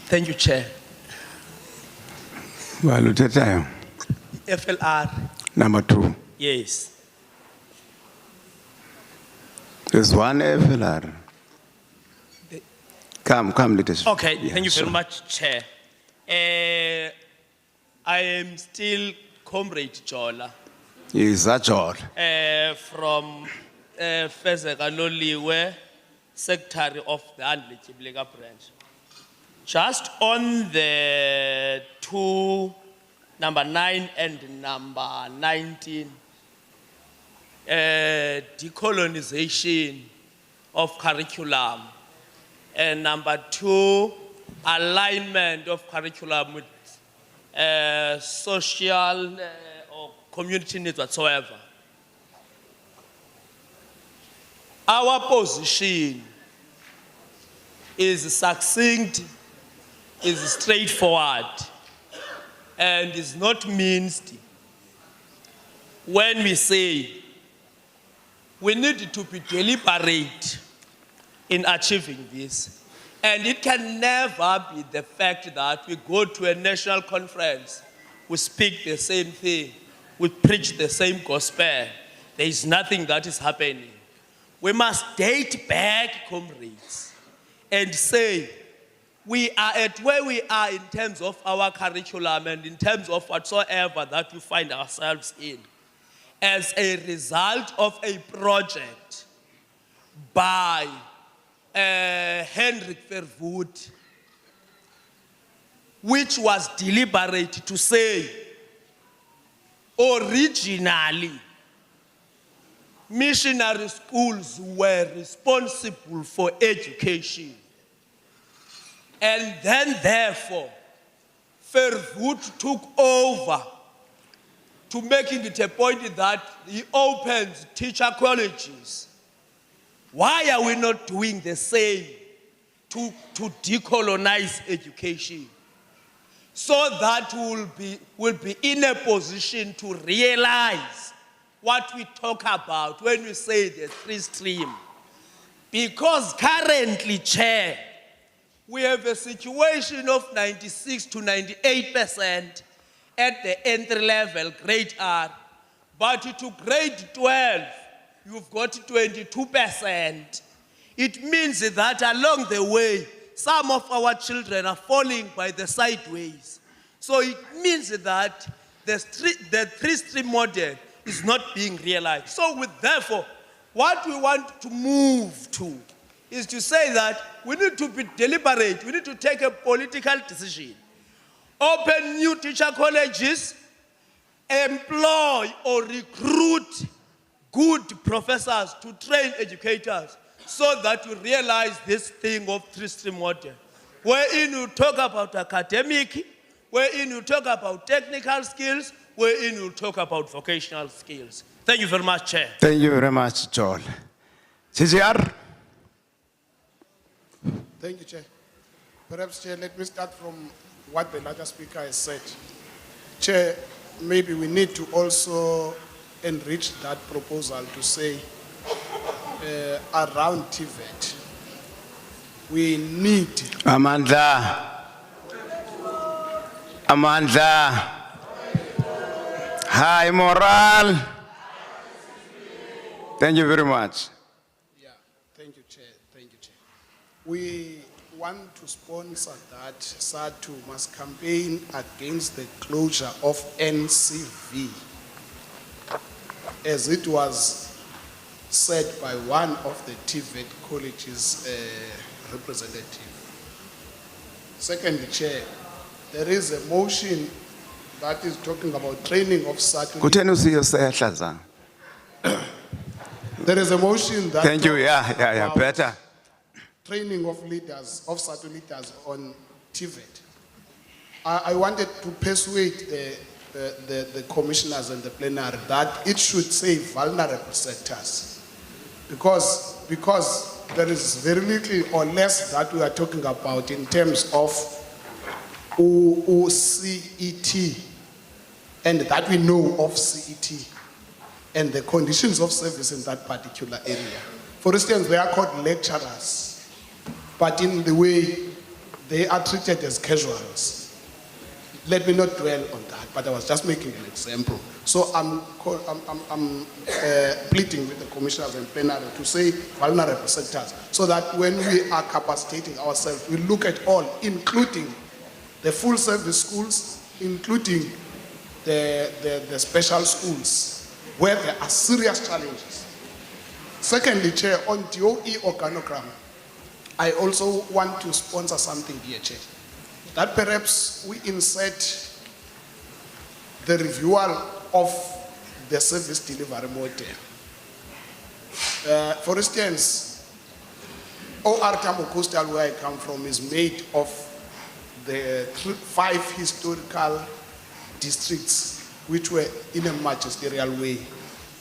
Thank you, Chair. Waluthethayo. FLR. Number 2. Yes. There's one FLR. Come, leadership. Okay, Yeah, thank you very sure. much, Chair. I am still Comrade Jola Is that George? from Fezeka Loliwe, Secretary of the Unlegible Legal Branch. Just on the two, number 9 and number 19, decolonization of curriculum, and number 2, alignment of curriculum with social or community needs whatsoever. Our position is succinct, is straightforward, and is not minced when we say we need to be deliberate in achieving this. And it can never be the fact that we go to a national conference, we speak the same thing, we preach the same gospel. There is nothing that is happening. We must date back, comrades, and say, we are at where we are in terms of our curriculum and in terms of whatsoever that we find ourselves in as a result of a project by Hendrik Verwoerd, which was deliberate to say, originally, missionary schools were responsible for education. And then, therefore, Verwoerd took over to making it a point that he opens teacher colleges. Why are we not doing the same to decolonize education? So that we'll be in a position to realize what we talk about when we say the 3-stream. Because currently, Chair, we have a situation of 96 to 98% at the entry level, grade R, but to grade 12, you've got 22%. It means that along the way, some of our children are falling by the sideways. So it means that the 3-stream model is not being realized. So therefore, what we want to move to is to say that we need to be deliberate, we need to take a political decision. Open new teacher colleges, employ or recruit good professors to train educators so that we realize this thing of 3-stream model, wherein you talk about academic, wherein you talk about technical skills, wherein you talk about vocational skills. Thank you very much, Chair. Thank you very much, Joel. CCR? Thank you, Chair. Perhaps, Chair, let me start from what the larger speaker has said. Chair, maybe we need to also enrich that proposal to say around TVET, we need Amandla. High moral. Thank you very much. Yeah, thank you, Chair. Thank you, Chair. We want to sponsor that SADTU must campaign against the closure of NCV, as it was said by one of the TVET colleges representative. Secondly, Chair, there is a motion that is talking about training of SADTU. Kutheni usiyosehla zana? There is a motion that Thank you. talks Yeah, about better. training of leaders, of SADTU leaders on TVET. I wanted to persuade the commissioners and the plenary that it should say vulnerable sectors, because there is very little or less that we are talking about in terms of CET, and that we know of CET and the conditions of service in that particular area. For instance, they are called lecturers, but in the way they are treated as casuals. Let me not dwell on that, but I was just making an example. So I'm pleading with the commissioners and plenary to say vulnerable sectors, so that when we are capacitating ourselves, we look at all, including the full service schools, including the special schools, where there are serious challenges. Secondly, Chair, on DOE organogram, I also want to sponsor something here, Chair, that perhaps we insert the reviewal of the service delivery model. For instance, OR Tambo Coastal, where I come from, is made of the 5 historical districts which were in a magisterial way,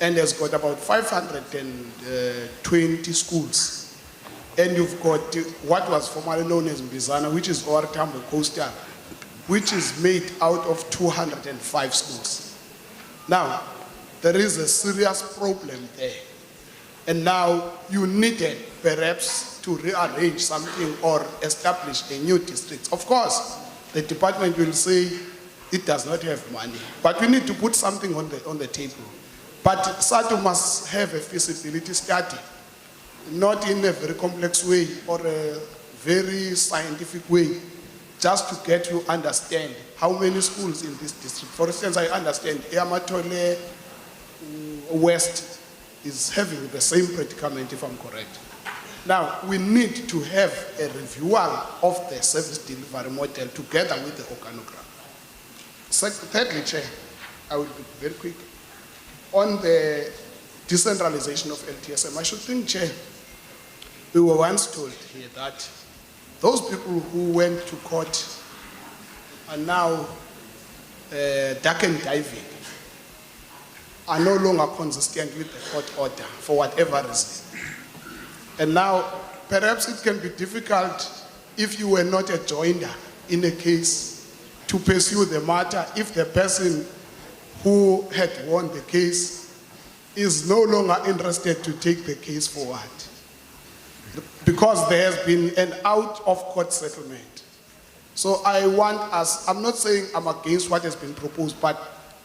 and has got about 520 schools. And you've got what was formerly known as Mbizana, which is OR Tambo Coastal, which is made out of 205 schools. Now, there is a serious problem there. And now you needed perhaps to rearrange something or establish a new district. Of course, the department will say it does not have money, but we need to put something on the table. But SADTU must have a feasibility study, not in a very complex way or a very scientific way, just to get you understand how many schools in this district. For instance, I understand Yamatole West is having the same predicament, if I'm correct. Now, we need to have a review of the service delivery model together with the organogram. Thirdly, Chair, I will be very quick. On the decentralization of LTSM, I should think, Chair, we were once told here that those people who went to court are now duck and diving, are no longer consistent with the court order for whatever reason. And now, perhaps it can be difficult if you were not a joiner in a case to pursue the matter if the person who had won the case is no longer interested to take the case forward, because there has been an out-of-court settlement. So I want us, I'm not saying I'm against what has been proposed, but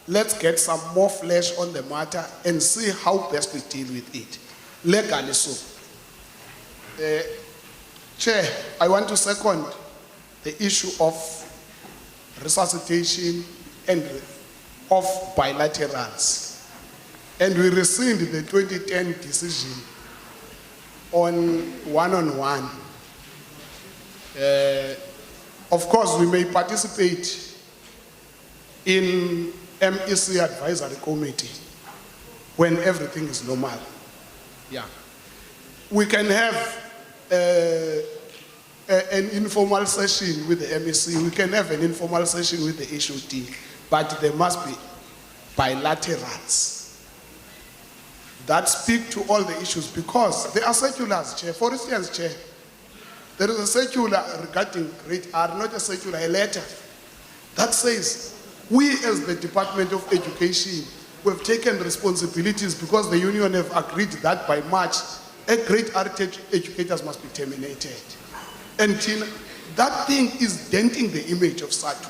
let's get some more flesh on the matter and see how best we deal with it, legally so. Chair, I want to second the issue of resuscitation and of bilaterals. And we rescind the 2010 decision on one-on-one. Of course, we may participate in MEC advisory committee when everything is normal. Yeah. We can have an informal session with the MEC, we can have an informal session with the HOD, but there must be bilaterals that speak to all the issues, because there are circulars, Chair. For instance, Chair, there is a circular regarding grade R, not a circular, a letter that says we as the Department of Education, we have taken responsibilities because the union have agreed that by March, grade R educators must be terminated. And that thing is denting the image of SADTU.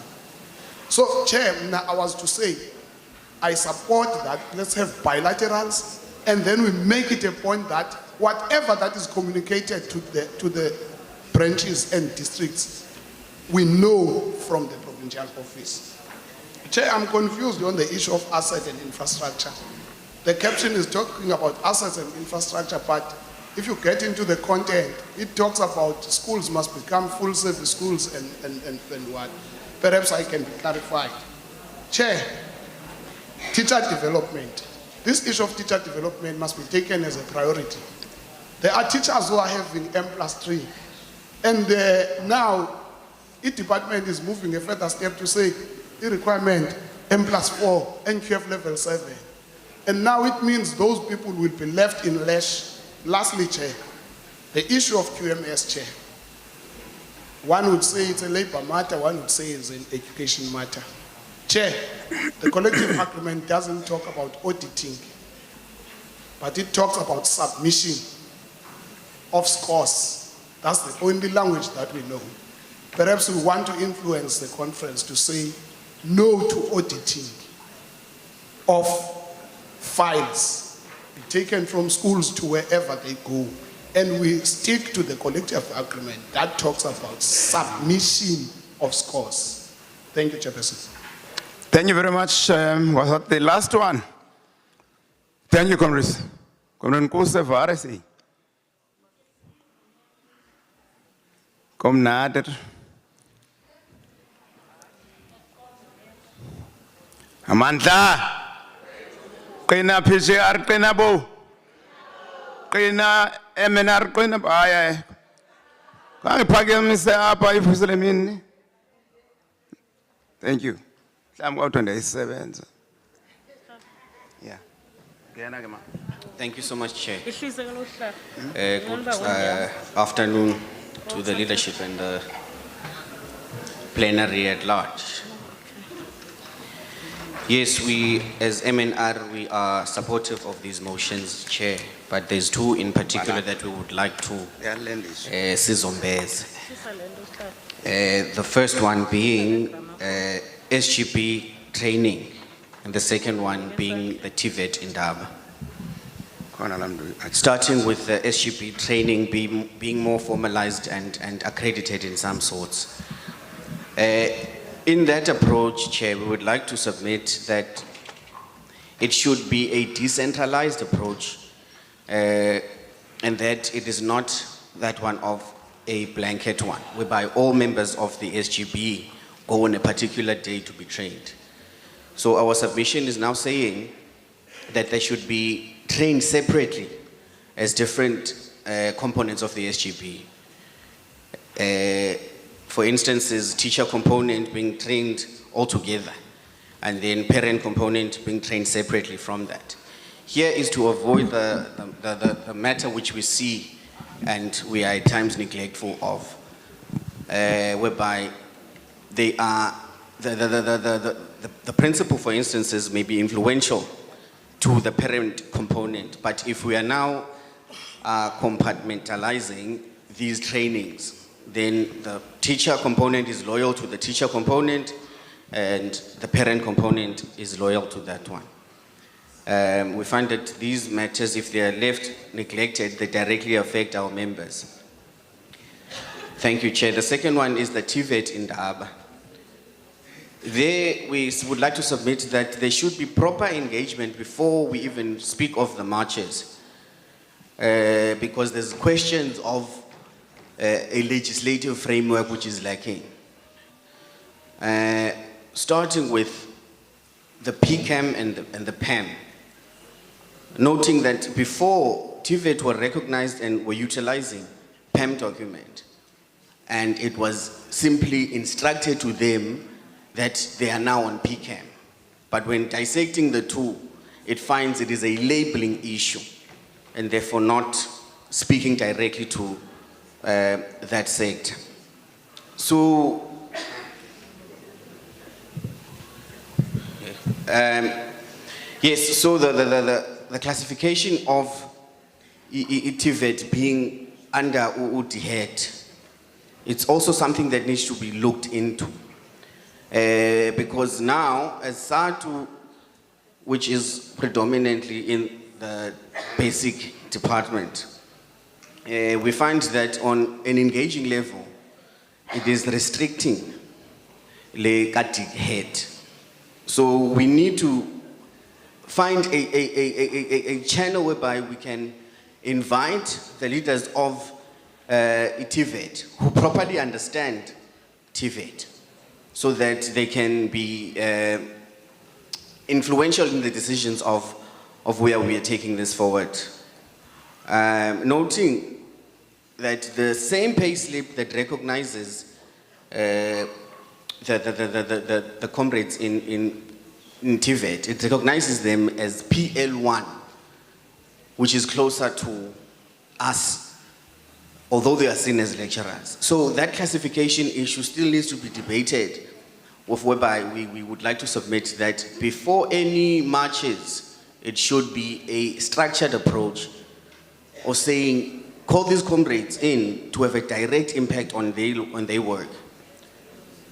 So, Chair, now I was to say, I support that. Let's have bilaterals, and then we make it a point that whatever that is communicated to the branches and districts, we know from the provincial office. Chair, I'm confused on the issue of asset and infrastructure. The caption is talking about assets and infrastructure, but if you get into the content, it talks about schools must become full service schools and what. Perhaps I can be clarified. Chair, teacher development. This issue of teacher development must be taken as a priority. There are teachers who are having M+3, and now each department is moving a further step to say the requirement M+4, NQF level 7. And now it means those people will be left in leash. Lastly, Chair, the issue of QMS, Chair. One would say it's a labor matter, one would say it's an education matter. Chair, the collective agreement doesn't talk about auditing, but it talks about submission of scores. That's the only language that we know. Perhaps we want to influence the conference to say no to auditing of files taken from schools to wherever they go. And we stick to the collective agreement that talks about submission of scores. Thank you, Chairperson. Thank you very much. Was that the last one? Thank you, Comrades. Comrade Nkuse Varesi. Kom nader. Amandla. Qina PCR qina bo. Qina MNR qina baya. Kangiphakamise apha ifusele mini. Thank you. I'm going to 27. Yeah. Thank you so much, Chair. Good afternoon to the leadership and the plenary at large. Yes, we as MNR, we are supportive of these motions, Chair, but there's two in particular that we would like to sizombeze. The first one being SGP training, and the second one being the TVET in Daba. Starting with the SGP training being more formalized and accredited in some sorts. In that approach, Chair, we would like to submit that it should be a decentralized approach, and that it is not that one of a blanket one, whereby all members of the SGB go on a particular day to be trained. So our submission is now saying that they should be trained separately as different components of the SGB. For instance, is teacher component being trained all together, and then parent component being trained separately from that. Here is to avoid the matter which we see and we are at times neglectful of, whereby they are, the principle, for instance, may be influential to the parent component, but if we are now compartmentalizing these trainings, then the teacher component is loyal to the teacher component and the parent component is loyal to that one. We find that these matters, if they are left neglected, they directly affect our members. Thank you, Chair. The second one is the TVET in Daba. There, we would like to submit that there should be proper engagement before we even speak of the marches, because there's questions of a legislative framework which is lacking. Starting with the PCAM and the PAM, noting that before TVET were recognized and were utilizing PAM document, and it was simply instructed to them that they are now on PCAM. But when dissecting the two, it finds it is a labeling issue, and therefore not speaking directly to that sector. So, yes, so the classification of TVET being under UDHET, it's also something that needs to be looked into. Because now, as SADTU, which is predominantly in the basic department, we find that on an engaging level, it is restricting the head. So we need to find a channel whereby we can invite the leaders of TVET who properly understand TVET, so that they can be influential in the decisions of where we are taking this forward. Noting that the same payslip that recognizes the comrades in TVET, it recognizes them as PL1, which is closer to us, although they are seen as lecturers. So that classification issue still needs to be debated, whereby we would like to submit that before any marches, it should be a structured approach, or saying, call these comrades in to have a direct impact on their work.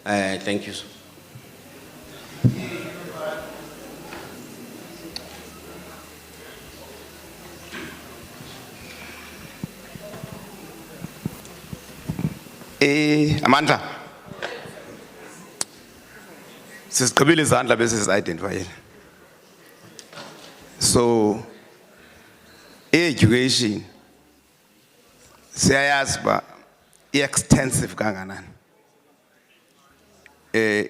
Thank you. Amandla. Sisigqibile izandla bese sizidentifyile. So education siyayazi ba extensive kanganani.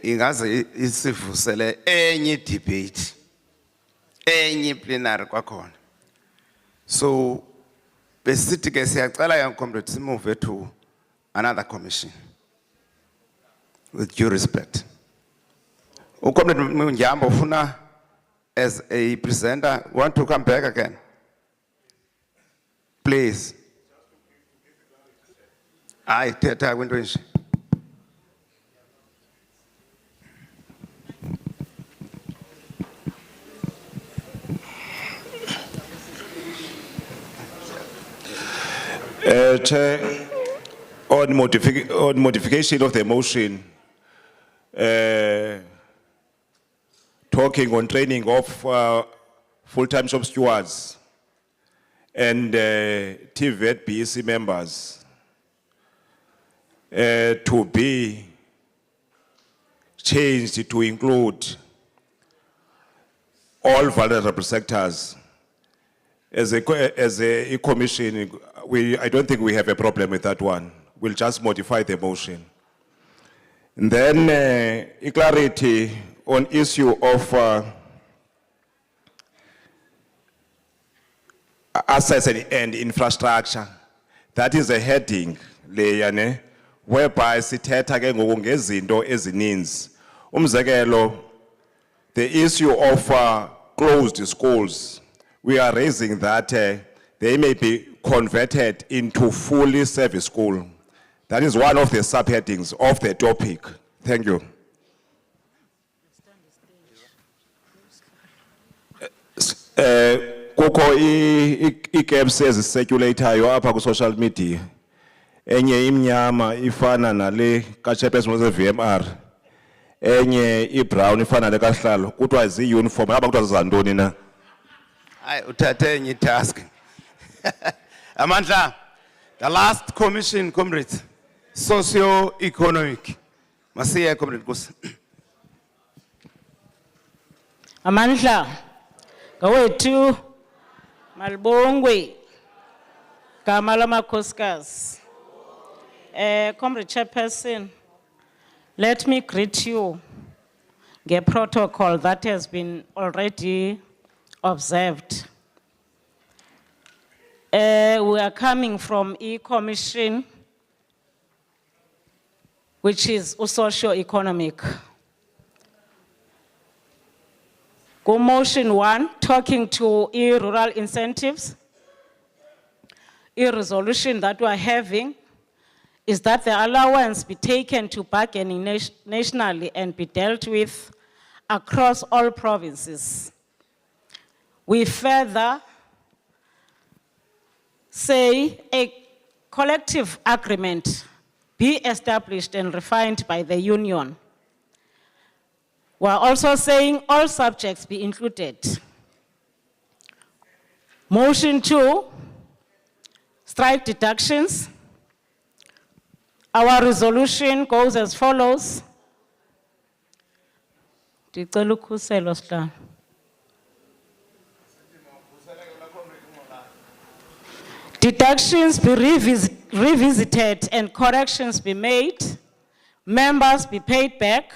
Ingaze isivusele enye debate, enye plenary kwakhona. So besithi ke siyacela young comrades move to another commission, with due respect. Ukomrade Munjambo ufuna as a presenter want to come back again, please. I teta window nje. Chair, on modification of the motion, talking on training of full-time shop stewards and TVET BEC members to be changed to include all vulnerable sectors. As a commission, I don't think we have a problem with that one. We'll just modify the motion. And then clarity on issue of assets and infrastructure. That is a heading layer, whereby sithetha ke ngoku ngezinto ezininzi. Umzekelo, the issue of closed schools. We are raising that they may be converted into fully service school. That is one of the subheadings of the topic. Thank you. Kukho i-gaps ezisirculatayo apha ku-social media. Enye imnyama ifana nale ka-chairperson wase-VMR. Enye i-brown ifana nale kaSihlalo. Kuthiwa zi-uniform. Ngaba kuthiwa zizantoni na? Hayi uthathe enye task. Amandla, the last commission, comrades, socio-economic. Masiye, comrade Nkosi. Amandla, ngawethu malibongwe gama lamakhosikazi. Comrade Chairperson, let me greet you nge protocol that has been already observed. We are coming from e-commission, which is socio-economic. Motion 1, talking to rural incentives. Resolution that we are having is that the allowance be taken to bargaining nationally and be dealt with across all provinces. We further say a collective agreement be established and refined by the union. We're also saying all subjects be included. Motion 2, strike deductions. Our resolution goes as follows. Ndicela ukhuselo Sihlalo. Deductions be revisited and corrections be made. Members be paid back.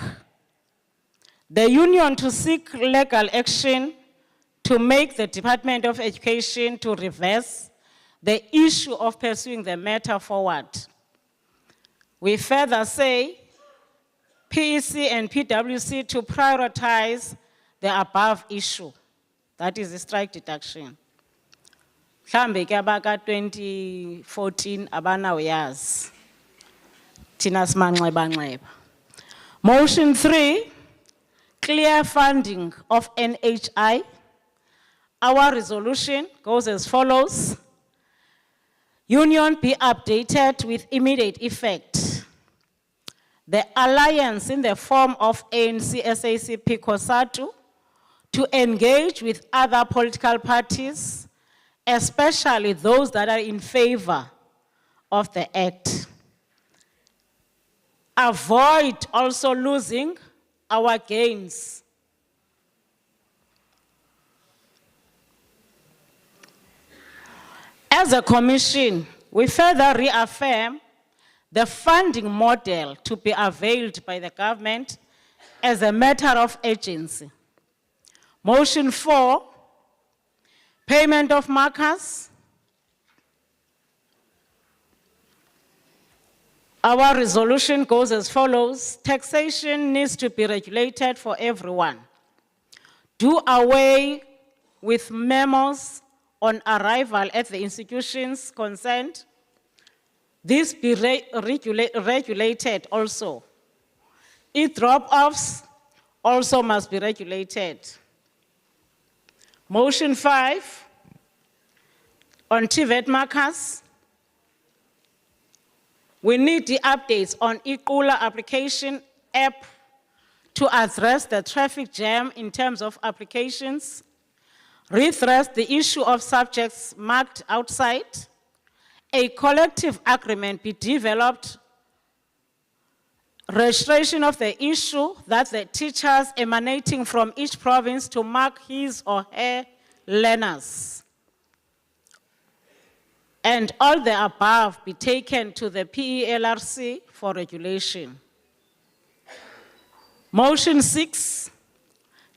The union to seek legal action to make the Department of Education to reverse the issue of pursuing the matter forward. We further say PEC and PwC to prioritize the above issue, that is the strike deduction. Mhlambe ke abaka 2014 abanawuyazi. Thina simanxeba-nxeba. Motion 3, clear funding of NHI. Our resolution goes as follows. Union be updated with immediate effect. The alliance in the form of ANC, SACP, SADTU to engage with other political parties, especially those that are in favor of the act. Avoid also losing our gains. As a commission, we further reaffirm the funding model to be availed by the government as a matter of urgency. Motion 4, payment of markers. Our resolution goes as follows. Taxation needs to be regulated for everyone. Do away with memos on arrival at the institutions concerned. This be regulated also. E-drop-offs also must be regulated. Motion 5, on TVET markers. We need the updates on e-Qula application app to address the traffic jam in terms of applications, redress the issue of subjects marked outside, a collective agreement be developed, registration of the issue that the teachers emanating from each province to mark his or her learners. And all the above be taken to the PELRC for regulation. Motion 6,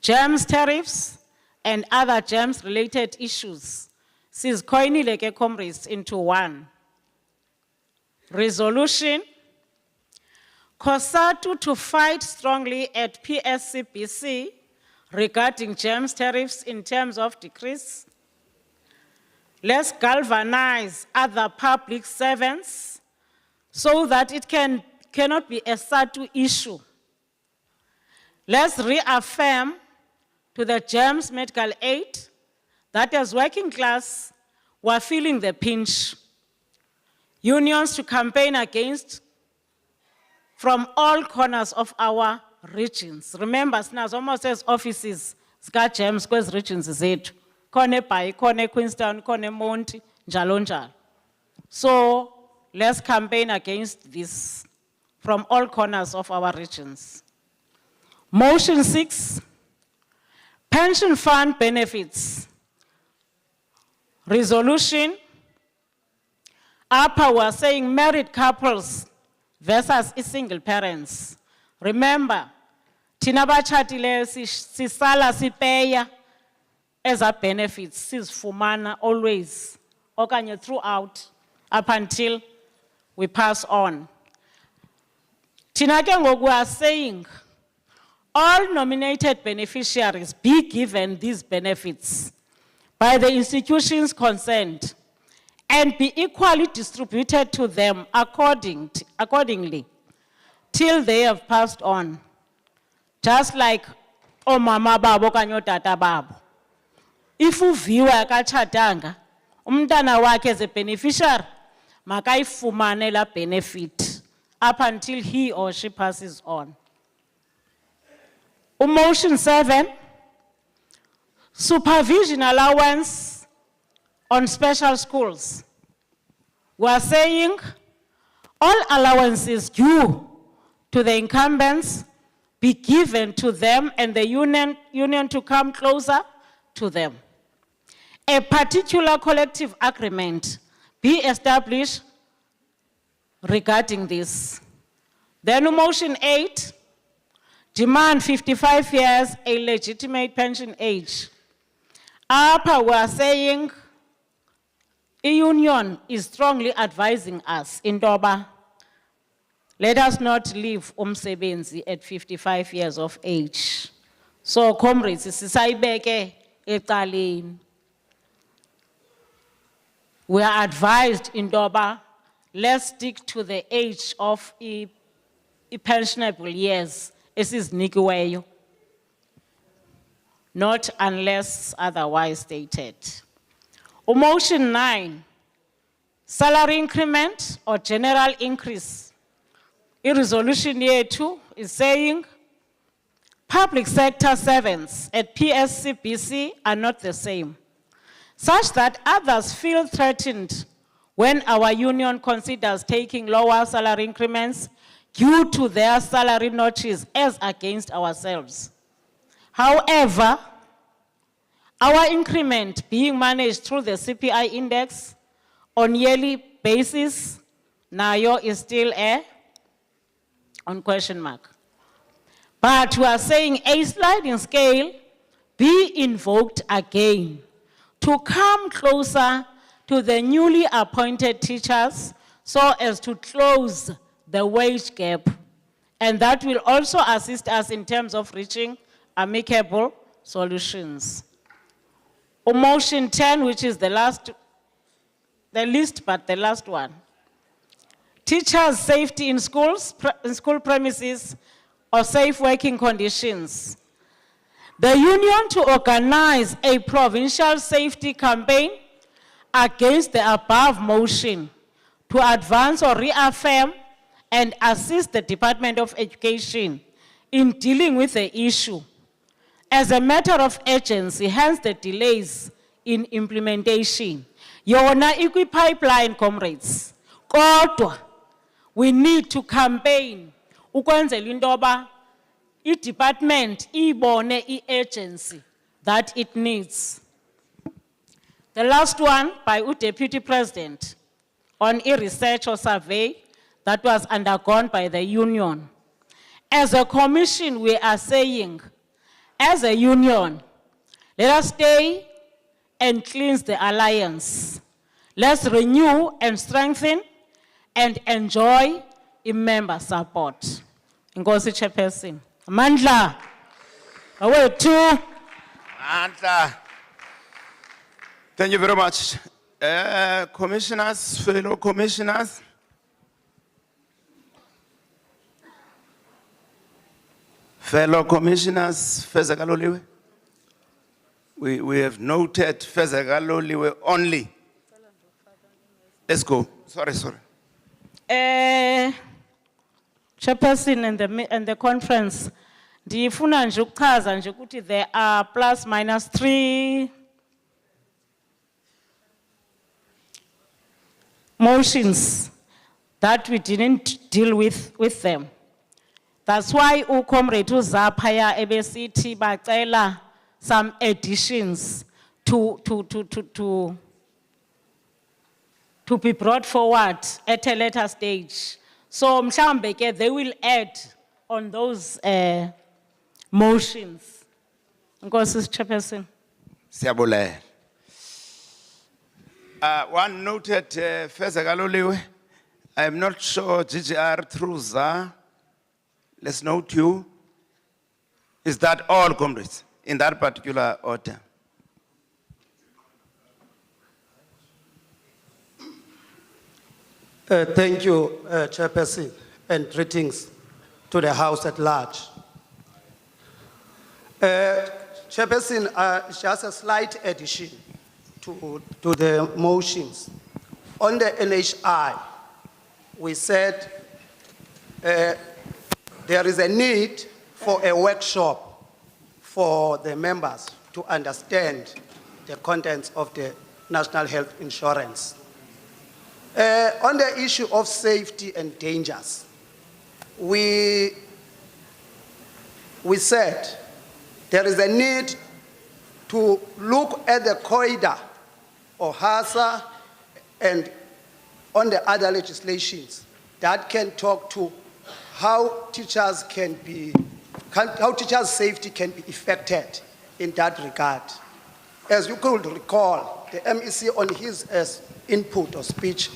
GEMS tariffs and other GEMS-related issues. Sizikoinile ke comrades into one. Resolution, COSATU to fight strongly at PSCBC regarding GEMS tariffs in terms of decrease. Let's galvanize other public servants so that it cannot be a SADTU issue. Let's reaffirm to the GEMS medical aid that as working class, we're feeling the pinch. Unions to campaign against from all corners of our regions. Remember, SNAS almost says offices, ska GEMS, kwezi regions zethu. Kone Bai, kone Queenstown, kone Monti, njalo njalo. So let's campaign against this from all corners of our regions. Motion 6, pension fund benefits. Resolution, upper we're saying married couples versus single parents. Remember, thina bachatileyo sisala sipeya as our benefits, sizifumana always, okanye throughout, up until we pass on. Thina ke ngoku we are saying, all nominated beneficiaries be given these benefits by the institutions concerned and be equally distributed to them accordingly till they have passed on. Just like omama babo okanye otata babo. If uviwe akatshatanga, umntana wakhe as a beneficiary, makayifumane la benefit up until he or she passes on. Motion 7, supervision allowance on special schools. We are saying all allowances due to the incumbents be given to them and the union to come closer to them. A particular collective agreement be established regarding this. Then motion 8, demand 55 years, a legitimate pension age. Apa, we are saying, the union is strongly advising us in Doba, let us not leave umsebenzi at 55 years of age. So, comrades, sisayibeke ecaleni. We are advised in Doba, let's stick to the age of pensionable years. Esizinikiweyo. Not unless otherwise stated. Motion 9, salary increment or general increase. Resolution yethu is saying public sector servants at PSCBC are not the same, such that others feel threatened when our union considers taking lower salary increments due to their salary notches as against ourselves. However, our increment being managed through the CPI index on yearly basis, nayo is still on question mark. But we are saying a sliding scale be invoked again to come closer to the newly appointed teachers so as to close the wage gap. And that will also assist us in terms of reaching amicable solutions. Motion 10, which is the least but the last one. Teachers' safety in schools, in school premises, or safe working conditions. The union to organize a provincial safety campaign against the above motion to advance or reaffirm and assist the Department of Education in dealing with the issue as a matter of urgency, hence the delays in implementation. Yona ikwi pipeline, comrades. Kodwa, we need to campaign ukwenzela into yoba i-department ibone i-agency that it needs. The last one by Deputy President on a research or survey that was undergone by the union. As a commission, we are saying, as a union, let us stay and cleanse the alliance. Let's renew and strengthen and enjoy member support. Ngosi Chairperson. Mandla. Awethu. Mandla. Thank you very much. Commissioners, fellow commissioners. Fellow commissioners, Fezakaloliwe. We have noted Fezakaloliwe only. Let's go. Sorry. Chairperson and the conference, ndifuna nje ukuchaza nje ukuthi there are plus minus 3 motions that we didn't deal with them. That's why uComrade uZaphaya ebesithi bacela some additions to be brought forward at a later stage. So mhlambe ke they will add on those motions. Nkosi Chairperson. Siyabulela. One noted Fezakaloliwe. I am not sure GGR through ZA. Let's note you. Is that all, comrades, in that particular order? Thank you, Chairperson, and greetings to the House at large. Chairperson, just a slight addition to the motions. On the NHI, we said there is a need for a workshop for the members to understand the contents of the National Health Insurance. On the issue of safety and dangers, we said there is a need to look at the corridor or HASA and on the other legislations that can talk to how teachers can be how teachers' safety can be affected in that regard. As you could recall, the MEC on his input or speech,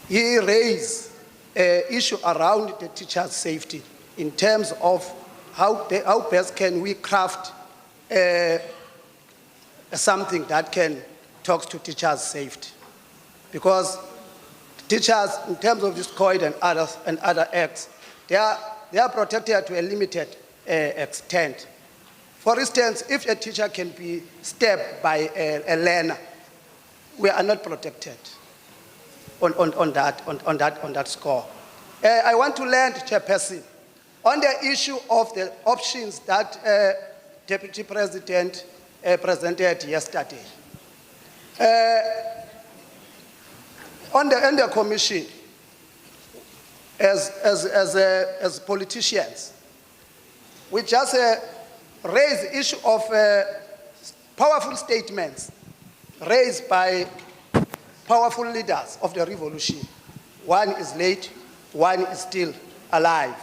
he raised an issue around the teachers' safety in terms of how best can we craft something that can talk to teachers' safety. Because teachers, in terms of this code and other acts, they are protected to a limited extent. For instance, if a teacher can be stabbed by a learner, we are not protected on that score. I want to land, Chairperson, on the issue of the options that Deputy President presented yesterday. On the commission, as politicians, we just raise the issue of powerful statements raised by powerful leaders of the revolution. One is late, one is still alive.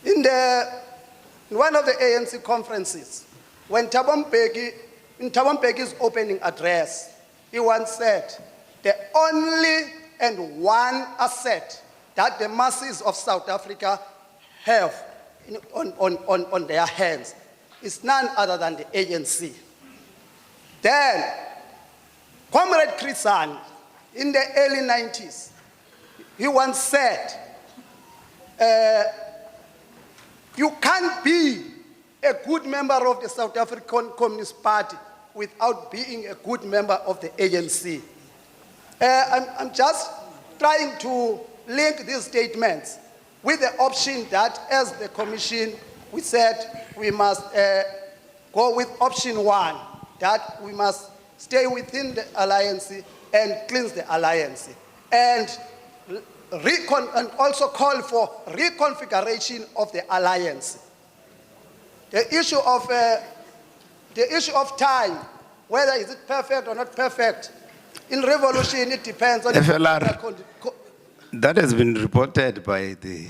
In one of the ANC conferences, when in Thabo Mbeki's opening address, he once said, the only and one asset that the masses of South Africa have on their hands is none other than the ANC. Then, Comrade Chrisan, in the early 90s, he once said, you can't be a good member of the South African Communist Party without being a good member of the ANC. I'm just trying to link these statements with the option that, as the commission, we said we must go with option one, that we must stay within the alliance and cleanse the alliance, and also call for reconfiguration of the alliance. The issue of time, whether is it perfect or not perfect, in revolution it depends on FLR, that has been reported by the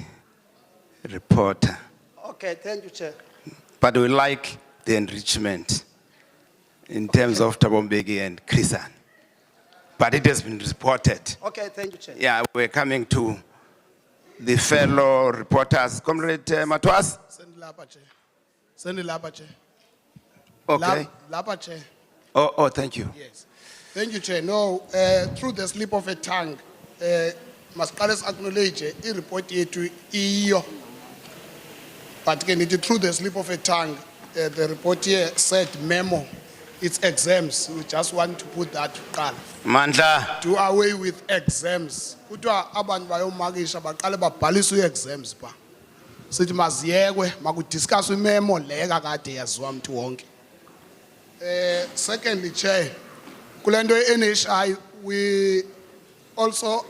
reporter. Okay, thank you, Chair. But we like the enrichment in terms of Thabo Mbeki and Chrisan. But it has been reported. Okay, thank you, Chair. Yeah, we're coming to the fellow reporters. Comrade Matwas? Send Lapa, Chair. Okay. Lapa, Chair. Oh, thank you. Yes. Thank you, Chair. No, through the slip of a tongue, must acknowledge a report to EU. But through the slip of a tongue, the report here said memo. It's exams. We just want to put that to call. Mandla. Do away with exams. Kutwa abantu bayomakisha baqale babhaliswe exams ba. Sithi maziyekwe makudiscuss memo leka kade yaziwa umuntu wonke. Secondly, Chair, kulento NHI we also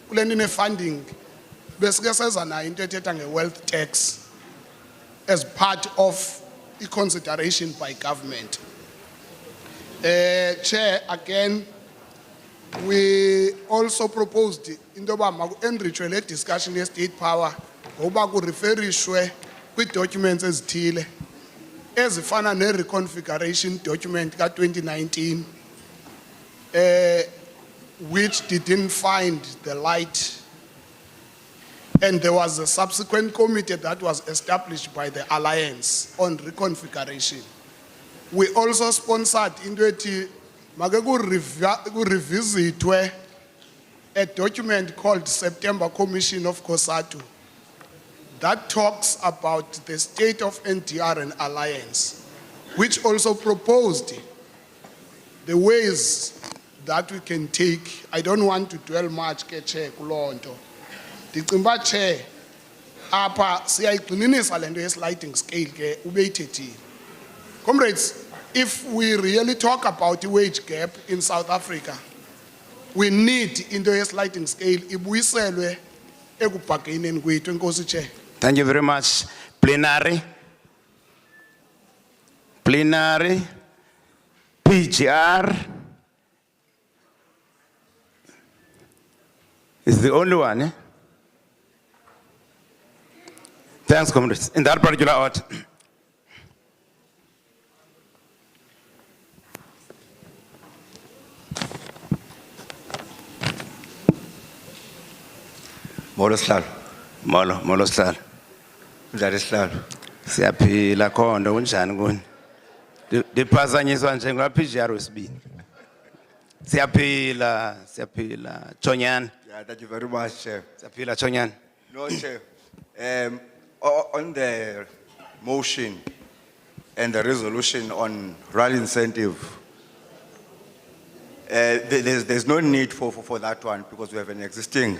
kulento funding besike seza nayo into ethetha nge-wealth tax as part of the consideration by government. Chair, again, we also proposed into enrichwe le discussion ye state power ngoba ku referishwe kwi documents ezithile ezifana ne reconfiguration document ka 2019 which didn't find the light, and there was a subsequent committee that was established by the alliance on reconfiguration. We also sponsored into it revisit a document called September Commission of SADTU that talks about the state of NTR and alliance, which also proposed the ways that we can take. I don't want to dwell much, Chair, kulonto. Dicimba Chair, apa siyayiqinisa lento ye-sliding scale ke ubeyithethile. Comrades, if we really talk about the wage gap in South Africa, we need into ye-sliding scale ibuyiselwe ekubhageneni kwethu. Enkosi Chair. Thank you very much. Plenary. Plenary. PGR. Is the only one, eh? Thanks, comrades. In that particular order. Molo Sihlalo. Molo Sihlalo. Njani Sihlalo? Siyaphila khona kunjani kuni? Diphazanyiswa nje ngaphijaro wesibini. Siyaphila. Chonyana. Yeah, thank you very much, Chair. Siyaphila Chonyana. No, Chair. On the motion and the resolution on rural incentive, there's no need for that one because we have an existing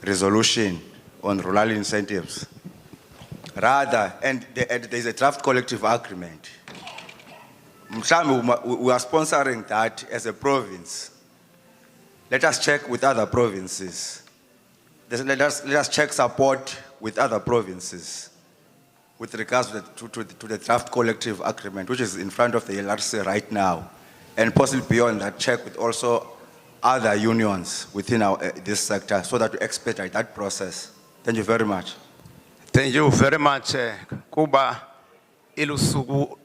resolution on rural incentives. Rather, and there's a draft collective agreement. Mhlambe we are sponsoring that as a province. Let us check with other provinces. Let us check support with other provinces with regards to the draft collective agreement, which is in front of the LRC right now. And possibly beyond that, check with also other unions within this sector so that we expedite that process. Thank you very much. Thank you very much. Kuba ilusuku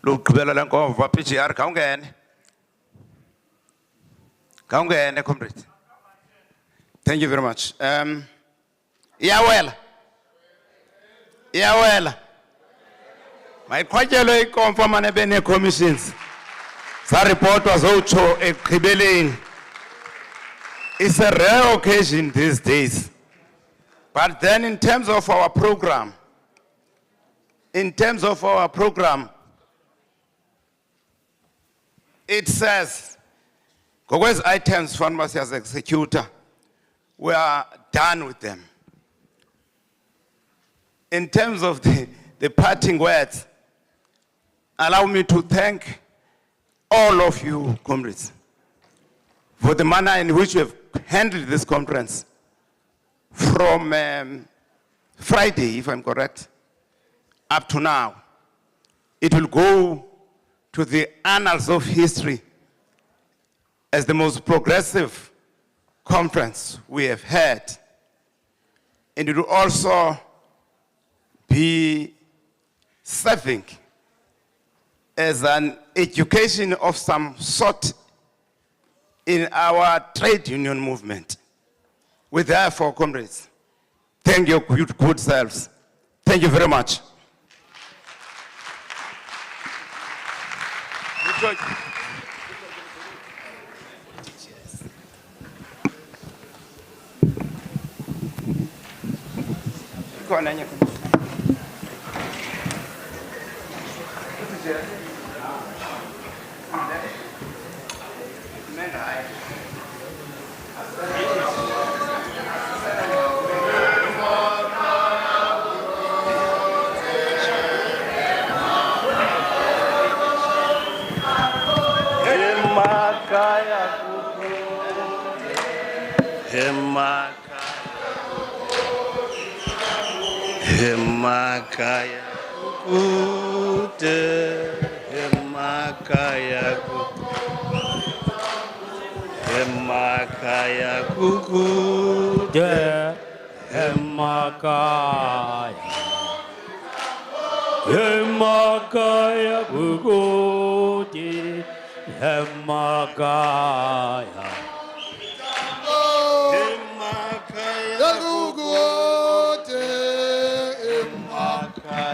lugqibela lenkova PGR kaungene comrade. Thank you very much. Iyawela. Mayiqhwatyelwe ikomfa mane bene commissions. Sa report wazotsho ekugqibeleni. It's a rare occasion these days. But then in terms of our program, it says, Gogwes items pharmacy as executor, we are done with them. In terms of the parting words, allow me to thank all of you, comrades, for the manner in which you have handled this conference. From Friday, if I'm correct, up to now, it will go to the annals of history as the most progressive conference we have had. And it will also be serving as an education of some sort in our trade union movement. We therefore, comrades, thank your good selves. Thank you very much. Hemakaya kukute, Hemakaya kukute, Hemakaya kukute, Hemakaya.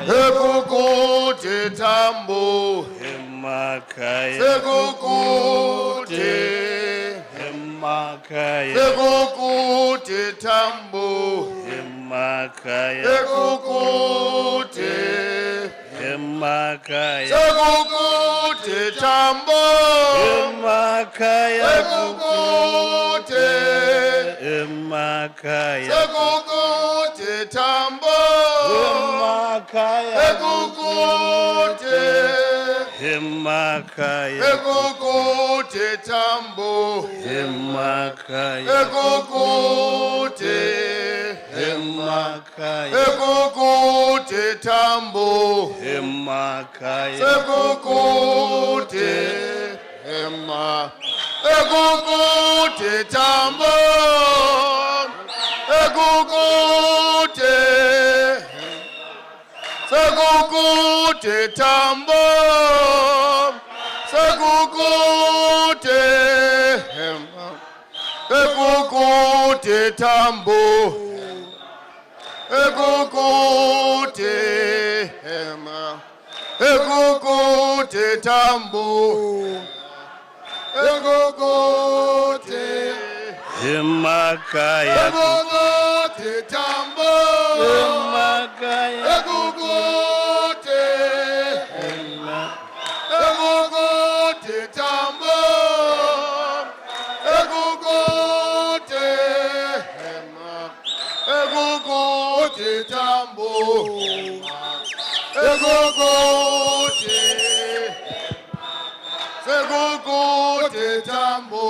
Sekukuti tambo, Hemakaya sekukuti, Hemakaya sekukuti tambo, Hemakaya sekukuti, Hemakaya sekukuti tambo, Hemakaya sekukuti, Hemakaya sekukuti tambo, Hemakaya sekukuti, Hemakaya sekukuti tambo, Hemakaya sekukuti, Hemakaya sekukuti tambo, Hemakaya sekukuti, sekukuti tambo, sekukuti, Sekukude tambo, sekukude hema, sekukude tambo, sekukude hema, sekukude tambo, sekukude Emakaya. sekukude tambo, Emakaya. sekukude Egugude tambo, egugude hema, egugude tambo, egugude, segugude tambo,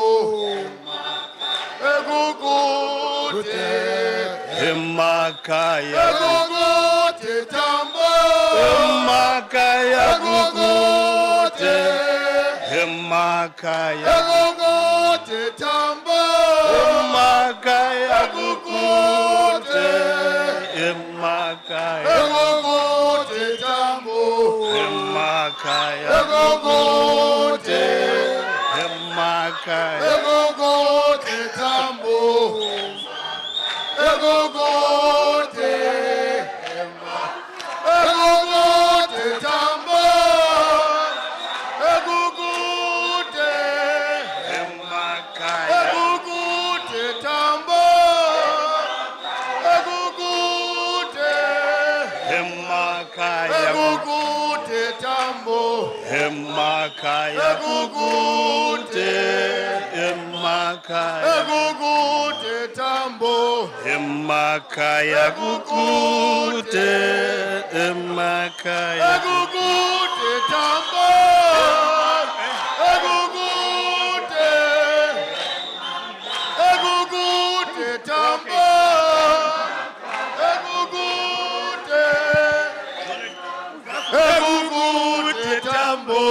egugude, Emakaya. egugude tambo, Emakaya. egugude. Emakaya. Egugude tambo, Emakaya. egugude, Emakaya. egugude tambo, Emakaya. egugude, Emakaya. egugude tambo, egugude, egugude tambo, egugude. Emakaya. Egugude tambo, egugude, Emakaya. egugude tambo, Emakaya. egugude, Emakaya. egugude tambo, Emakaya. Egugude. Emakaya. egugude tambo, egugude, egugude tambo, egugude, egugude tambo,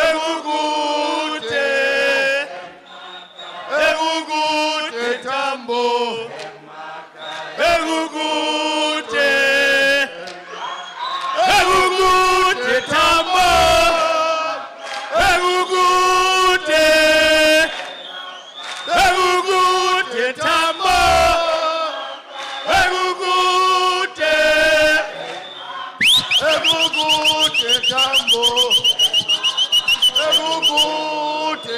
egugude, egugude tambo, egugude, egugude tambo, egugude, egugude tambo, egugude, egugude tambo, egugude,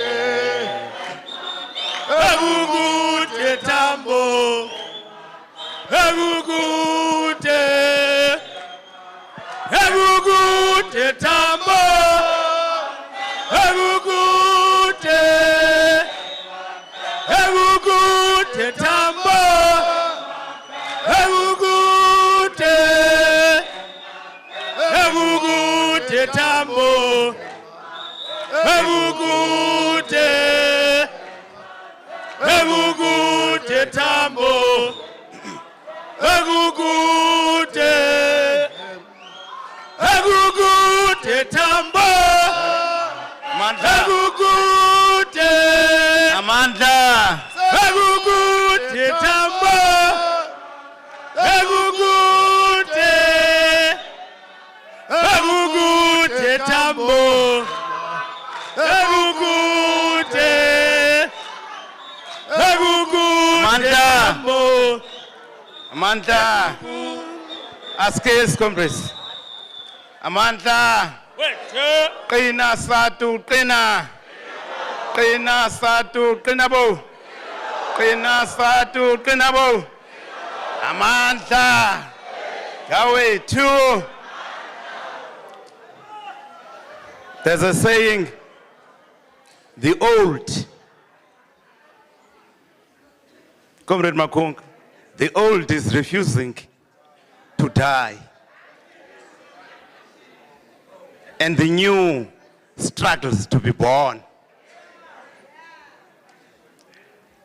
egugude tambo, egugude, egugude tambo, egugude, egugude tambo, egugude, egugude tambo, egugude, egugude tambo, egugude, egugude tambo, egugude, Amanda. egugude tambo, egugude, egugude tambo, egugude, egugude tambo. Amanda. Ask his comrades. Amanda. Qina SADTU, qina. Qina SADTU, qina bo. Qina SADTU, qina bo. Amanda. Yahweh, two. There's a saying, the old, Comrade Makong, the old is refusing to die. And the new struggles to be born.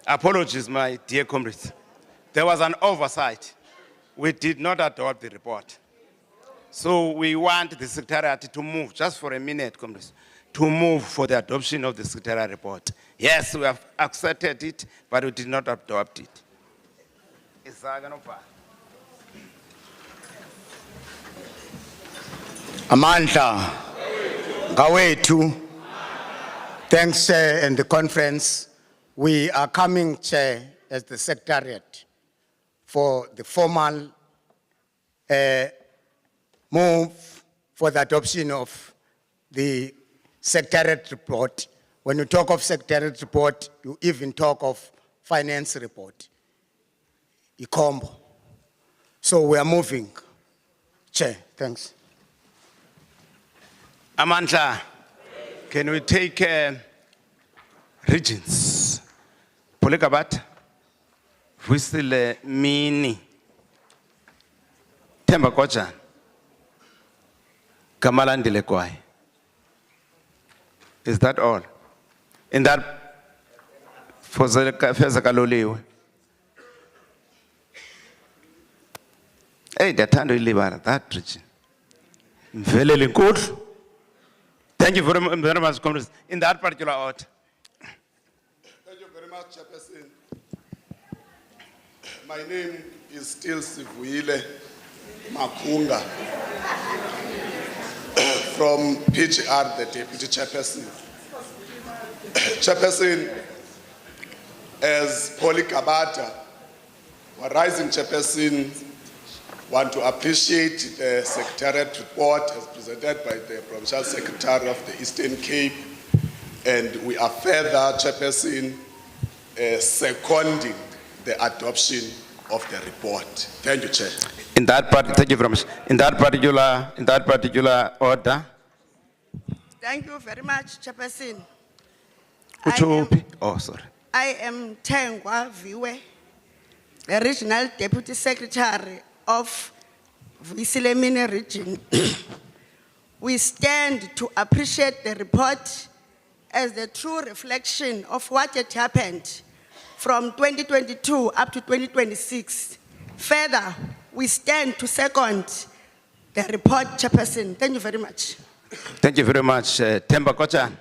Apologies, my dear comrades. There was an oversight. We did not adopt the report. So we want the Secretariat to move, just for a minute, comrades, to move for the adoption of the Secretariat report. Yes, we have accepted it, but we did not adopt it. Amandla, Gawetu, thanks Chair and the conference. We are coming, Chair, as the Secretariat for the formal move for the adoption of the Secretariat report. When you talk of Secretariat report, you even talk of finance report, combo. So we are moving. Chair, thanks. Amandla, can we take regions? Polikabat, Whistle Mini, Temba Kocha, Kamalandile Kwai. Is that all? In that, for Fezakaloliwe. Hey, the time we live at that region. Very good. Thank you very much, comrades. In that particular order. Thank you very much, Chairperson. My name is still Sivuile Makunga from PGR, the Deputy Chairperson. Chairperson, as Polly Kabata, our rising Chairperson, want to appreciate the Secretariat report as presented by the Provincial Secretary of the Eastern Cape, and we are further, Chairperson, seconding the adoption of the report. Thank you, Chair. In that part, thank you very much. In that particular order. Thank you very much, Chairperson. Oh, sorry. I am Tengwa Viwe, the Regional Deputy Secretary of Vuisilemine Region. We stand to appreciate the report as the true reflection of what had happened from 2022 up to 2026. Further, we stand to second the report, Chairperson. Thank you very much. Thank you very much. Temba Kocha.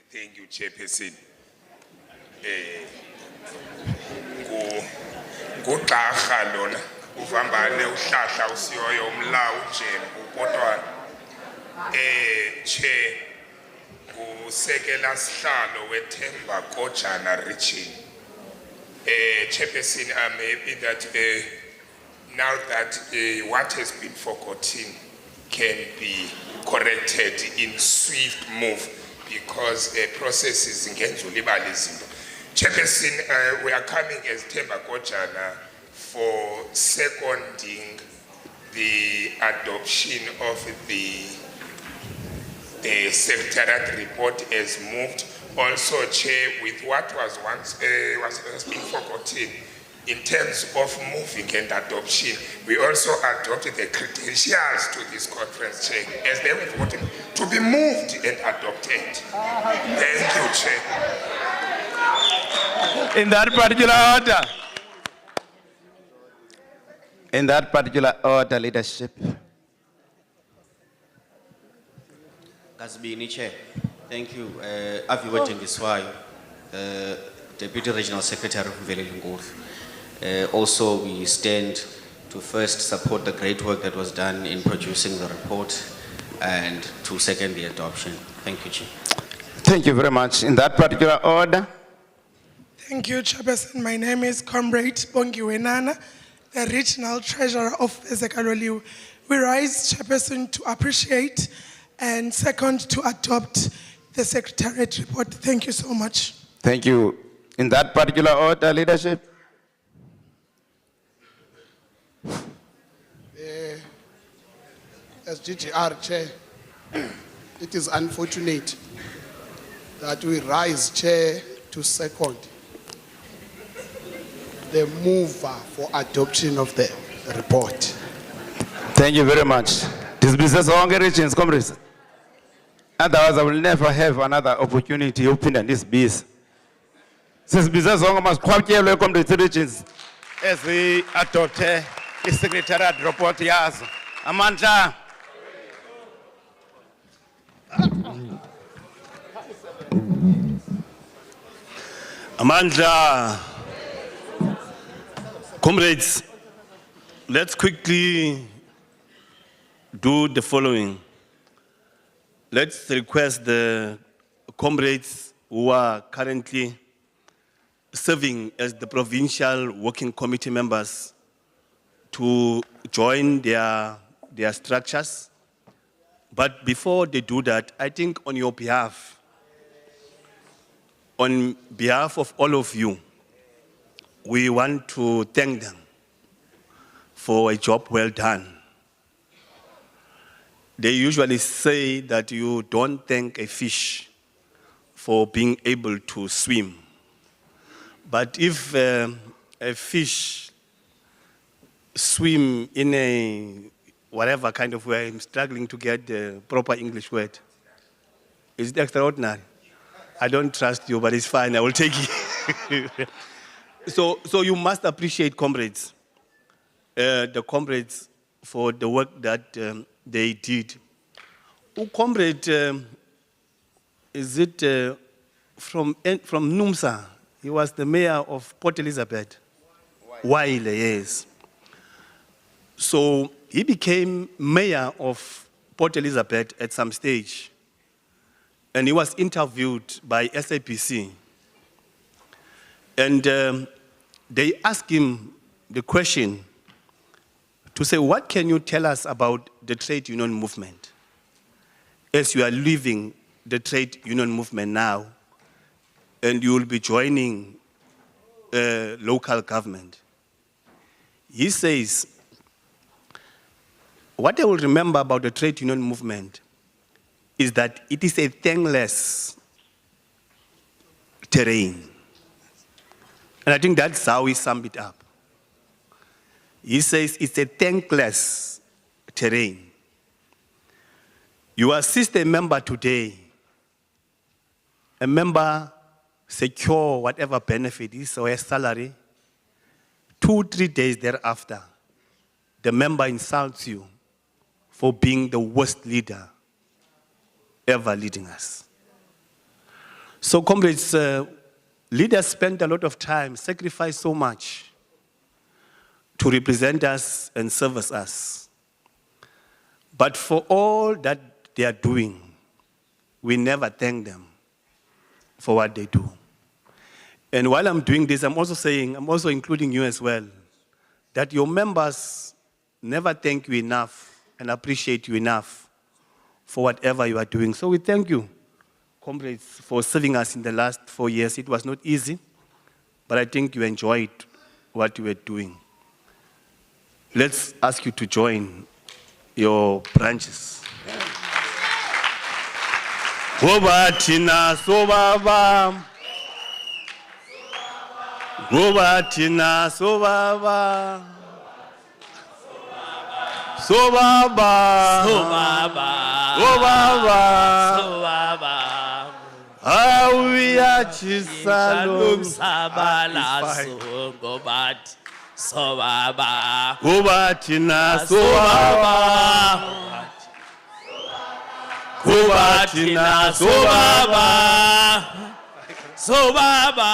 Thank you, Chairperson. Ngugqarha lona uvambane uhlahla usiyoyo umlawu nje upotwana. Chair ngusekela sihlalo weThemba Kojana region. Chairperson, I'm happy that now that what has been forgotten can be corrected in swift move because processes ngenza ulibala izinto. Chairperson, we are coming as Themba Kojana for seconding the adoption of the Secretariat report as moved. Also, Chair, with what was once has been forgotten in terms of moving and adoption, we also adopted the credentials to this conference, Chair, as they were voted to be moved and adopted. Thank you, Chair. In that particular order, leadership. Kasbini Chair, thank you. Aviwa Jengiswayo, Deputy Regional Secretary of Vele. Also, we stand to first support the great work that was done in producing the report and to second the adoption. Thank you, Chair. Thank you very much. In that particular order. Thank you, Chairperson. My name is Comrade Bongiwe Nana, the Regional Treasurer of Ezekaloliwe. We rise, Chairperson, to appreciate and second to adopt the Secretariat report. Thank you so much. Thank you. In that particular order, leadership. As GGR Chair, it is unfortunate that we rise, Chair, to second the mover for adoption of the report. Thank you very much. This business all regions, comrades. Otherwise, I will never have another opportunity to open this business. Since business all must come here, welcome to the regions as we adopt the Secretariat report. Yes, Amandla. Amandla. Comrades, let's quickly do the following. Let's request the comrades who are currently serving as the provincial working committee members to join their structures. But before they do that, I think on your behalf, on behalf of all of you, we want to thank them for a job well done. They usually say that you don't thank a fish for being able to swim. But if a fish swim in a whatever kind of way, I'm struggling to get the proper English word. Is it extraordinary? I don't trust you, but it's fine, I will take it. So you must appreciate comrades, the comrades for the work that they did. Comrade, is it from NUMSA? He was the mayor of Port Elizabeth. While, yes. So he became mayor of Port Elizabeth at some stage. And he was interviewed by SAPC. And they asked him the question to say, what can you tell us about the trade union movement as you are leaving the trade union movement now and you will be joining local government? He says, what I will remember about the trade union movement is that it is a thankless terrain. And I think that's how he summed it up. He says it's a thankless terrain. You assist a member today, a member secure whatever benefit is or a salary, 2-3 days thereafter, the member insults you for being the worst leader ever leading us. So comrades, leaders spend a lot of time, sacrifice so much to represent us and service us. But for all that they are doing, we never thank them for what they do. And while I'm doing this, I'm also including you as well, that your members never thank you enough and appreciate you enough for whatever you are doing. So we thank you, comrades, for serving us in the last 4 years. It was not easy, but I think you enjoyed what you were doing. Let's ask you to join your branches. Gobatina sobaba. Gobatina sobaba. Sobaba. Sobaba. Gobaba. Sobaba. Awiya chisalum sabalaso gobat. Sobaba. Gobatina sobaba. Gobatina sobaba. Sobaba.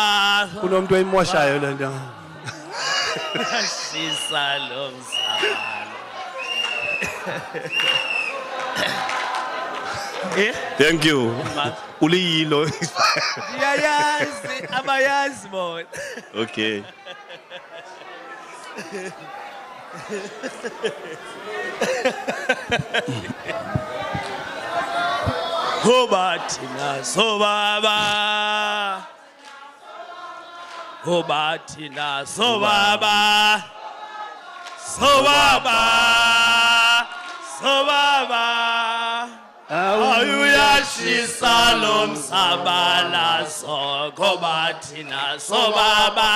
Kunomuntu oyimoshayo le nto. Shisalom sabala. Thank you. Uliyilo. Yayazi, abayazi bona. Okay. Gobatina sobaba. Gobatina sobaba. Sobaba. Sobaba. Ayuyashi salom sabala so. Gobatina sobaba.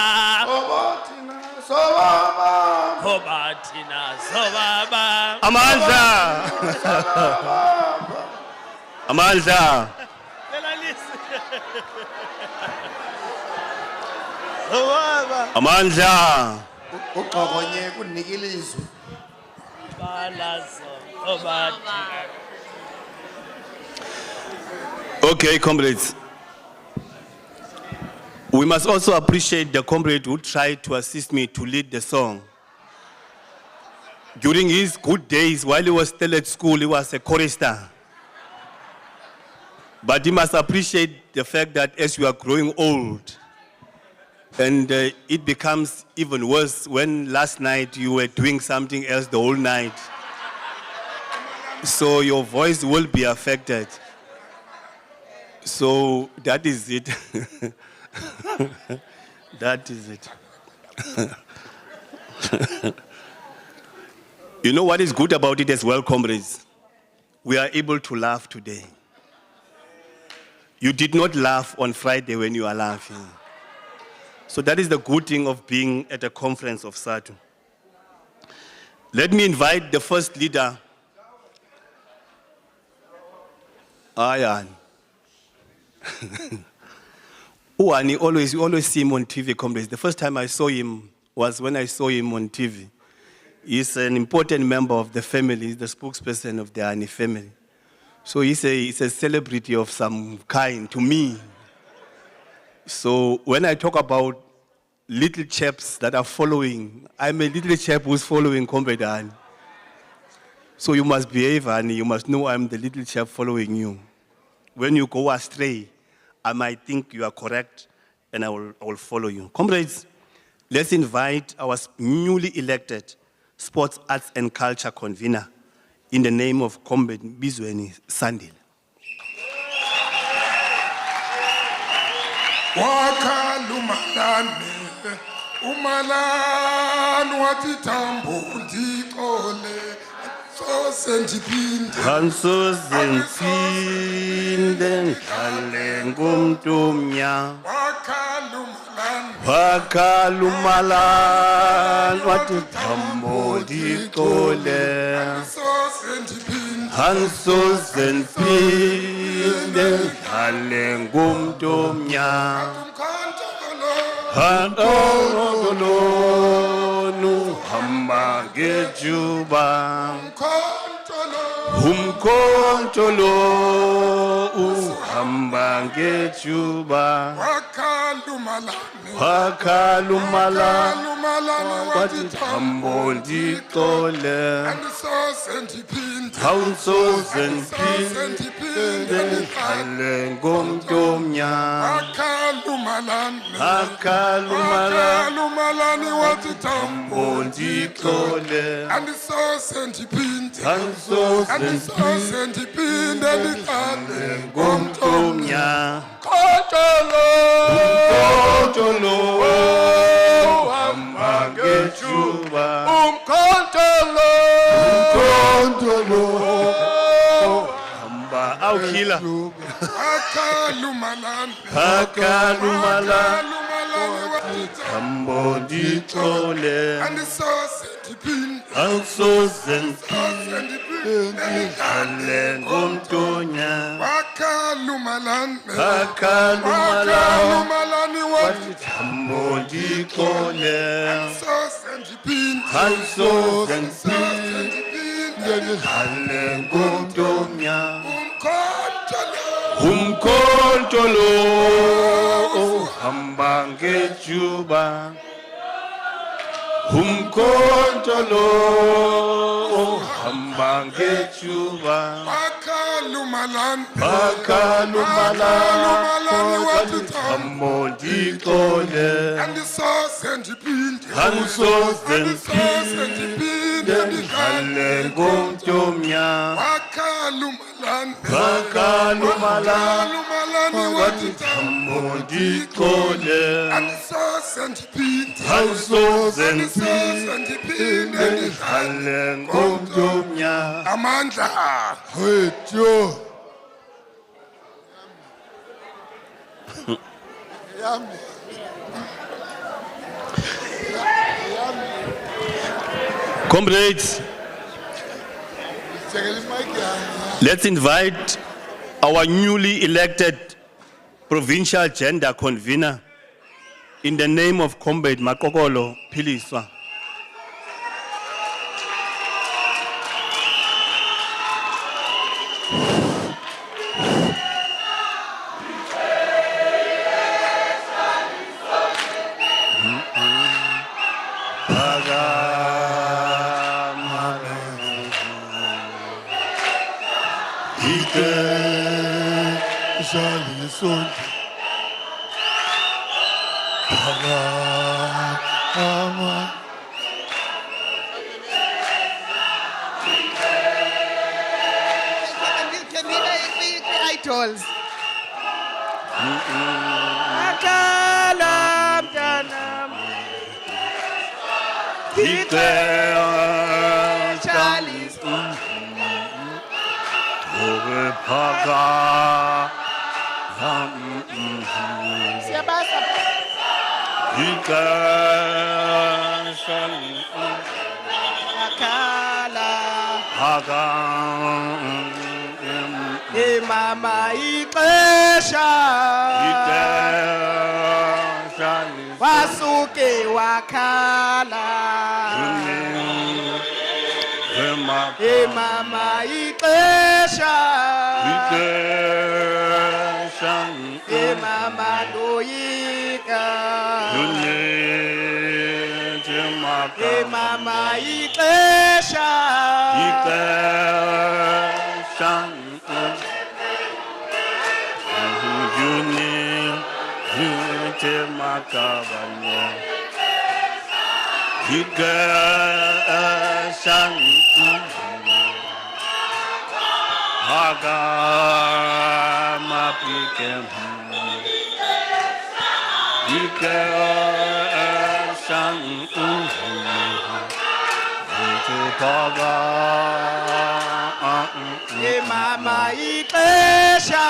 Gobatina sobaba. Gobatina sobaba. Amandla. Amandla. Amandla. Uxokonye kunika ilizwi. Okay, comrades. We must also appreciate the comrade who tried to assist me to lead the song. During his good days, while he was still at school, he was a chorister. But he must appreciate the fact that as you are growing old, and it becomes even worse when last night you were doing something else the whole night. So your voice will be affected. So that is it. That is it. You know what is good about it as well, comrades? We are able to laugh today. You did not laugh on Friday when you are laughing. So that is the good thing of being at a conference of SADTU. Let me invite the first leader. Ayan. You always see him on TV, comrades. The first time I saw him was when I saw him on TV. He's an important member of the family. He's the spokesperson of the Ani family. So he's a celebrity of some kind to me. So when I talk about little chaps that are following, I'm a little chap who's following Comrade Ani. So you must behave, Ani. You must know I'm the little chap following you. When you go astray, I might think you are correct, and I will follow you. Comrades, let's invite our newly elected Sports, Arts and Culture convener in the name of Comrade Bizweni Sandile. Hanso zensinde ngihlale ngumntumnya wakalumalani wathi thambo ndixole hanso zensinde ngihlale ngumntumnya handolonu hamba ngejuba umkhontolo uhamba ngejuba wakalumalani wathi thambo ndixole awusoze ndiphinde ndihlale ngomntomnya akalumalani wathi thambo ndixole andisoze ndiphinde ndihlale ngomntomnya umkhontolo uhamba ngejuba umkhontolo hamba awukhila akalumalani thambo ndixole awusoze ndiphinde ndihlale ngomntonya akalumalani wathi thambo ndixole awusoze ndiphinde ndihlale ngomntonya umkhontolo uhamba ngejuba umkhontolo uhamba ngejuba akalumalani wathi thambo ndixole andisoze ndiphinde ndihlale ngomntomnya akalumalani wathi thambo ndixole awusoze ndiphinde ndihlale ngomntomnya amandla wethu Comrades, let's invite our newly elected provincial gender convener in the name of Comrade Makokolo Philiswa. Can we be idols? Akala mntanam, Charles. Siyabasa. Akala. Mama ixesha wasuke wakhala mama ixesha mama loyika mama ixesha mama ixesha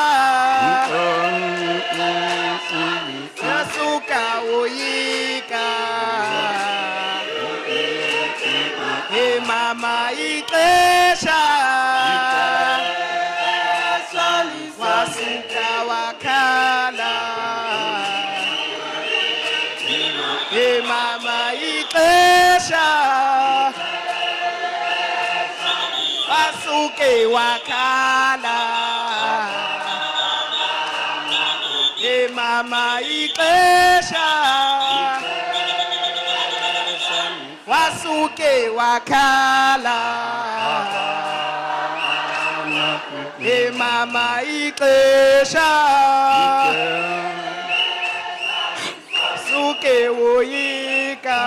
yasuka uyika mama ixesha wasuka wakhala mama ixesha wasuke wakhala mama ixesha wasuke wakhala mama ixesha suke woyika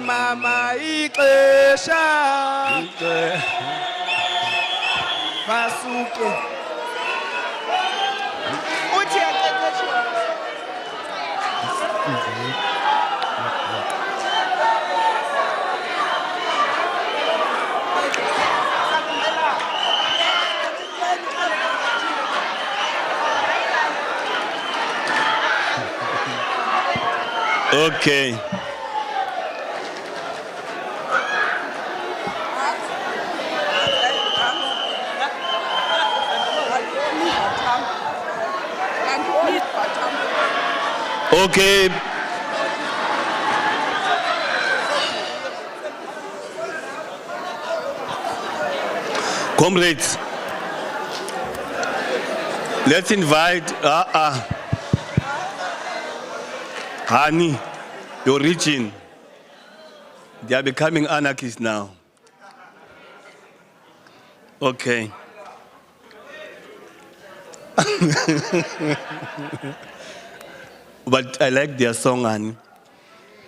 mama ixesha basuke uthi aqeqeshiwe. Okay. Okay. Comrades, let's invite Hani, your region. They are becoming anarchists now. Okay. But I like their song, and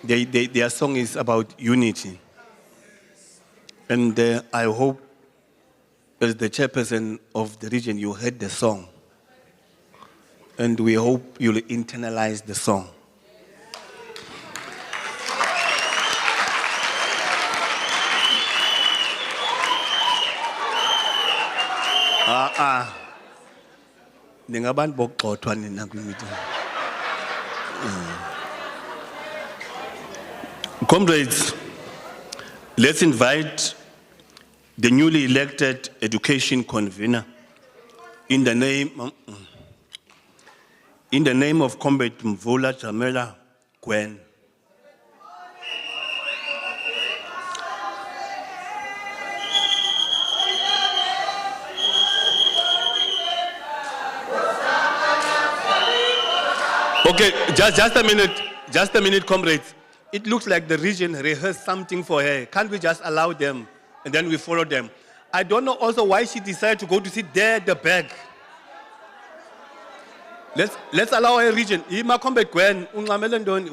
their song is about unity. And I hope, as the chairperson of the region, you heard the song. And we hope you'll internalize the song. Ningabantu bokugxothwa nina kwi-meeting. Comrades, let's invite the newly elected education convener in the name of Comrade Mvula Jamela Gwen. Okay, just a minute, comrades. It looks like the region rehearsed something for her. Can't we just allow them and then we follow them? I don't know also why she decided to go to sit there at the back. Let's allow her region. Ima combat Gwen, ungamele ntoni?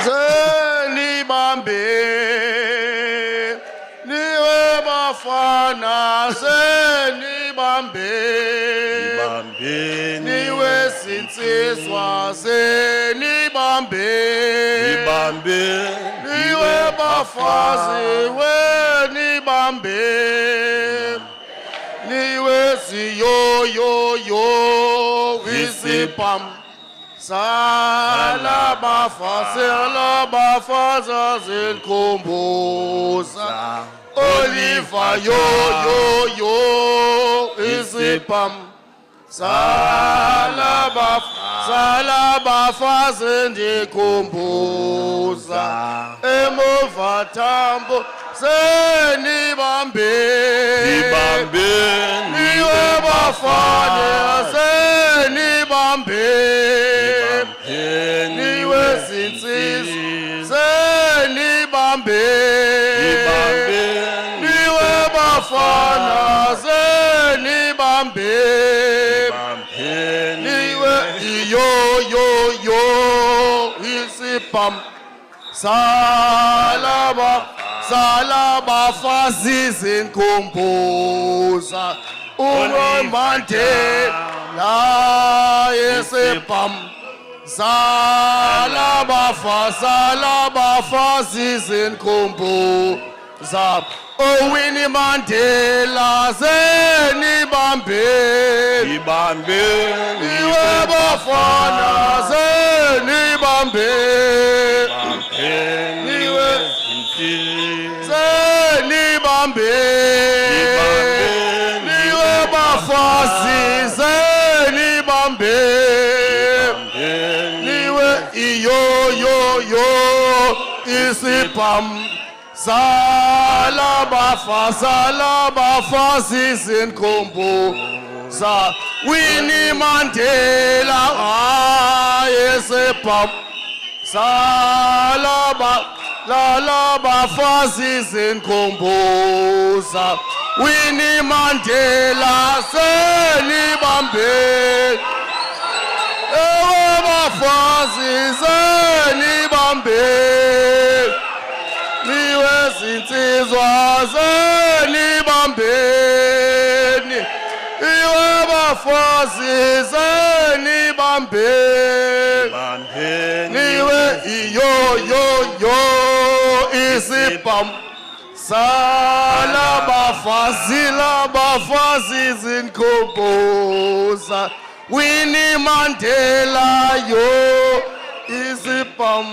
Zeni bambe, niwe bafana, zeni bambe, niwe sinsizwa, zeni bambe, niwe bafazi, weni bambe, niwe siyo yo yo, wisipam. Salabafaza zinkumbuza Oliver yo yo isipam Salabafaza ndikumbuza Emuva tambo senibambe Niwe bafane senibambe Niwe sinsizwa senibambe Niwe bafana senibambe Niwe yo yo yo isipam Salabafazi zinkumbuza Mandela isipam Salabafazi zinkumbuza Winnie Mandela zenibambe Niwe bafana zenibambe Niwe zenibambe Niwe bafazi zenibambe Niwe iyo yo yo isipam Salabafazi zinkumbuza Winnie Mandela isipam Salabafazi zinkumbuza Winnie Mandela senibambe Ewe bafazi senibambe Niwe sinsizwa senibambeni Iwe bafazi senibambe Niwe iyo yo yo isipam Salabafazi zinkumbuza Winnie Mandela yo isipam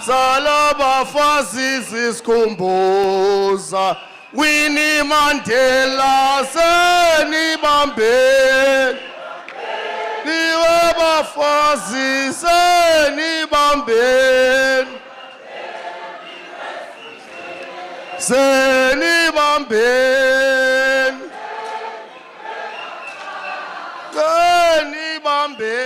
Salabafazi zisikhumbuza Winnie Mandela senibambe Niwe bafazi senibambe Senibambe Senibambe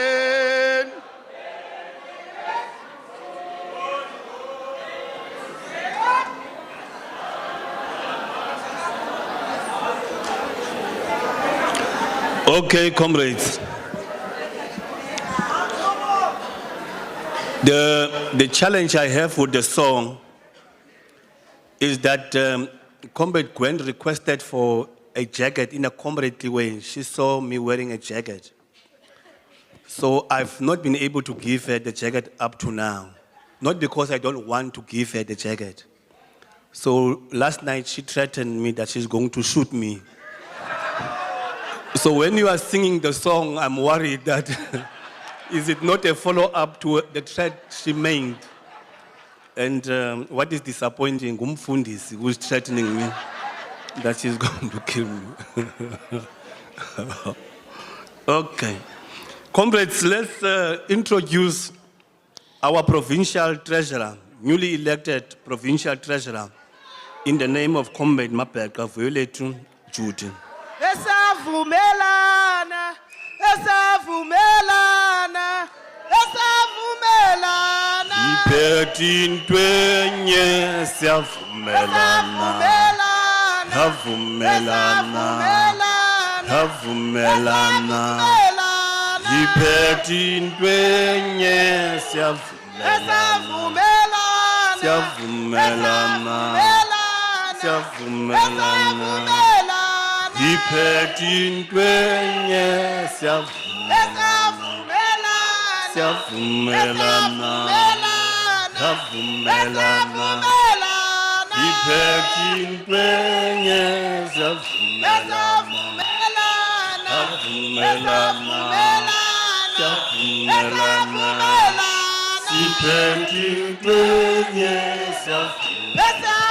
Okay, comrades. The challenge I have with the song is that Comrade Gwen requested for a jacket in a comradely way. She saw me wearing a jacket. So I've not been able to give her the jacket up to now. Not because I don't want to give her the jacket. So last night she threatened me that she's going to shoot me. So when you are singing the song, I'm worried that is it not a follow-up to the threat she made? And what is disappointing, Umfundisi, who is threatening me that she's going to kill me. Okay. Comrades, let's introduce our provincial treasurer, newly elected provincial treasurer, in the name of Comrade Mapeka Violetu Judy. Esavumelana, esavumelana Ipetintwenye siyavumelana. Havumelana. Havumelana. Ipetintwenye siyavumelana. Siyavumelana. Siyavumelana. Ipetintwenye siyavumelana. Siyavumelana. Havumelana. Ipetintwenye siyavumelana. Havumelana. Siyavumelana. Ipetintwenye siyavumelana.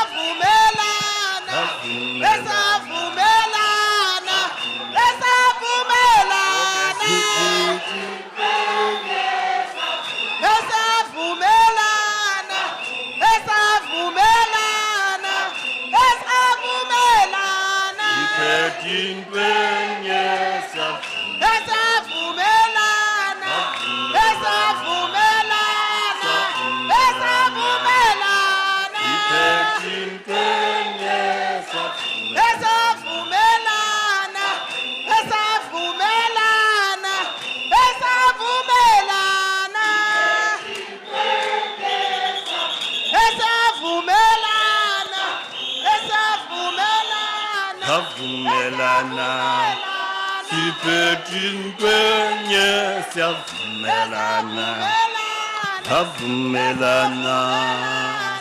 Havumelana. Ipetintwenye siyavumelana. Havumelana.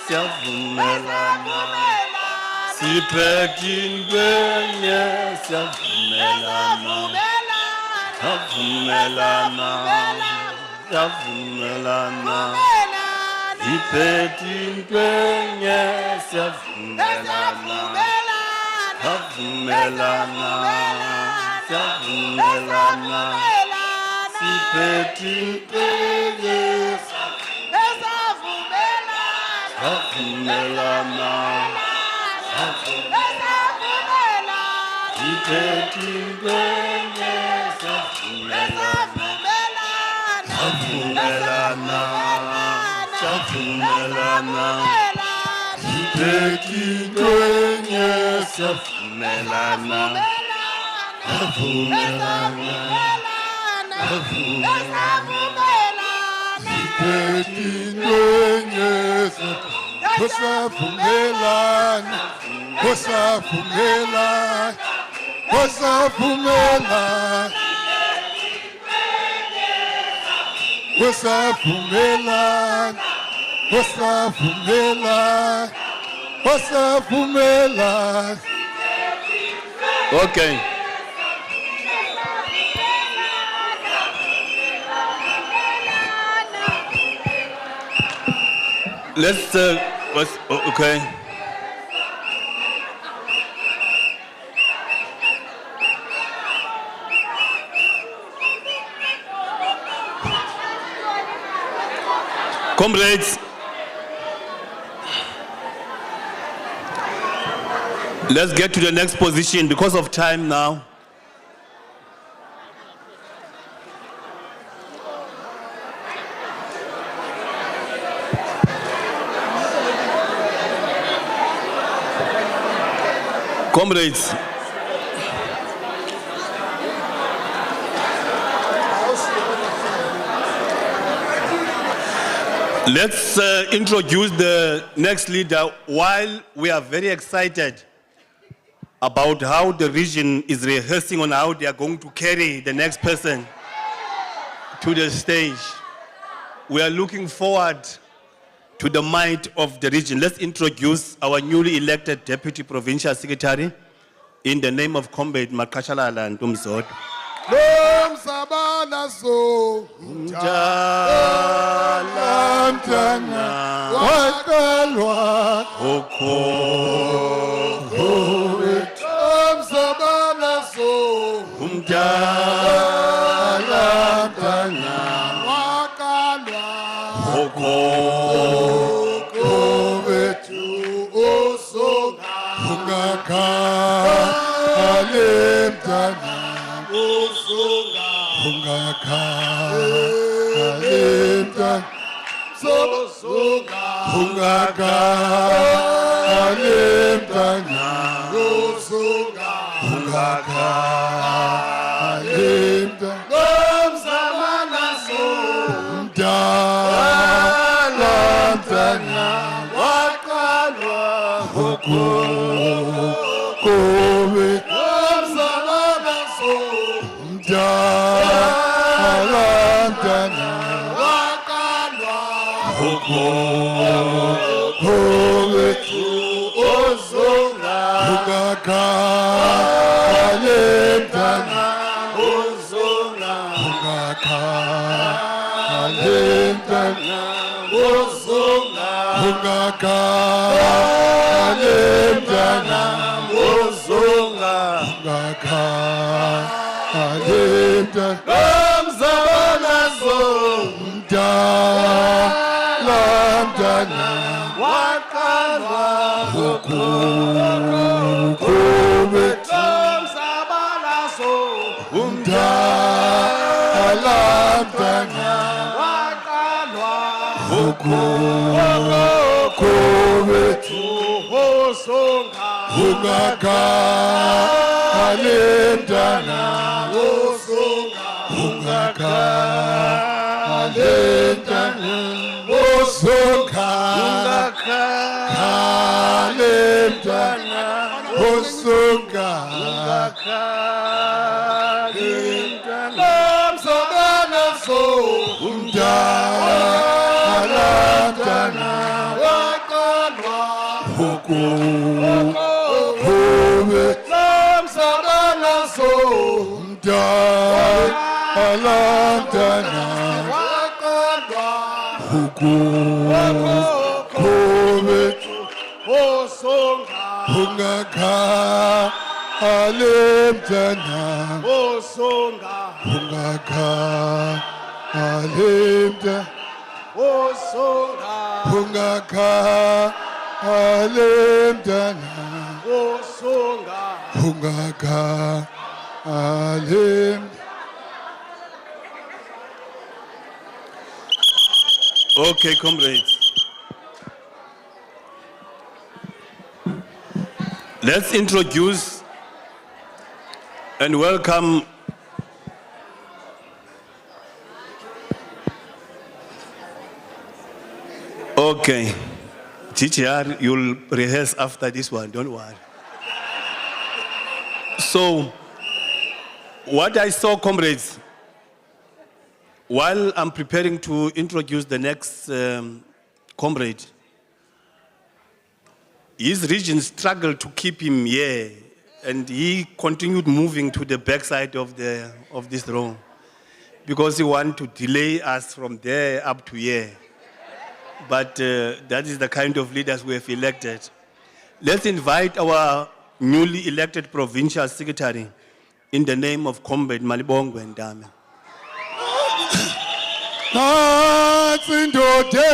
Siyavumelana. Ipetintwenye siyavumelana. Havumelana. Siyavumelana. Ipetintwenye siyavumelana. Havumelana. Siyavumelana. Ipetintwenye havumelana. Ipetintwenye havumelana. Siyavumelana. Ipetintwenye siyavumelana. Havumelana. Ipetintwenye Kusavumelana, kusavumelana, kusavumelana, kusavumelana, kusavumelana, kusavumelana. Okay. Let's, okay. Comrades, let's get to the next position because of time now. Comrades, let's introduce the next leader while we are very excited about how the region is rehearsing on how they are going to carry the next person to the stage. We are looking forward to the might of the region. Let's introduce our newly elected Deputy Provincial Secretary in the name of Comrade Makashalala and Tumzod. Lomsabana so Mtana wakalwa Oko Lomsabana so Mtana wakalwa Oko Kovetu oso ungakale mtana ungakale Soga. Ungakali mntana. Soga. Ungakali mntana. Nomzamana so. Mdala mntana. Waqalwa hukumu. Nomzamana so. Mdala mntana. Waqalwa hukumu. Ozonga. Ungakali mntana. Ozonga. Ungakali mntana. Ozonga. Ungakali mntana. Ozonga. Ungakali mntana. Nomzabana so. Mdala mntana. Waqalwa hukumu. Nomzabana so. Mdala mntana. Waqalwa hukumu. Ozonga. Ungakali mntana. Ozonga. Ungakali mntana. Ozonga. Ungakali mntana. Ozonga. Ungakali mntana. Nomzabana so. Mdala mntana. Waqalwa hukumu. Nomzabana so. Mdala mntana. Waqalwa hukumu. Ozonga. Ungakali mntana. Ozonga. Ungakali mntana. Ozonga. Ungakali mntana. Ozonga. Ungakali mntana. Okay, comrades. Let's introduce and welcome Okay. GTR, you'll rehearse after this one, don't worry. So, what I saw, comrades, while I'm preparing to introduce the next comrade, his region struggled to keep him here, and he continued moving to the backside of this row because he wanted to delay us from there up to here. But that is the kind of leaders we have elected. Let's invite our newly elected provincial secretary in the name of Comrade Malibongwe Ndame. Zindote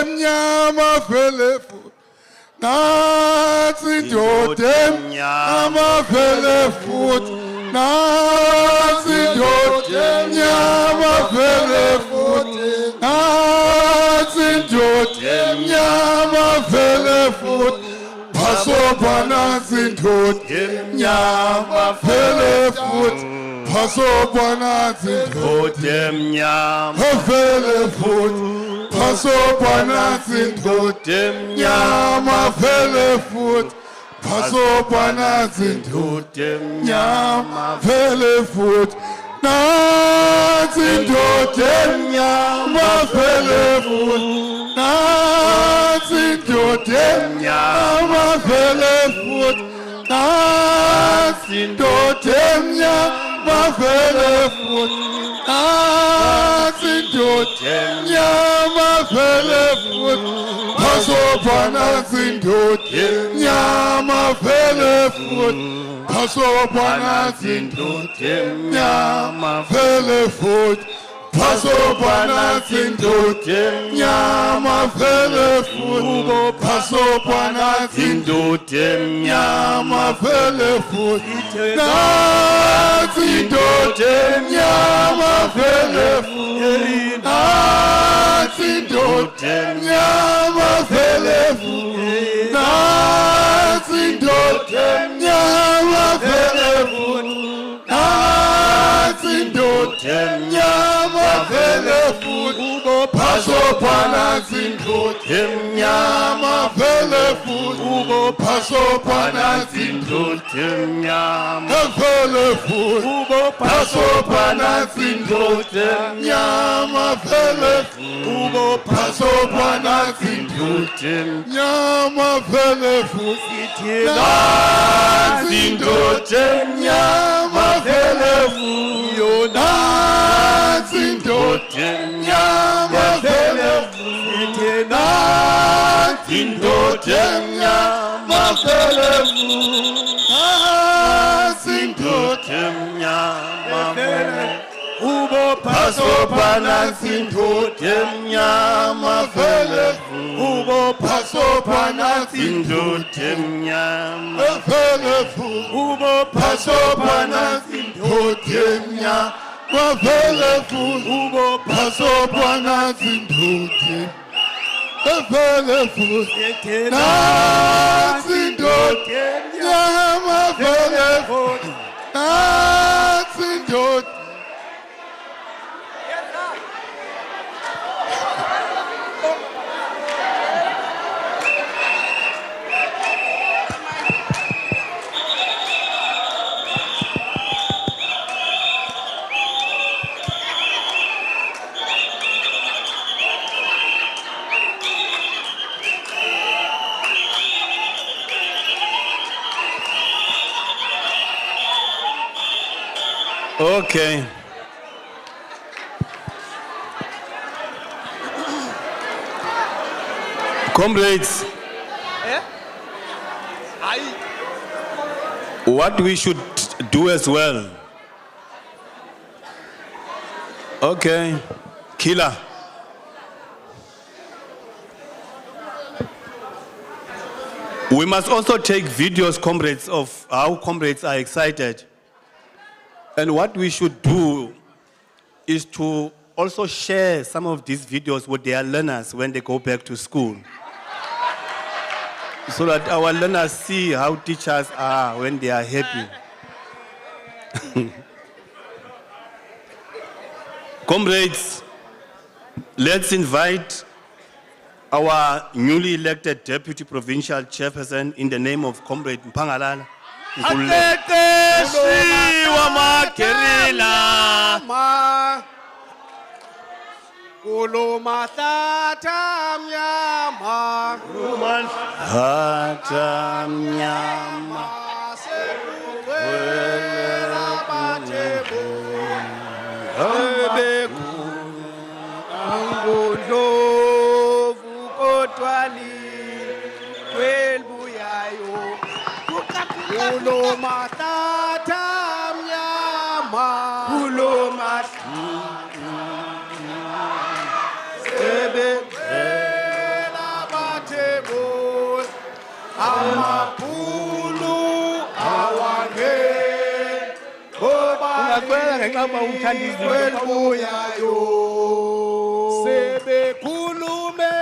vele futhi Ubo phasopana zindlu emnyama vele futhi Ubo phasopana zindlu Mnyama vele futhi Ubo phasopana zindlu emnyama vele futhi Ubo phasopana zindlu emnyama vele futhi nansi indoda emnyama vele futhi nansi indoda emnyama vele futhi nansi indoda emnyama vele futhi nansi indoda emnyama vele Ubo phasopana indoda emnyama vele futhi Ubo phasopana indoda emnyama vele futhi Ubo phasopana indoda emnyama vele futhi Ubo phasopana indoda vele futhi nansi indoda emnyama vele futhi nansi indoda Okay. Comrades, what we should do as well. Okay, Killer. We must also take videos, comrades, of how comrades are excited. And what we should do is to also share some of these videos with their learners when they go back to school. So that our learners see how teachers are when they are happy. Comrades, let's invite our newly elected Deputy Provincial Chairperson in the name of Comrade Mpangalala. Kulo matata mnyama kulo sebe la batebo amapulu awange Ungakwela ngenxa uthanda izinto sebe khulume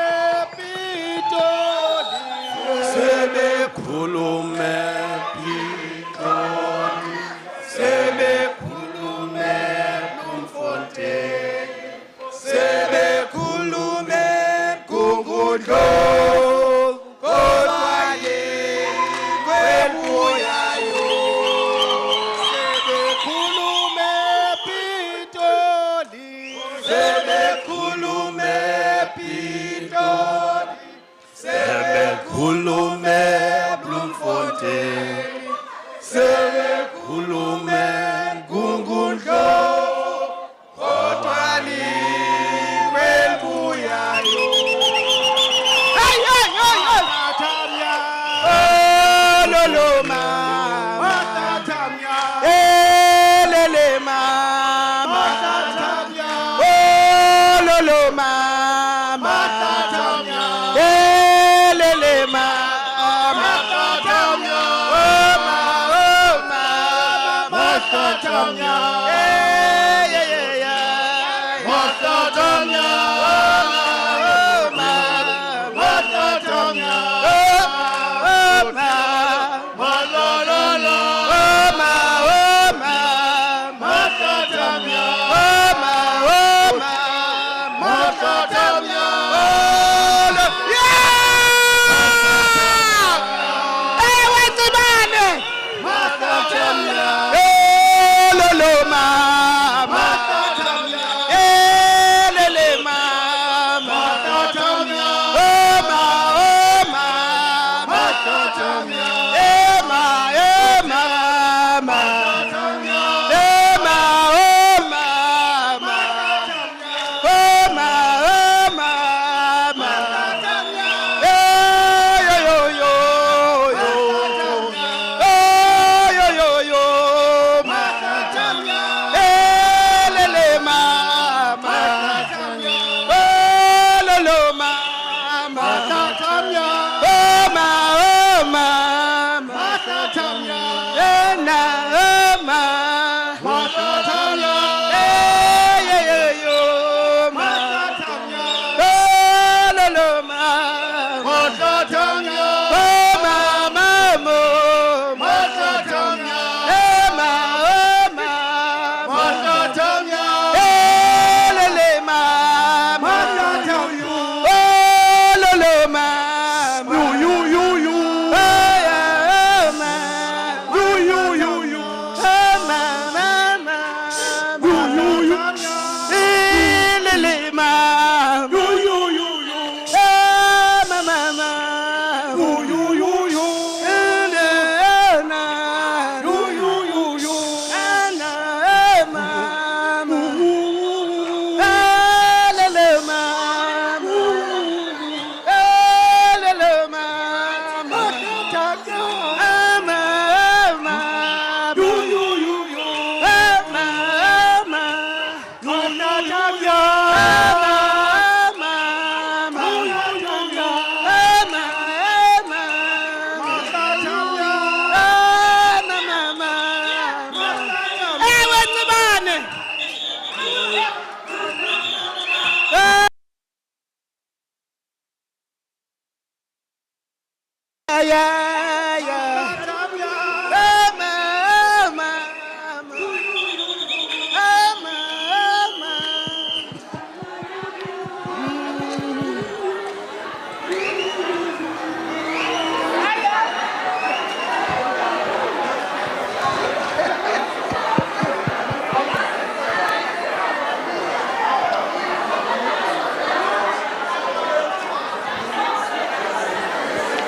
pitoli sebe khulume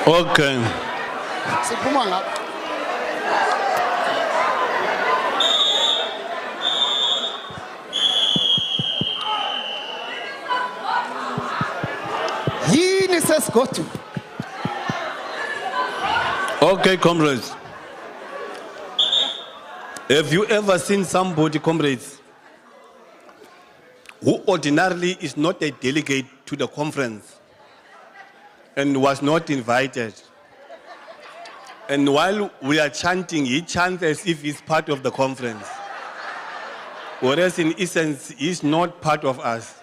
Okay. Siphuma ngapha. Yini sesigodu? Okay, comrades. Have you ever seen somebody, comrades, who ordinarily is not a delegate to the conference and was not invited? And while we are chanting, he chants as if he's part of the conference. Whereas in essence, he's not part of us.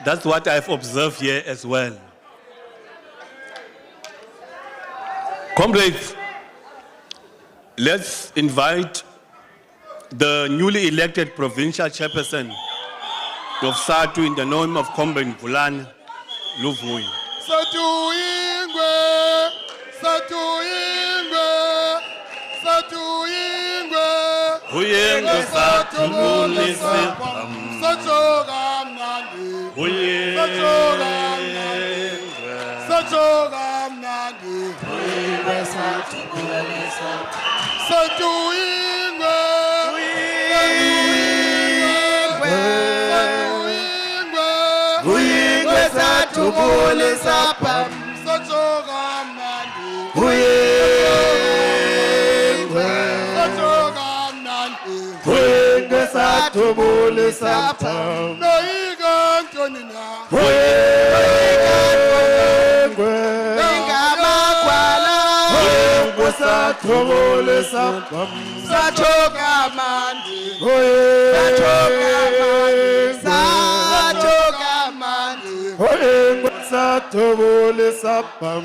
That's what I've observed here as well. Comrades, let's invite the newly elected provincial chairperson of SADTU in the name of Comrade Vulan Luvuy. SADTU ingwe, SADTU ingwe, SADTU ingwe. Uyengwe SADTU bulisa, Sachoka mnandi. uyengwe, Sachoka mnandi. SADTU ingwe. Uyingwe SADTU bulisa pam. Sachoka mnandi. Uyingwe. Sachoka mnandi. Uyingwe SADTU bulisa pam. Noyika Antoni na. Uyingwe. Ingamakwala. Uyingwe SADTU bulisa pam. Sachoka mandi. Uyingwe. Sachoka mandi. Uyingwe SADTU bulisa pam.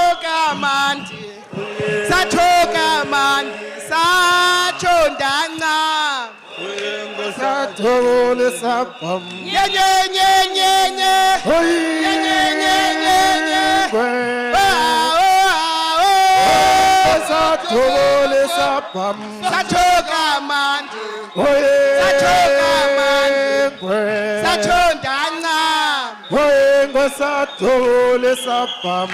Sachoka mandi, sachoka mandi, sachondana. Sathobole sapam. Nye nye nye nye nye. Nye nye nye nye nye. Sathobole sapam. Sachoka mandi, sachoka mandi, sachondana. Sathobole sapam.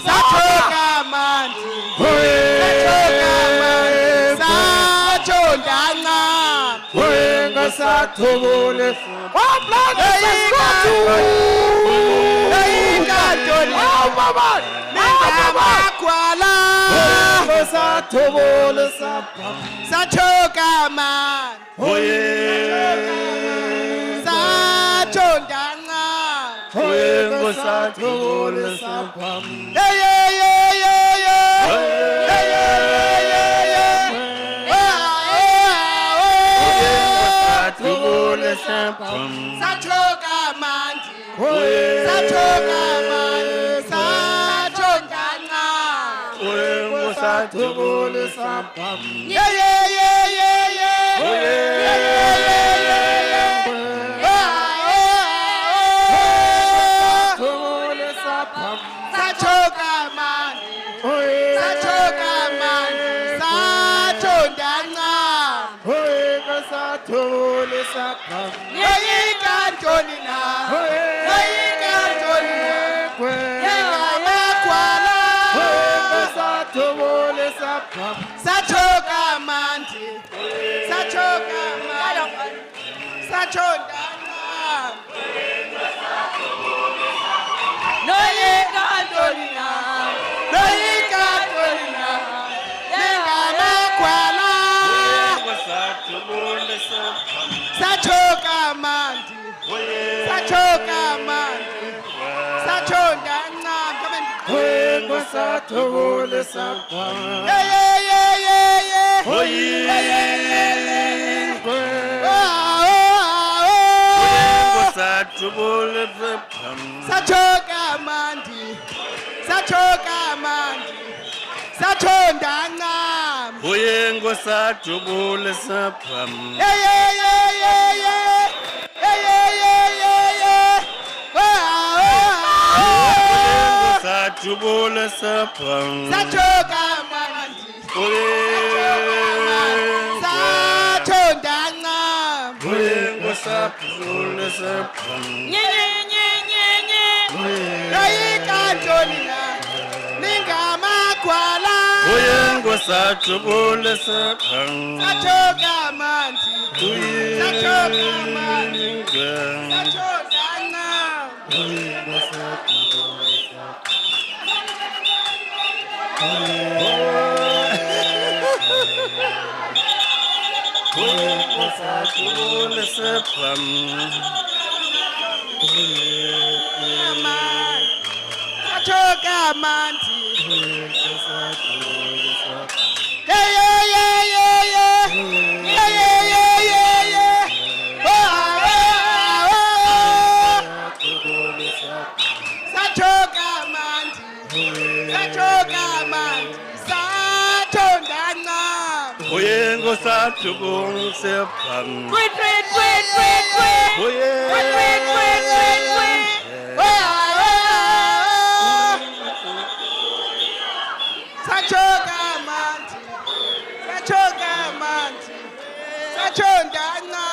Sachoka mandi, sachoka mandi, sachondana. Sathobole Sathobole sachoka mandi, sachondana. Sathobole sapam. Sachoka mandi, sachoka mandi, sachondana. Sathobole sapam. Sachoka mandi, sachoka mandi, sachondana. Sathobole sapam. Yoyika ntoni na, yoyika ntoni na, yengamakwala. Sathobole sapam. Sachoka mandi, sachoka mandi, sachondana. Yoyika ntoni na, yoyika ntoni na, yengamakwala. Sachoka mandi, sachoka mandi, sachondana. Sathobole sapam. Sachoka mandi, sachoka mandi, sachondana. Sathobole sapam. Sathobole sapam. Sachoka mandi, sachondana. Sathobole sapam. Nye nye nye nye nye. Yoyika ntoni na, ningamakwala. Sathobole sapam. Sachoka mandi, sachoka mandi, sachondana. Sathobole sapam. Sachoka mandi. Sachoka mandi, sachoka mandi, sachondana. Sathobole sapam. Wait. Sachoka mandi, sachoka mandi, sachondana.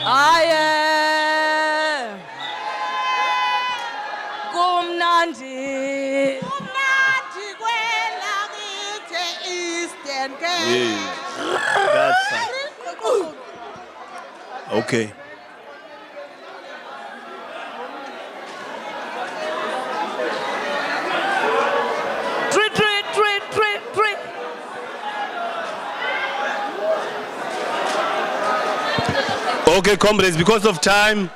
Aye. Kumnandi. Kumnandi kwela ngithe Eastern That's fine. Okay. Treat. Okay, comrades, because of time,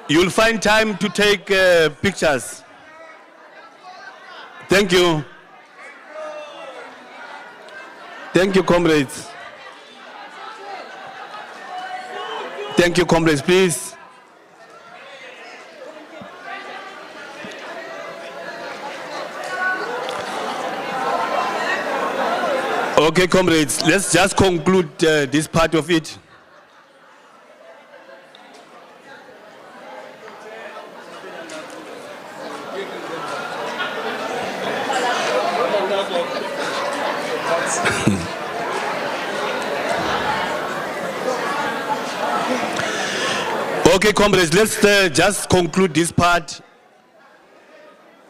you'll find time to take pictures. Thank you. Thank you, comrades. Thank you, comrades, please. Okay, comrades, let's just conclude this part of it. Okay, comrades, let's just conclude this part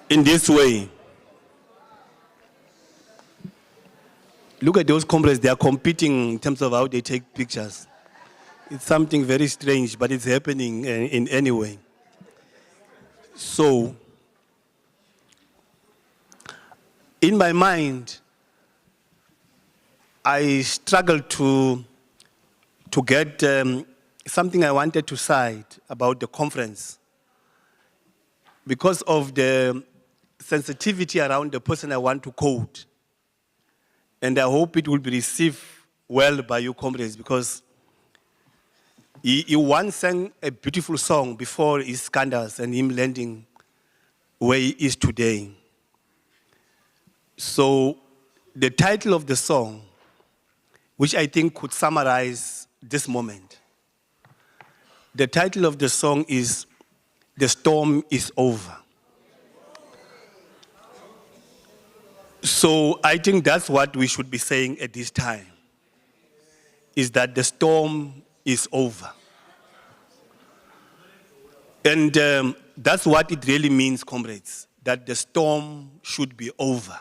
in this way. Look at those comrades, they are competing in terms of how they take pictures. It's something very strange, but it's happening in any way. So, in my mind, I struggled to get something I wanted to cite about the conference because of the sensitivity around the person I want to quote. And I hope it will be received well by you, comrades, because he once sang a beautiful song before his scandals and him landing where he is today. So the title of the song, which I think could summarize this moment, the title of the song is "The Storm is Over." So I think that's what we should be saying at this time, is that the storm is over. And that's what it really means, comrades, that the storm should be over.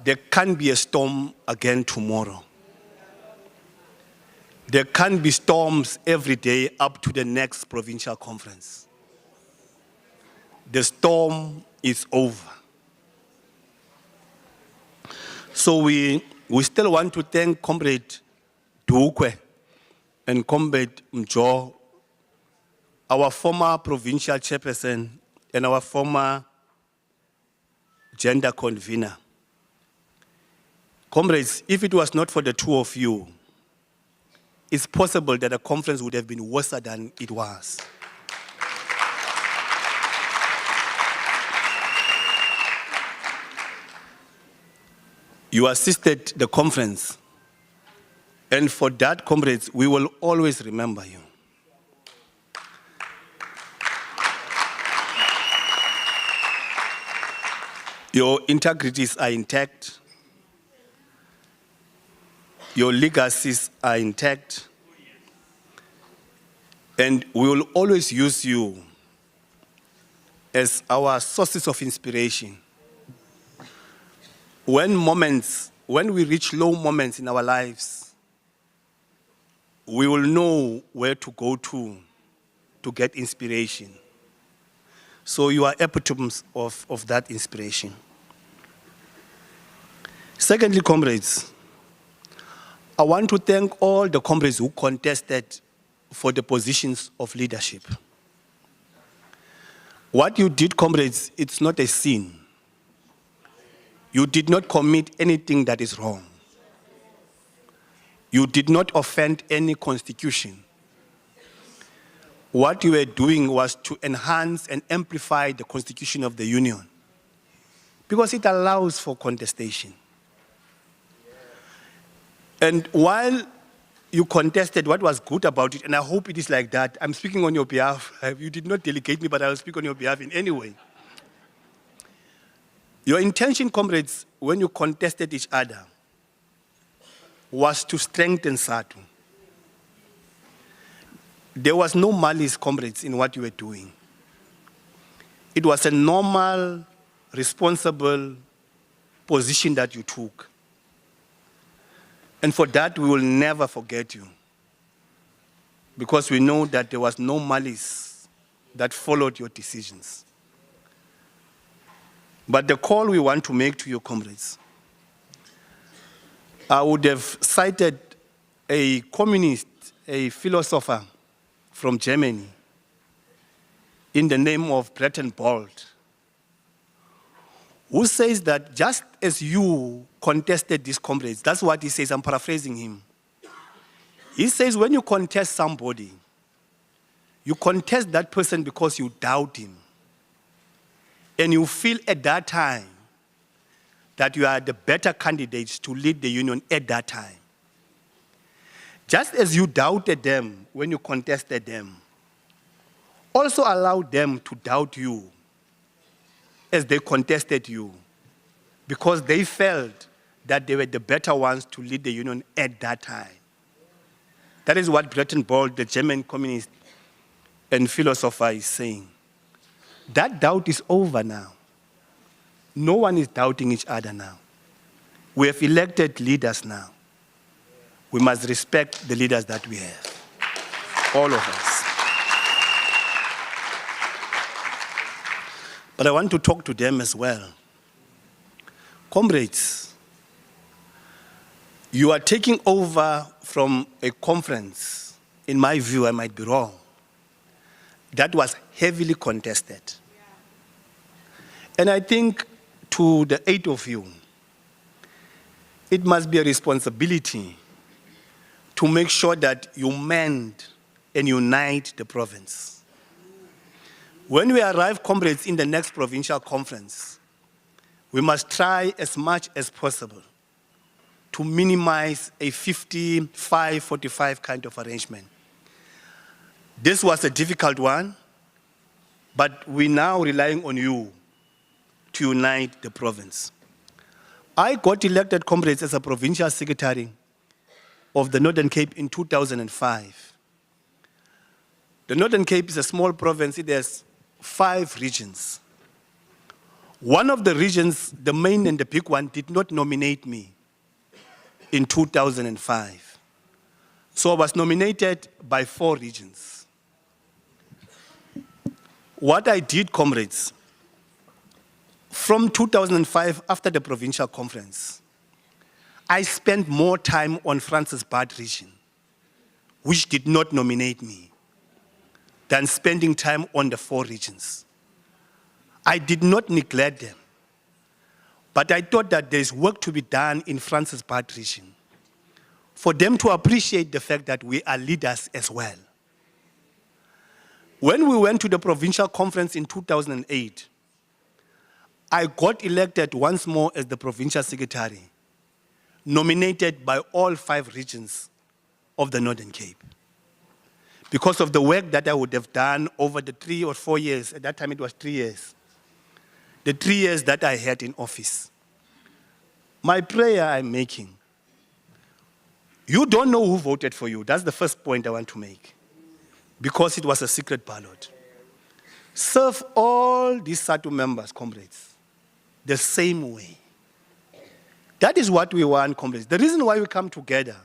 There can't be a storm again tomorrow. There can't be storms every day up to the next provincial conference. The storm is over. So we still want to thank Comrade Dukwe and Comrade Mjo, our former provincial chairperson and our former gender convener. Comrades, if it was not for the two of you, it's possible that the conference would have been worse than it was. You assisted the conference, and for that, comrades, we will always remember you. Your integrities are intact. Your legacies are intact. And we will always use you as our sources of inspiration. When we reach low moments in our lives, we will know where to go to get inspiration. So you are epitomes of that inspiration. Secondly, comrades, I want to thank all the comrades who contested for the positions of leadership. What you did, comrades, it's not a sin. You did not commit anything that is wrong. You did not offend any constitution. What you were doing was to enhance and amplify the constitution of the union, because it allows for contestation. And while you contested, what was good about it, and I hope it is like that, I'm speaking on your behalf. You did not delegate me, but I will speak on your behalf in any way. Your intention, comrades, when you contested each other, was to strengthen SADTU. There was no malice, comrades, in what you were doing. It was a normal, responsible position that you took. And for that, we will never forget you, because we know that there was no malice that followed your decisions. But the call we want to make to your comrades, I would have cited a communist, a philosopher from Germany, in the name of Breton Bolt, who says that just as you contested these comrades, that's what he says, I'm paraphrasing him. He says when you contest somebody, you contest that person because you doubt him. And you feel at that time that you are the better candidates to lead the union at that time. Just as you doubted them when you contested them, also allow them to doubt you as they contested you, because they felt that they were the better ones to lead the union at that time. That is what Breton Bold, the German communist and philosopher, is saying. That doubt is over now. No one is doubting each other now. We have elected leaders now. We must respect the leaders that we have, all of us. But I want to talk to them as well. Comrades, you are taking over from a conference, in my view, I might be wrong, that was heavily contested. And I think to the 8 of you, it must be a responsibility to make sure that you mend and unite the province. When we arrive, comrades, in the next provincial conference, we must try as much as possible to minimize a 55-45 kind of arrangement. This was a difficult one, but we're now relying on you to unite the province. I got elected, comrades, as a provincial secretary of the Northern Cape in 2005. The Northern Cape is a small province. It has 5 regions. One of the regions, the main and the big one, did not nominate me in 2005. So I was nominated by 4 regions. What I did, comrades, from 2005, after the provincial conference, I spent more time on Francis Bad region, which did not nominate me, than spending time on the 4 regions. I did not neglect them, but I thought that there's work to be done in Francis Bad region for them to appreciate the fact that we are leaders as well. When we went to the provincial conference in 2008, I got elected once more as the provincial secretary, nominated by all 5 regions of the Northern Cape. Because of the work that I would have done over the 3 or 4 years, at that time it was 3 years, the 3 years that I had in office. My prayer I'm making, you don't know who voted for you. That's the first point I want to make, because it was a secret ballot. Serve all these SADTU members, comrades, the same way. That is what we want, comrades. The reason why we come together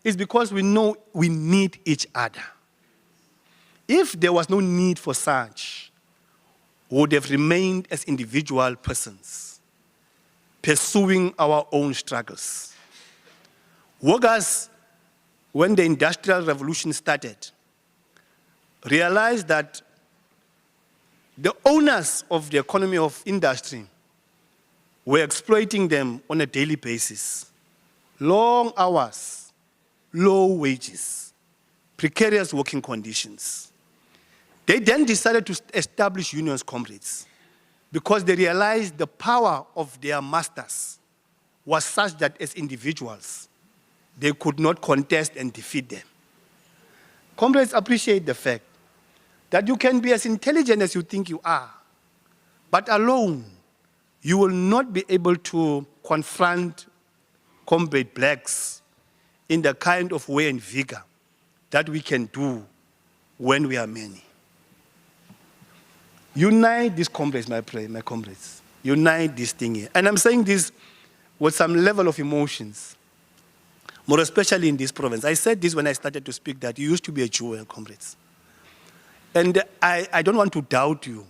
is because we know we need each other. If there was no need for such, we would have remained as individual persons, pursuing our own struggles. Workers, when the Industrial Revolution started, realized that the owners of the economy of industry were exploiting them on a daily basis. Long hours, low wages, precarious working conditions. They then decided to establish unions, comrades, because they realized the power of their masters was such that as individuals, they could not contest and defeat them. Comrades, appreciate the fact that you can be as intelligent as you think you are, but alone, you will not be able to confront comrade blacks in the kind of way and vigor that we can do when we are many. Unite these comrades, my comrades. Unite this thing here. And I'm saying this with some level of emotions, more especially in this province. I said this when I started to speak, that you used to be a jewel, comrades. And I don't want to doubt you,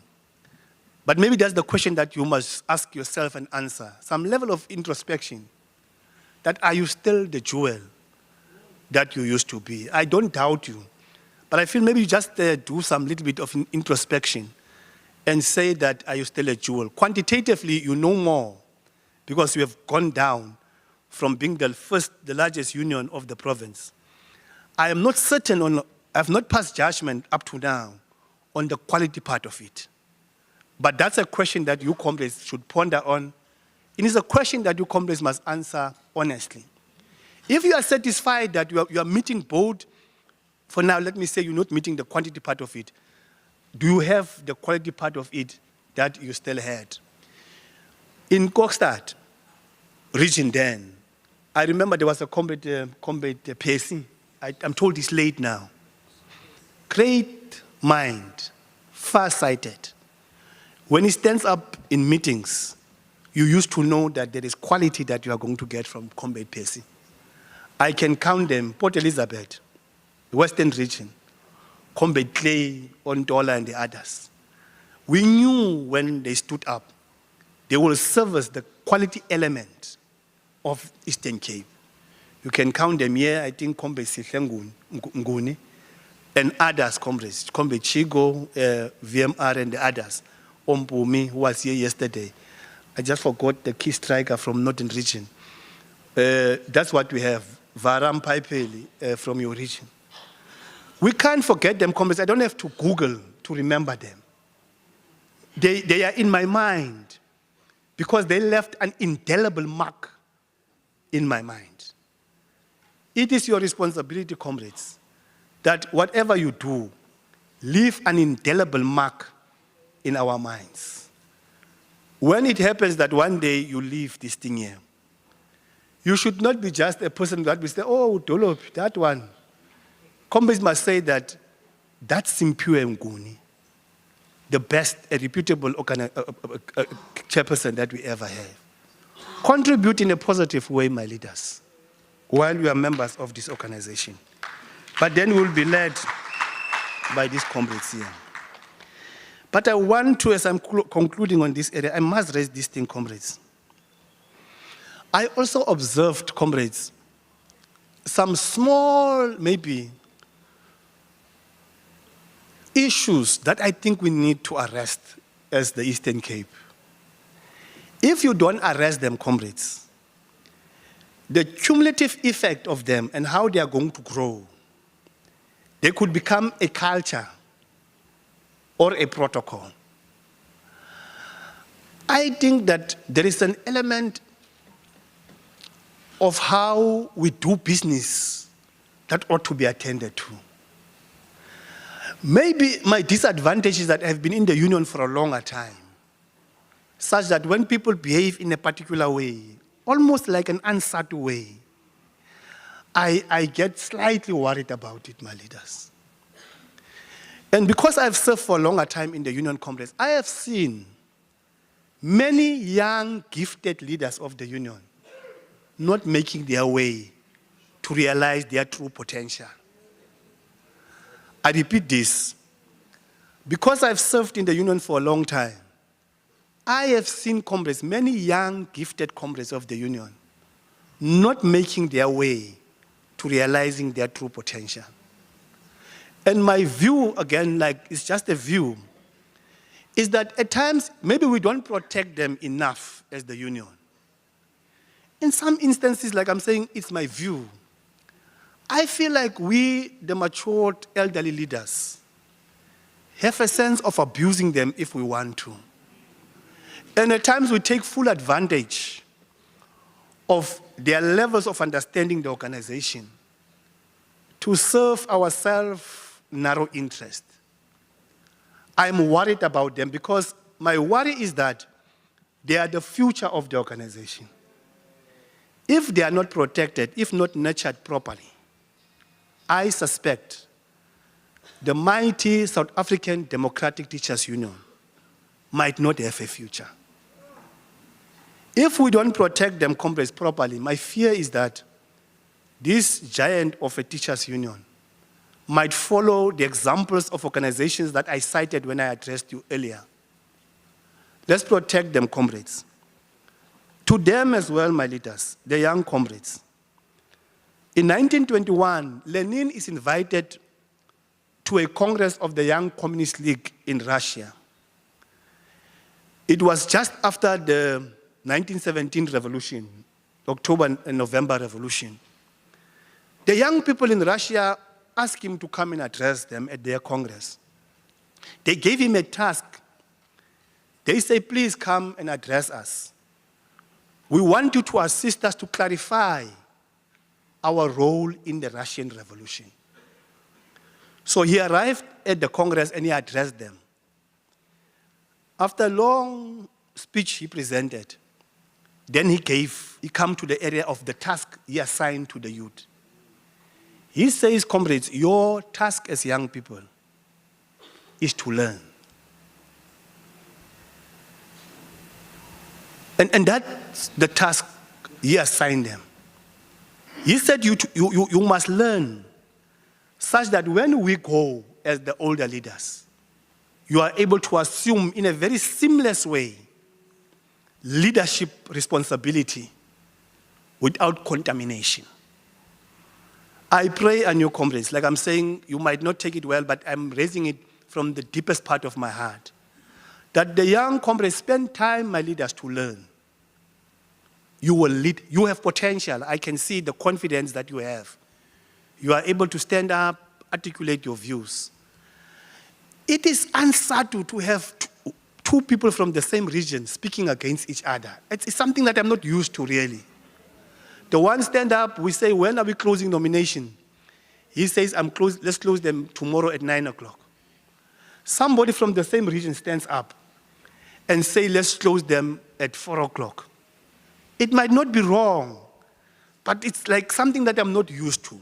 but maybe that's the question that you must ask yourself and answer. Some level of introspection, that are you still the jewel that you used to be? I don't doubt you, but I feel maybe you just do some little bit of introspection and say that, are you still a jewel? Quantitatively, you know more because you have gone down from being the largest union of the province. I am not certain I have not passed judgment up to now on the quality part of it. But that's a question that you comrades should ponder on. It is a question that you comrades must answer honestly. If you are satisfied that you are meeting both, for now, let me say you're not meeting the quantity part of it, do you have the quality part of it that you still had? In Kokstad region then, I remember there was a comrade Pacey. I'm told he's late now. Great mind, far-sighted. When he stands up in meetings, you used to know that there is quality that you are going to get from Comrade Pacey. I can count them: Port Elizabeth, the Western region, Comrade Clay, Ontola, and the others. We knew when they stood up, they will service the quality element of Eastern Cape. You can count them here, I think Comrade Sihlengun, Nguni, and others, comrades, Comrade Chigo, VMR, and the others. Ompumi, who was here yesterday. I just forgot the key striker from Northern region. That's what we have. Varam Paipeli from your region. We can't forget them, comrades. I don't have to Google to remember them. They are in my mind because they left an indelible mark in my mind. It is your responsibility, comrades, that whatever you do, leave an indelible mark in our minds. When it happens that one day you leave this thing here, you should not be just a person that will say, oh, Dolop, that one. Comrades must say that that's Simpiwe Nguni, the best, a reputable chairperson that we ever have. Contribute in a positive way, my leaders, while we are members of this organization. But then we'll be led by these comrades here. But I want to, as I'm concluding on this area, I must raise this thing, comrades. I also observed, comrades, some small, maybe, issues that I think we need to arrest as the Eastern Cape. If you don't arrest them, comrades, the cumulative effect of them and how they are going to grow, they could become a culture or a protocol. I think that there is an element of how we do business that ought to be attended to. Maybe my disadvantage is that I've been in the union for a longer time, such that when people behave in a particular way, almost like an SADTU way, I get slightly worried about it, my leaders. And because I've served for a longer time in the union complex, I have seen many young, gifted leaders of the union not making their way to realize their true potential. I repeat this. Because I've served in the union for a long time, I have seen comrades, many young, gifted comrades of the union, not making their way to realizing their true potential. And my view, again, like it's just a view, is that at times, maybe we don't protect them enough as the union. In some instances, like I'm saying, it's my view. I feel like we, the matured elderly leaders, have a sense of abusing them if we want to. And at times we take full advantage of their levels of understanding the organization to serve our self-narrow interest. I'm worried about them because my worry is that they are the future of the organization. If they are not protected, if not nurtured properly, I suspect the mighty South African Democratic Teachers Union might not have a future. If we don't protect them, comrades, properly, my fear is that this giant of a teachers union might follow the examples of organizations that I cited when I addressed you earlier. Let's protect them, comrades. To them as well, my leaders, the young comrades. In 1921, Lenin is invited to a Congress of the Young Communist League in Russia. It was just after the 1917 revolution, October and November revolution. The young people in Russia asked him to come and address them at their Congress. They gave him a task. They say, please come and address us. We want you to assist us to clarify our role in the Russian Revolution. So he arrived at the Congress and he addressed them. After a long speech he presented, then he came to the area of the task he assigned to the youth. He says, comrades, your task as young people is to learn. And that's the task he assigned them. He said, you must learn such that when we go as the older leaders, you are able to assume in a very seamless way leadership responsibility without contamination. I pray on your comrades, like I'm saying, you might not take it well, but I'm raising it from the deepest part of my heart, that the young comrades spend time, my leaders, to learn. You will lead, you have potential. I can see the confidence that you have. You are able to stand up, articulate your views. It is unSADTU to have two people from the same region speaking against each other. It's something that I'm not used to, really. The one stand up, we say, when are we closing nomination? He says, let's close them tomorrow at 9 o'clock. Somebody from the same region stands up and say, let's close them at 4 o'clock. It might not be wrong, but it's like something that I'm not used to.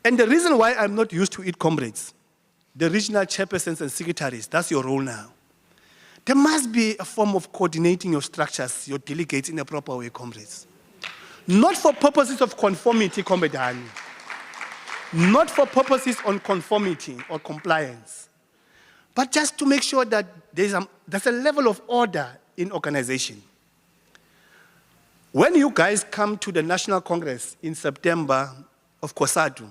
And the reason why I'm not used to it, comrades, the regional chairpersons and secretaries, that's your role now. There must be a form of coordinating your structures, your delegates in a proper way, comrades. Not for purposes of conformity, Comrade Hani. Not for purposes on conformity or compliance, but just to make sure that there's a level of order in organization. When you guys come to the National Congress in September of SADTU,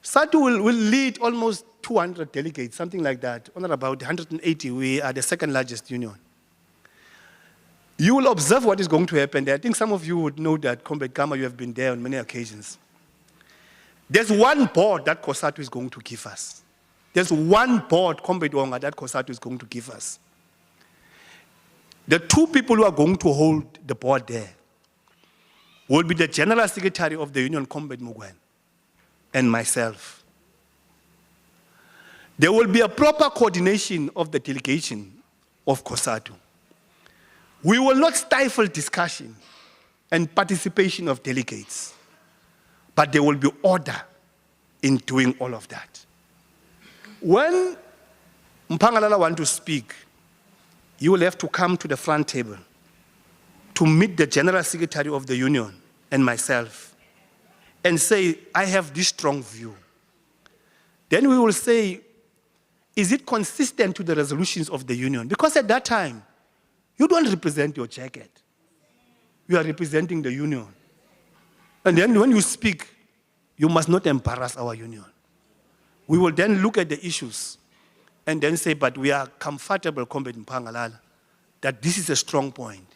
SADTU will lead almost 200 delegates, something like that. On about 180, we are the second largest union. You will observe what is going to happen there. I think some of you would know that, Comrade Gama, you have been there on many occasions. There's one board that SADTU is going to give us. There's one board, Comrade Wonga, that SADTU is going to give us. The two people who are going to hold the board there will be the General Secretary of the Union, Comrade Mugwen, and myself. There will be a proper coordination of the delegation of SADTU. We will not stifle discussion and participation of delegates, but there will be order in doing all of that. When Mpangalala wants to speak, you will have to come to the front table to meet the General Secretary of the Union and myself and say, I have this strong view. Then we will say, is it consistent to the resolutions of the Union? Because at that time, you don't represent your jacket. You are representing the Union. And then when you speak, you must not embarrass our Union. We will then look at the issues and then say, but we are comfortable, Comrade Mpangalala, that this is a strong point.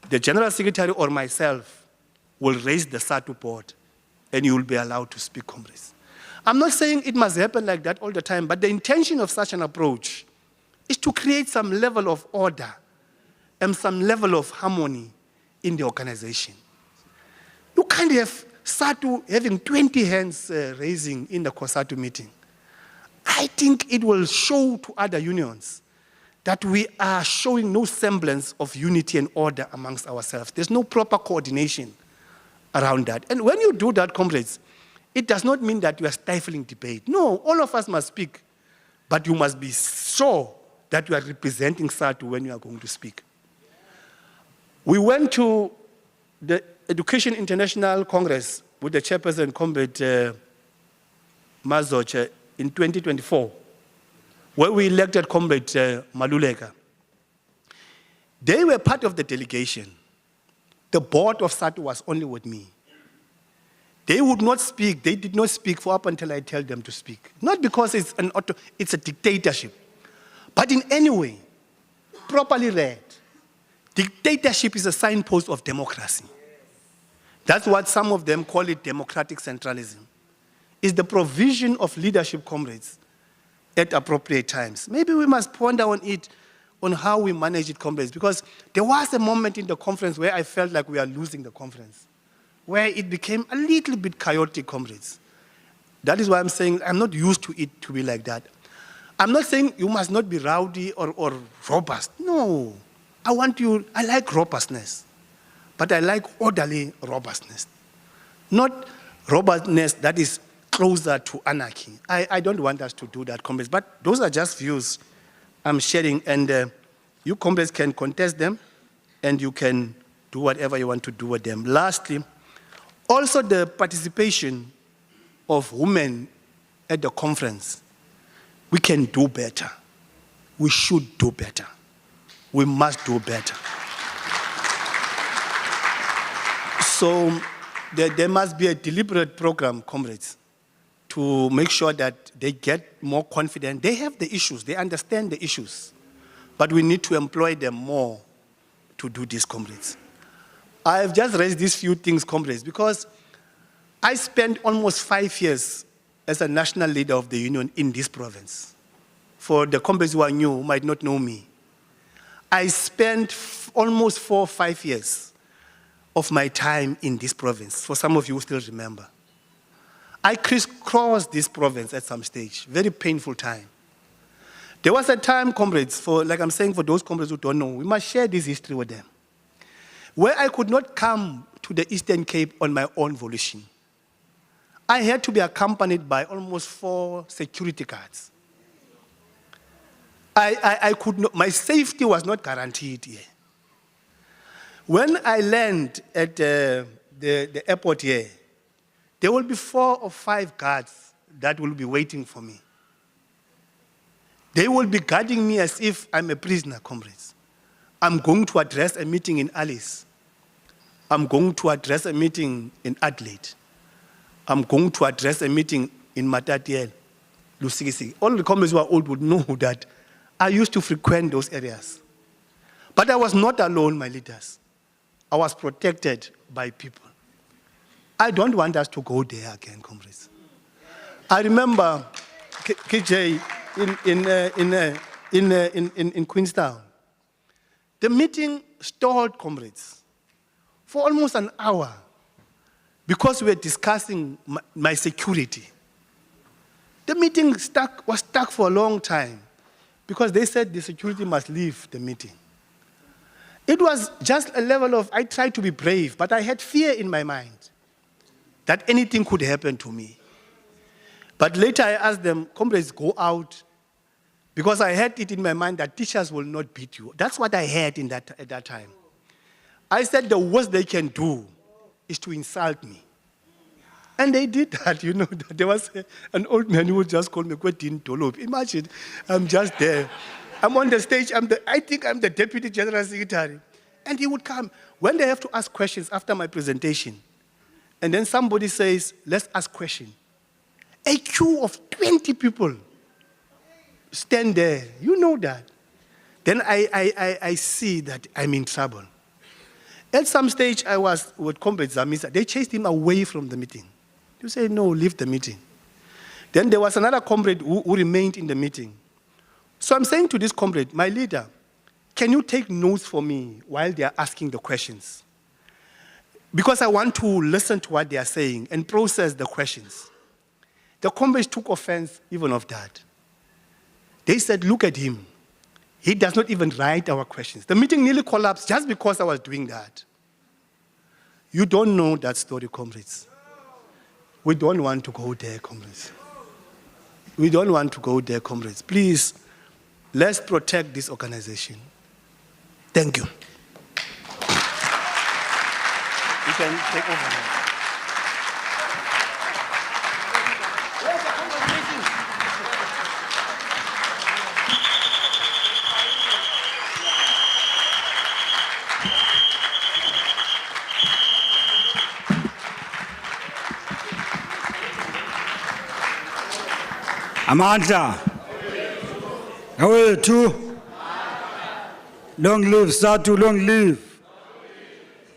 The General Secretary or myself will raise the SADTU board and you will be allowed to speak, comrades. I'm not saying it must happen like that all the time, but the intention of such an approach is to create some level of order and some level of harmony in the organization. You can't have SADTU having 20 hands raising in the SADTU meeting. I think it will show to other unions that we are showing no semblance of unity and order amongst ourselves. There's no proper coordination around that. And when you do that, comrades, it does not mean that you are stifling debate. No, all of us must speak, but you must be sure that you are representing SADTU when you are going to speak. We went to the Education International Congress with the chairperson, Comrade Mazoche, in 2024, where we elected Comrade Maluleka. They were part of the delegation. The board of SADTU was only with me. They would not speak. They did not speak for up until I tell them to speak. Not because it's a dictatorship, but in any way. properly read, dictatorship is a signpost of democracy. That's what some of them call it, democratic centralism. It's the provision of leadership, comrades, at appropriate times. Maybe we must ponder on it, on how we manage it, comrades, because there was a moment in the conference where I felt like we are losing the conference, where it became a little bit chaotic, comrades. That is why I'm saying I'm not used to it to be like that. I'm not saying you must not be rowdy or robust. No, I like robustness, but I like orderly robustness. Not robustness that is closer to anarchy. I don't want us to do that, comrades, but those are just views I'm sharing, and you comrades can contest them, and you can do whatever you want to do with them. Lastly, also the participation of women at the conference. We can do better. We should do better. We must do better. So there must be a deliberate program, comrades, to make sure that they get more confident. They have the issues, they understand the issues, but we need to employ them more to do this, comrades. I've just raised these few things, comrades, because I spent almost 5 years as a national leader of the union in this province. For the comrades who are new, who might not know me, I spent almost 4 or 5 years of my time in this province. For some of you who still remember, I crisscrossed this province at some stage, very painful time. There was a time, comrades, like I'm saying, for those comrades who don't know, we must share this history with them, where I could not come to the Eastern Cape on my own volition. I had to be accompanied by almost 4 security guards. I could not, my safety was not guaranteed here. When I land at the airport here, there will be 4 or 5 guards that will be waiting for me. They will be guarding me as if I'm a prisoner, comrades. I'm going to address a meeting in Alice. I'm going to address a meeting in Adelaide. I'm going to address a meeting in Matatiele, Lusikisi. All the comrades who are old would know that I used to frequent those areas. But I was not alone, my leaders. I was protected by people. I don't want us to go there again, comrades. I remember KJ in Queenstown. The meeting stalled, comrades, for almost an hour because we were discussing my security. The meeting was stuck for a long time because they said the security must leave the meeting. It was just a level of, I tried to be brave, but I had fear in my mind that anything could happen to me. But later I asked them, comrades, go out, because I had it in my mind that teachers will not beat you. That's what I had at that time. I said the worst they can do is to insult me. And they did that, you know. There was an old man who would just call me Kwetin Dolop. Imagine, I'm just there. I'm on the stage, I think I'm the Deputy General Secretary. And he would come. When they have to ask questions after my presentation, and then somebody says, let's ask questions. A queue of 20 people stand there. You know that. Then I see that I'm in trouble. At some stage, I was with Comrade Zamisa. They chased him away from the meeting. You say, no, leave the meeting. Then there was another comrade who remained in the meeting. So I'm saying to this comrade, my leader, can you take notes for me while they are asking the questions? Because I want to listen to what they are saying and process the questions. The comrades took offense even of that. They said, look at him. He does not even write our questions. The meeting nearly collapsed just because I was doing that. You don't know that story, comrades. We don't want to go there, comrades. We don't want to go there, comrades. Please, let's protect this organization. Thank you. You can take over now. Amandla. Awethu. Long live SADTU, long live.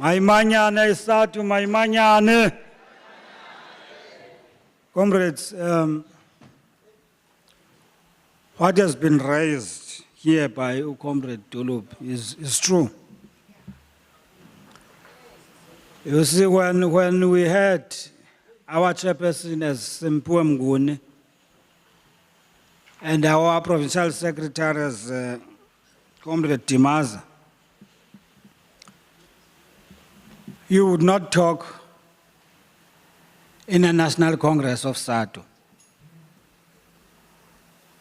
Maimanyane SADTU, maimanyane. Comrades, what has been raised here by Comrade Dulup is true. You see, when we had our chairperson as Simpuwe Mnguni and our provincial secretary as Comrade Timaza, you would not talk in a national congress of SADTU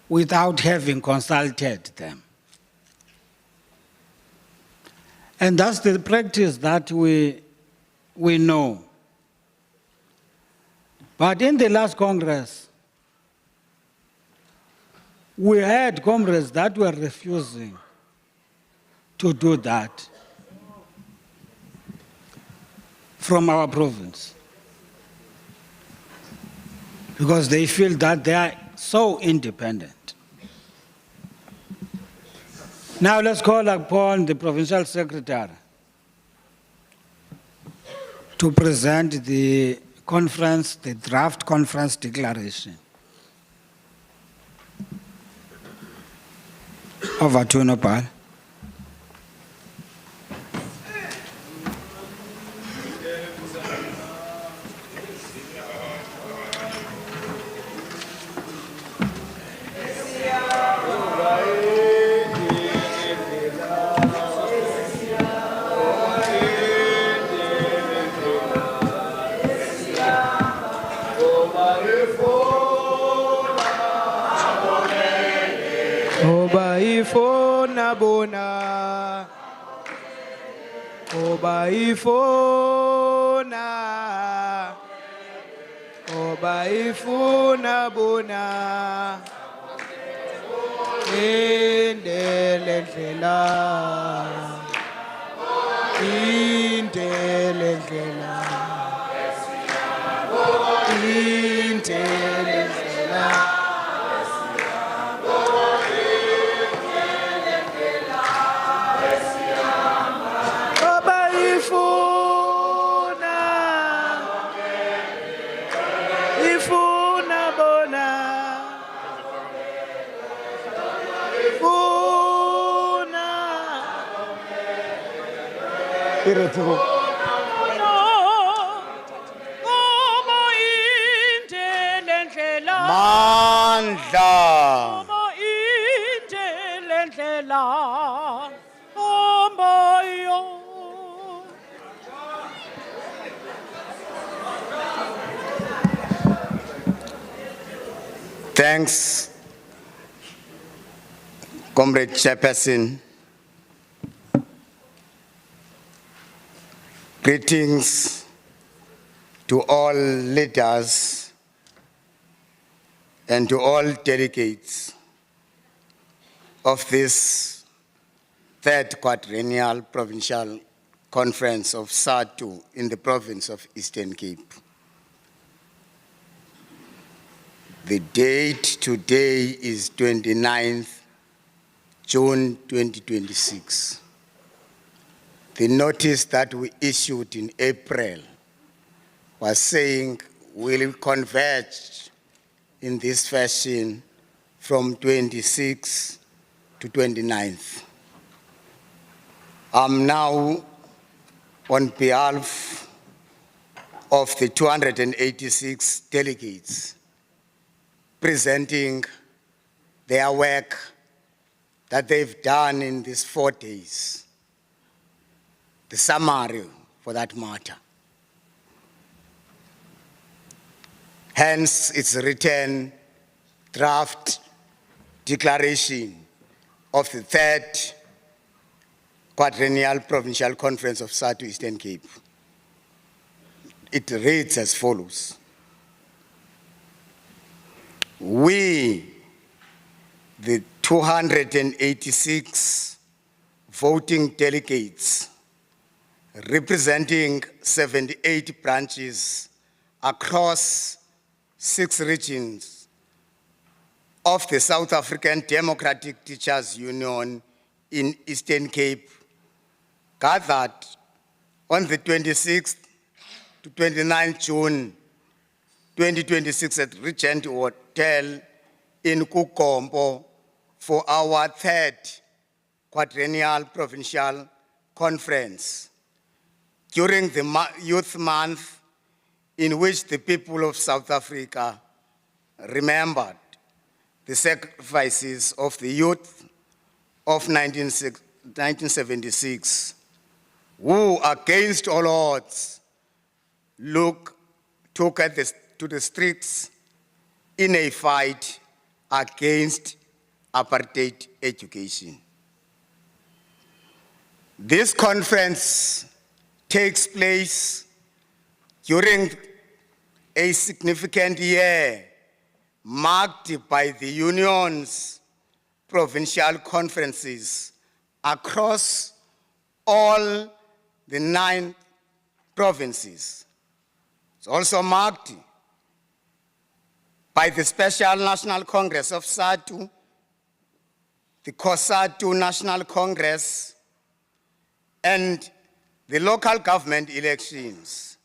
without having consulted them. And that's the practice that we know. But in the last Congress, we had comrades that were refusing to do that from our province because they feel that they are so independent. Now let's call upon the provincial secretary to present the conference, the draft conference declaration. Over to Nopal. Obaifona bona, Obaifona, Obaifona bona, Indelendlela, Indelendlela, Indelendlela. Thanks, Comrade Chairperson. Greetings to all leaders and to all delegates of this third Quadrennial Provincial Conference of SADTU in the province of Eastern Cape. The date today is 29th June 2026. The notice that we issued in April was saying we'll converge in this fashion from 26th to 29th. I'm now on behalf of the 286 delegates presenting their work that they've done in these 4 days. The summary for that matter. Hence, its written draft declaration of the third Quadrennial Provincial Conference of SADTU Eastern Cape. It reads as follows. We, the 286 voting delegates representing 78 branches across 6 regions of the South African Democratic Teachers Union in Eastern Cape gathered on the 26th to 29th June 2026 at Regent Hotel in Kukombo for our third Quadrennial Provincial Conference during the Youth Month, in which the people of South Africa remembered the sacrifices of the youth of 1976, who against all odds took to the streets in a fight against apartheid education. This conference takes place during a significant year marked by the Union's provincial conferences across all the 9 provinces. It's also marked by the Special National Congress of SADTU, the COSATU National Congress, and the local government elections.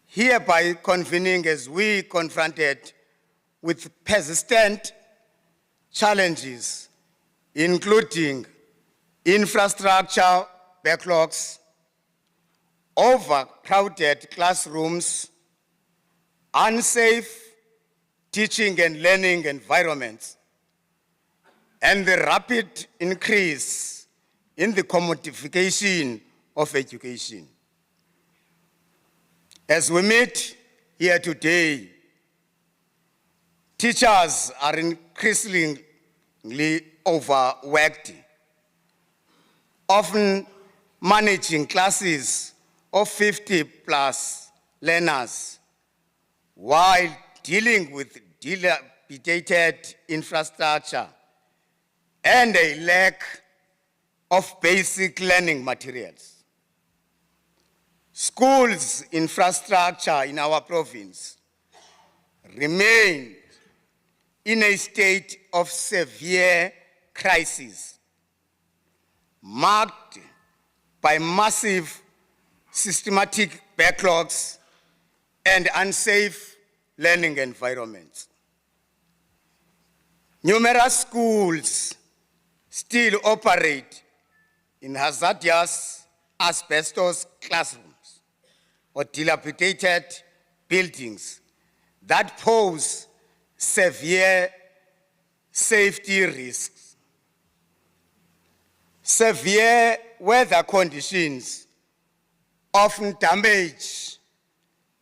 Hereby convening as we confronted with persistent challenges, including infrastructure backlogs, overcrowded classrooms, unsafe teaching and learning environments, and the rapid increase in the commodification of education. As we meet here today, teachers are increasingly overworked, often managing classes of 50+ learners, while dealing with dilapidated infrastructure and a lack of basic learning materials. Schools infrastructure in our province remain in a state of severe crisis, marked by massive systematic backlogs and unsafe learning environments. Numerous schools still operate in hazardous asbestos classrooms or dilapidated buildings that pose severe safety risks. Severe weather conditions often damage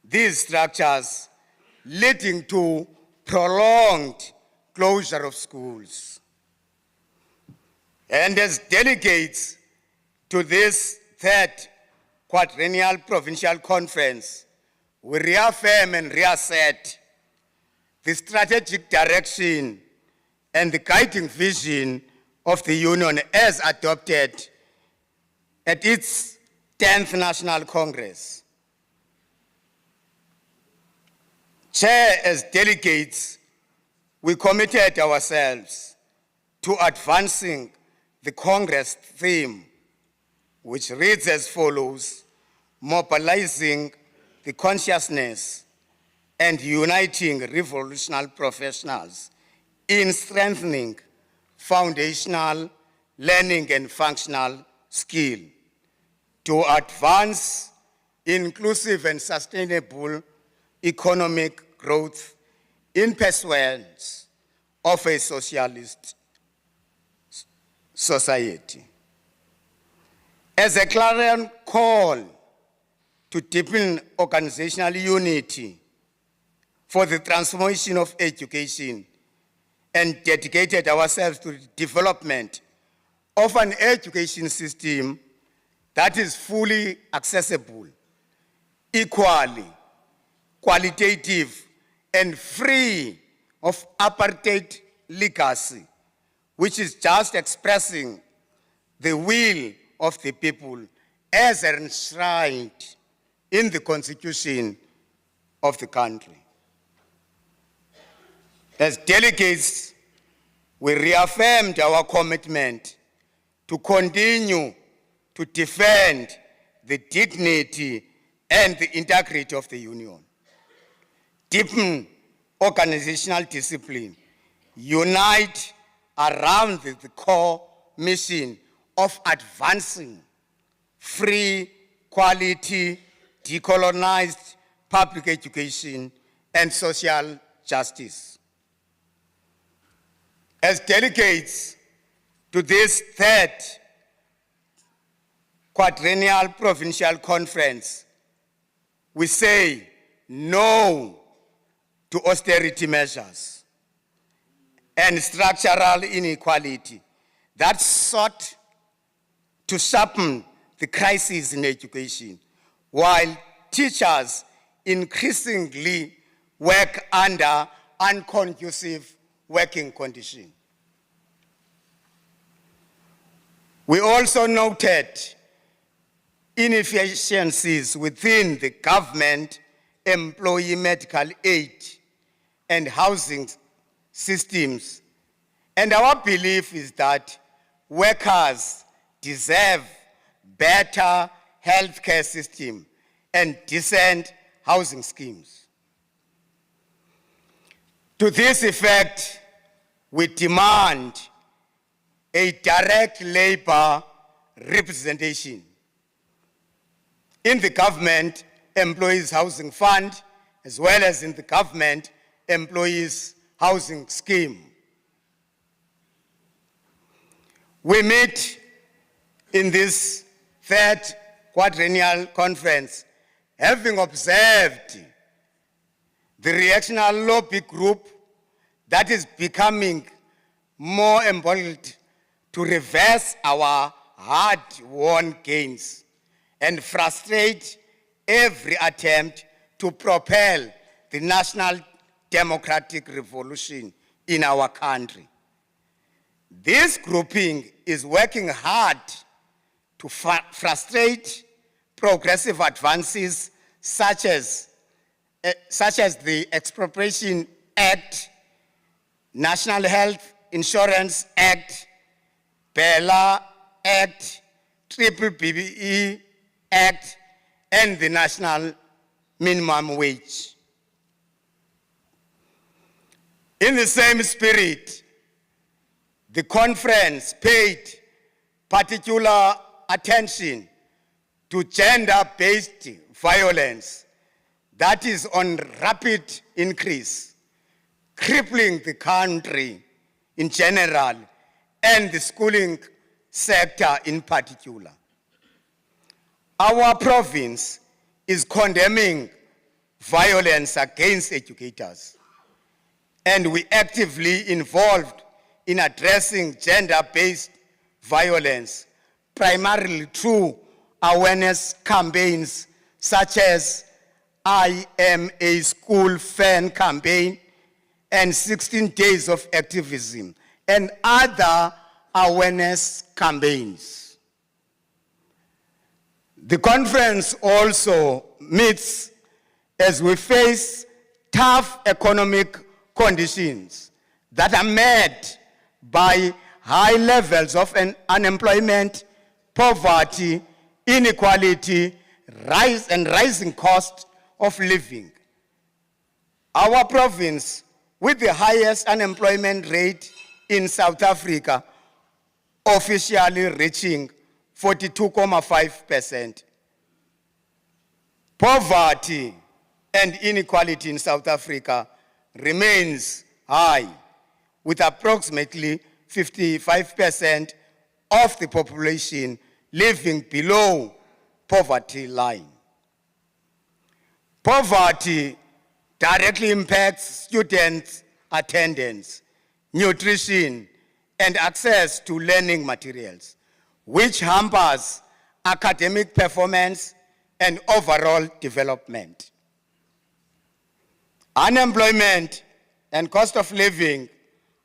these structures, leading to prolonged closure of schools. And as delegates to this third Quadrennial Provincial Conference, we reaffirm and reassert the strategic direction and the guiding vision of the Union as adopted at its 10th National Congress. Chair, as delegates, we committed ourselves to advancing the Congress theme, which reads as follows: mobilizing the consciousness and uniting revolutionary professionals in strengthening foundational learning and functional skill to advance inclusive and sustainable economic growth in pursuance of a socialist society. As a clarion call to deepen organizational unity for the transformation of education, and dedicated ourselves to the development of an education system that is fully accessible, equally qualitative, and free of apartheid legacy, which is just expressing the will of the people as enshrined in the Constitution of the country. As delegates, we reaffirmed our commitment to continue to defend the dignity and the integrity of the Union, deepen organizational discipline, unite around the core mission of advancing free, quality, decolonized public education and social justice. As delegates to this third Quadrennial Provincial Conference, we say no to austerity measures and structural inequality that sought to sharpen the crisis in education, while teachers increasingly work under unconducive working conditions. We also noted inefficiencies within the government, employee medical aid, and housing systems. And our belief is that workers deserve better healthcare system and decent housing schemes. To this effect, we demand a direct labor representation in the Government Employees Housing Fund, as well as in the Government Employees Housing Scheme. We meet in this third quadrennial conference, having observed the reactionary lobby group that is becoming more emboldened to reverse our hard-won gains and frustrate every attempt to propel the national democratic revolution in our country. This grouping is working hard to frustrate progressive advances such as the Expropriation Act, National Health Insurance Act, Bella Act, Triple BBE Act, and the National Minimum Wage. In the same spirit, the conference paid particular attention to gender-based violence that is on rapid increase, crippling the country in general and the schooling sector in particular. Our province is condemning violence against educators, and we actively involved in addressing gender-based violence, primarily through awareness campaigns such as I Am a School Fan campaign and 16 Days of Activism and other awareness campaigns. The conference also meets as we face tough economic conditions that are met by high levels of unemployment, poverty, inequality, rising cost of living. Our province, with the highest unemployment rate in South Africa, officially reaching 42.5%. Poverty and inequality in South Africa remains high, with approximately 55% of the population living below poverty line. Poverty directly impacts students' attendance, nutrition, and access to learning materials, which hampers academic performance and overall development. Unemployment and cost of living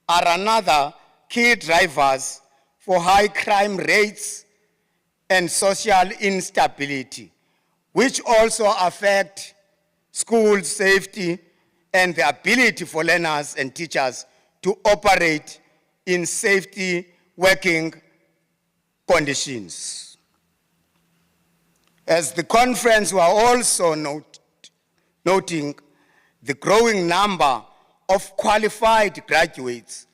are another key drivers for high crime rates and social instability, which also affect school safety and the ability for learners and teachers to operate in safety working conditions. As the conference were also noting the growing number of qualified graduates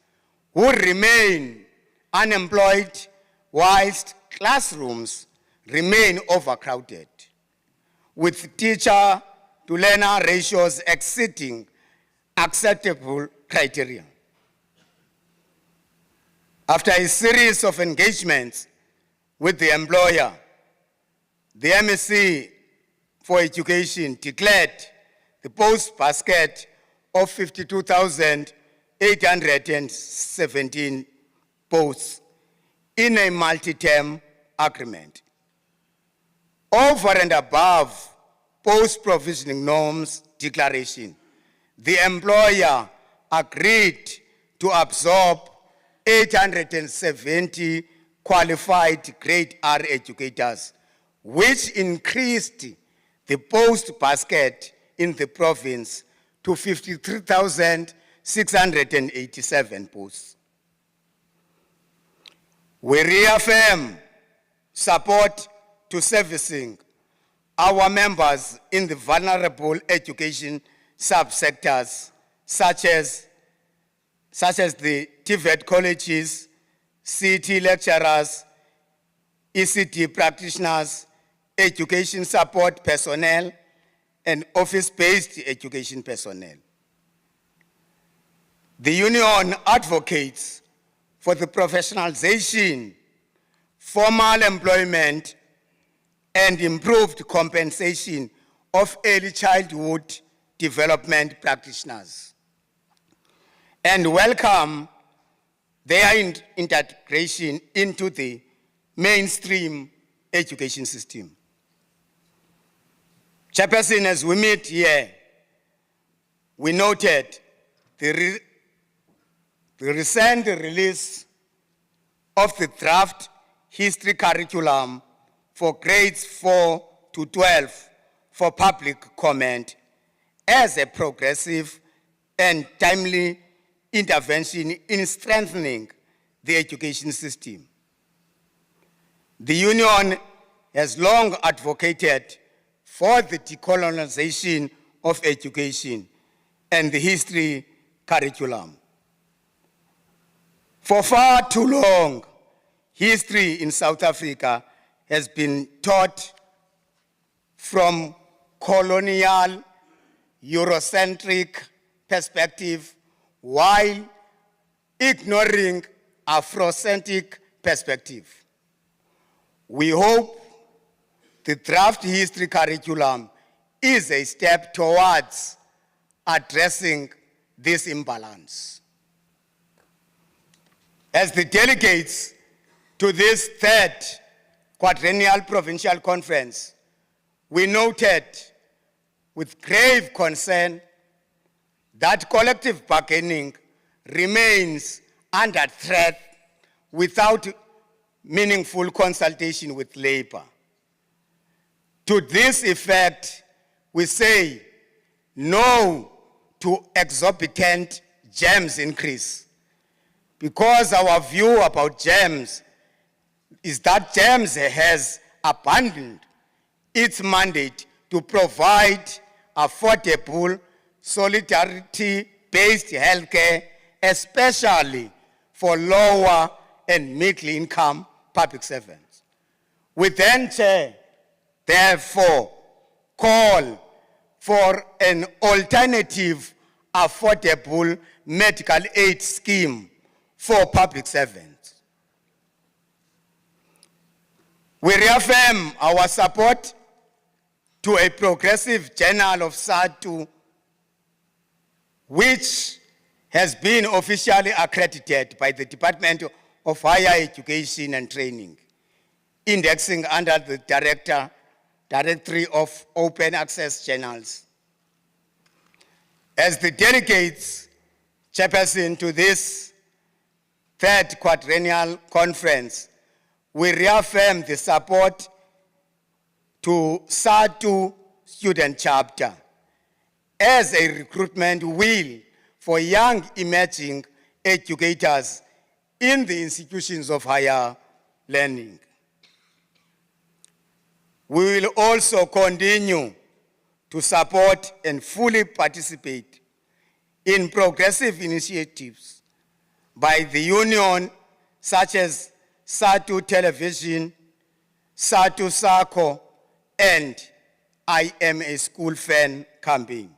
who remain unemployed whilst classrooms remain overcrowded, with teacher-to-learner ratios exceeding acceptable criteria. After a series of engagements with the employer, the MSc for Education declared the post basket of 52,817 posts in a multi-term agreement. Over and above post-provisioning norms declaration, the employer agreed to absorb 870 qualified grade R educators, which increased the post basket in the province to 53,687 posts. We reaffirm support to servicing our members in the vulnerable education subsectors, such as the TVET colleges, CT lecturers, ECT practitioners, education support personnel, and office-based education personnel. The union advocates for the professionalization, formal employment, and improved compensation of early childhood development practitioners, and welcome their integration into the mainstream education system. Chairperson, as we meet here, we noted the recent release of the draft history curriculum for grades 4 to 12 for public comment as a progressive and timely intervention in strengthening the education system. The union has long advocated for the decolonization of education and the history curriculum. For far too long, history in South Africa has been taught from colonial, Eurocentric perspective while ignoring Afrocentric perspective. We hope the draft history curriculum is a step towards addressing this imbalance. As the delegates to this third Quadrennial Provincial Conference, we noted with grave concern that collective bargaining remains under threat without meaningful consultation with labor. To this effect, we say no to exorbitant GEMS increase, because our view about GEMS is that GEMS has abandoned its mandate to provide affordable, solidarity-based healthcare, especially for lower and middle-income public servants. We then, Chair, therefore call for an alternative affordable medical aid scheme for public servants. We reaffirm our support to a progressive journal of SADTU, which has been officially accredited by the Department of Higher Education and Training, indexing under the Directory of Open Access Journals. As the delegates, Chairperson, to this third Quadrennial Conference, we reaffirm the support to SADTU student chapter as a recruitment wheel for young emerging educators in the institutions of higher learning. We will also continue to support and fully participate in progressive initiatives by the union, such as SADTU Television, SADTU Sako, and I Am a School Fan campaign.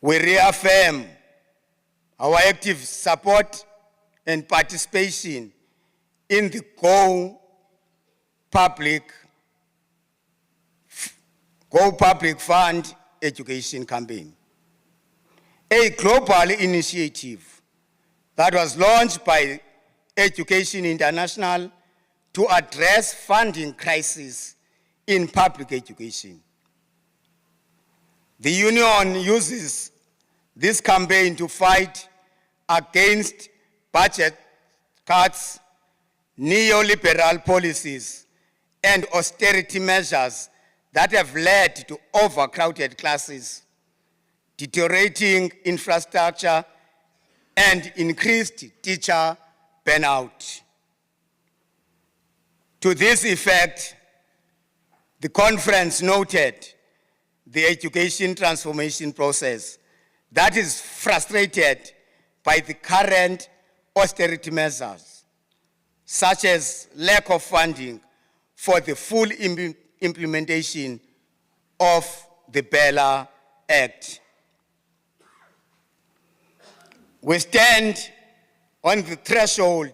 We reaffirm our active support and participation in the Go Public Fund education campaign, a global initiative that was launched by Education International to address funding crisis in public education. The union uses this campaign to fight against budget cuts, neoliberal policies, and austerity measures that have led to overcrowded classes, deteriorating infrastructure, and increased teacher burnout. To this effect, the conference noted the education transformation process that is frustrated by the current austerity measures, such as lack of funding for the full implementation of the Bella Act. We stand on the threshold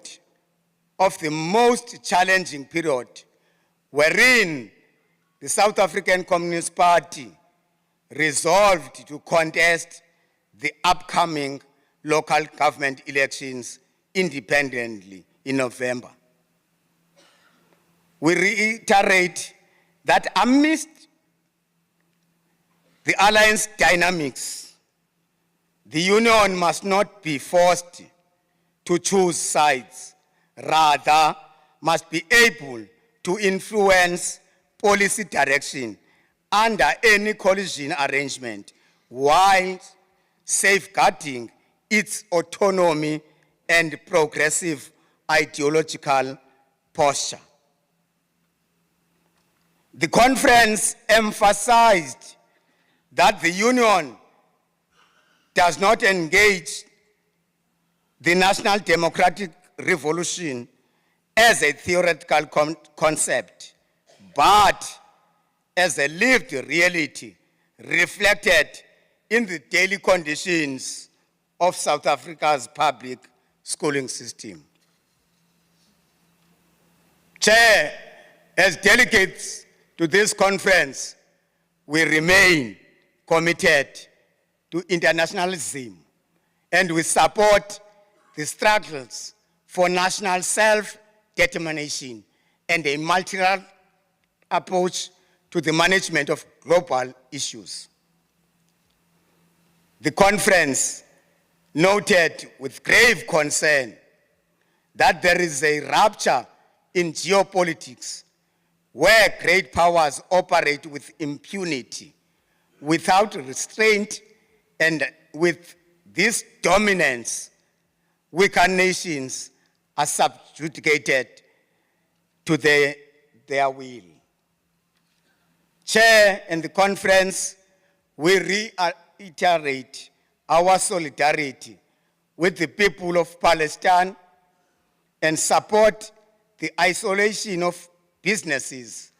of the most challenging period wherein the South African Communist Party resolved to contest the upcoming local government elections independently in November. We reiterate that amidst the alliance dynamics, the union must not be forced to choose sides, rather must be able to influence policy direction under any coalition arrangement while safeguarding its autonomy and progressive ideological posture. The conference emphasized that the union does not engage the national democratic revolution as a theoretical concept, but as a lived reality reflected in the daily conditions of South Africa's public schooling system. Chair, as delegates to this conference, we remain committed to internationalism and we support the struggles for national self-determination and a multilateral approach to the management of global issues. The conference noted with grave concern that there is a rupture in geopolitics where great powers operate with impunity, without restraint, and with this dominance, weaker nations are subjugated to their will. Chair and the conference, we reiterate our solidarity with the people of Palestine and support the isolation of businesses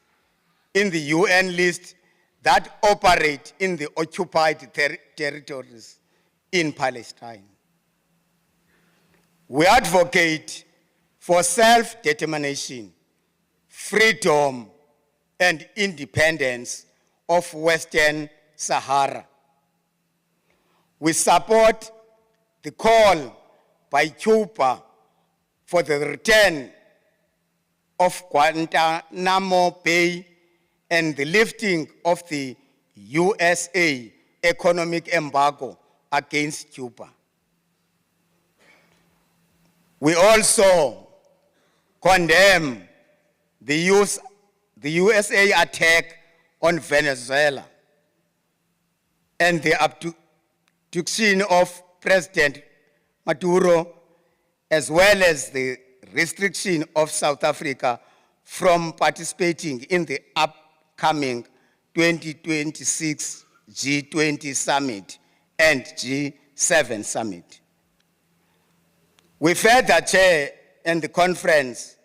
in the UN list that operate in the occupied territories in Palestine. We advocate for self-determination, freedom, and independence of Western Sahara. We support the call by Cuba for the return of Guantanamo Bay and the lifting of the USA economic embargo against Cuba. We also condemn the USA attack on Venezuela and the abduction of President Maduro as well as the restriction of South Africa from participating in the upcoming 2026 G20 summit and G7 summit. We further, Chair, and the conference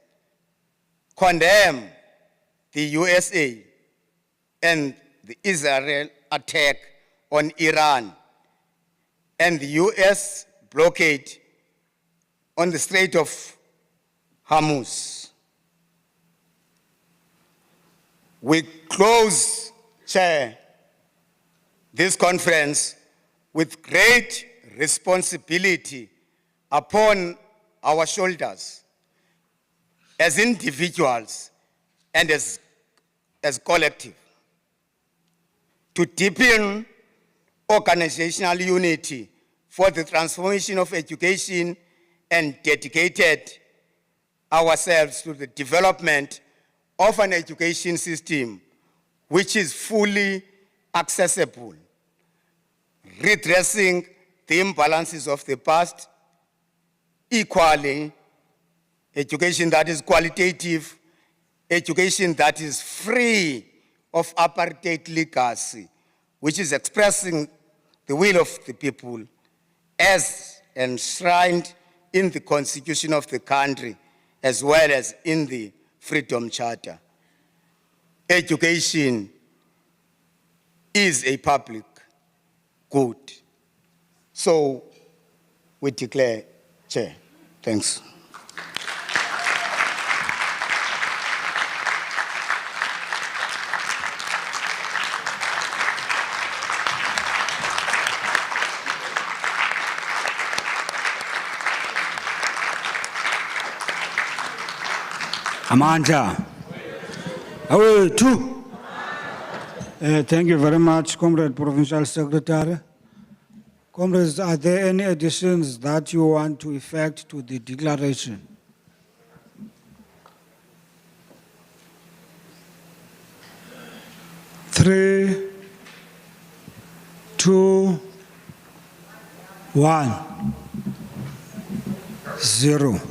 condemn the USA and the Israel attack on Iran and the US blockade on the Strait of Hormuz. We close, Chair, this conference with great responsibility upon our shoulders as individuals and as collective to deepen organizational unity for the transformation of education and dedicated ourselves to the development of an education system which is fully accessible, redressing the imbalances of the past, equally, education that is qualitative, education that is free of apartheid legacy, which is expressing the will of the people as enshrined in the Constitution of the country, as well as in the Freedom Charter. Education is a public good. So we declare, Chair. Thanks. Amandla. Two. Thank you very much, Comrade Provincial Secretary. Comrades, are there any additions that you want to effect to the declaration? Three, two, 1, 0.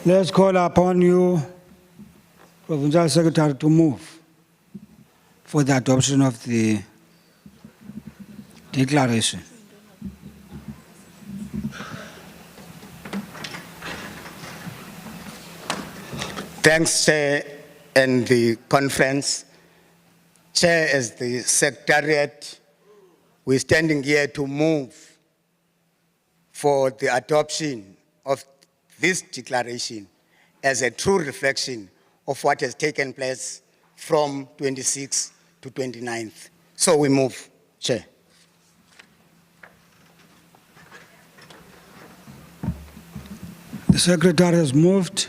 Let's call upon you, Provincial Secretary, to move for the adoption of the declaration. Thanks, Chair, and the conference. Chair, as the Secretariat, we're standing here to move for the adoption of this declaration as a true reflection of what has taken place from 26th to 29th. So we move, Chair. The Secretary has moved.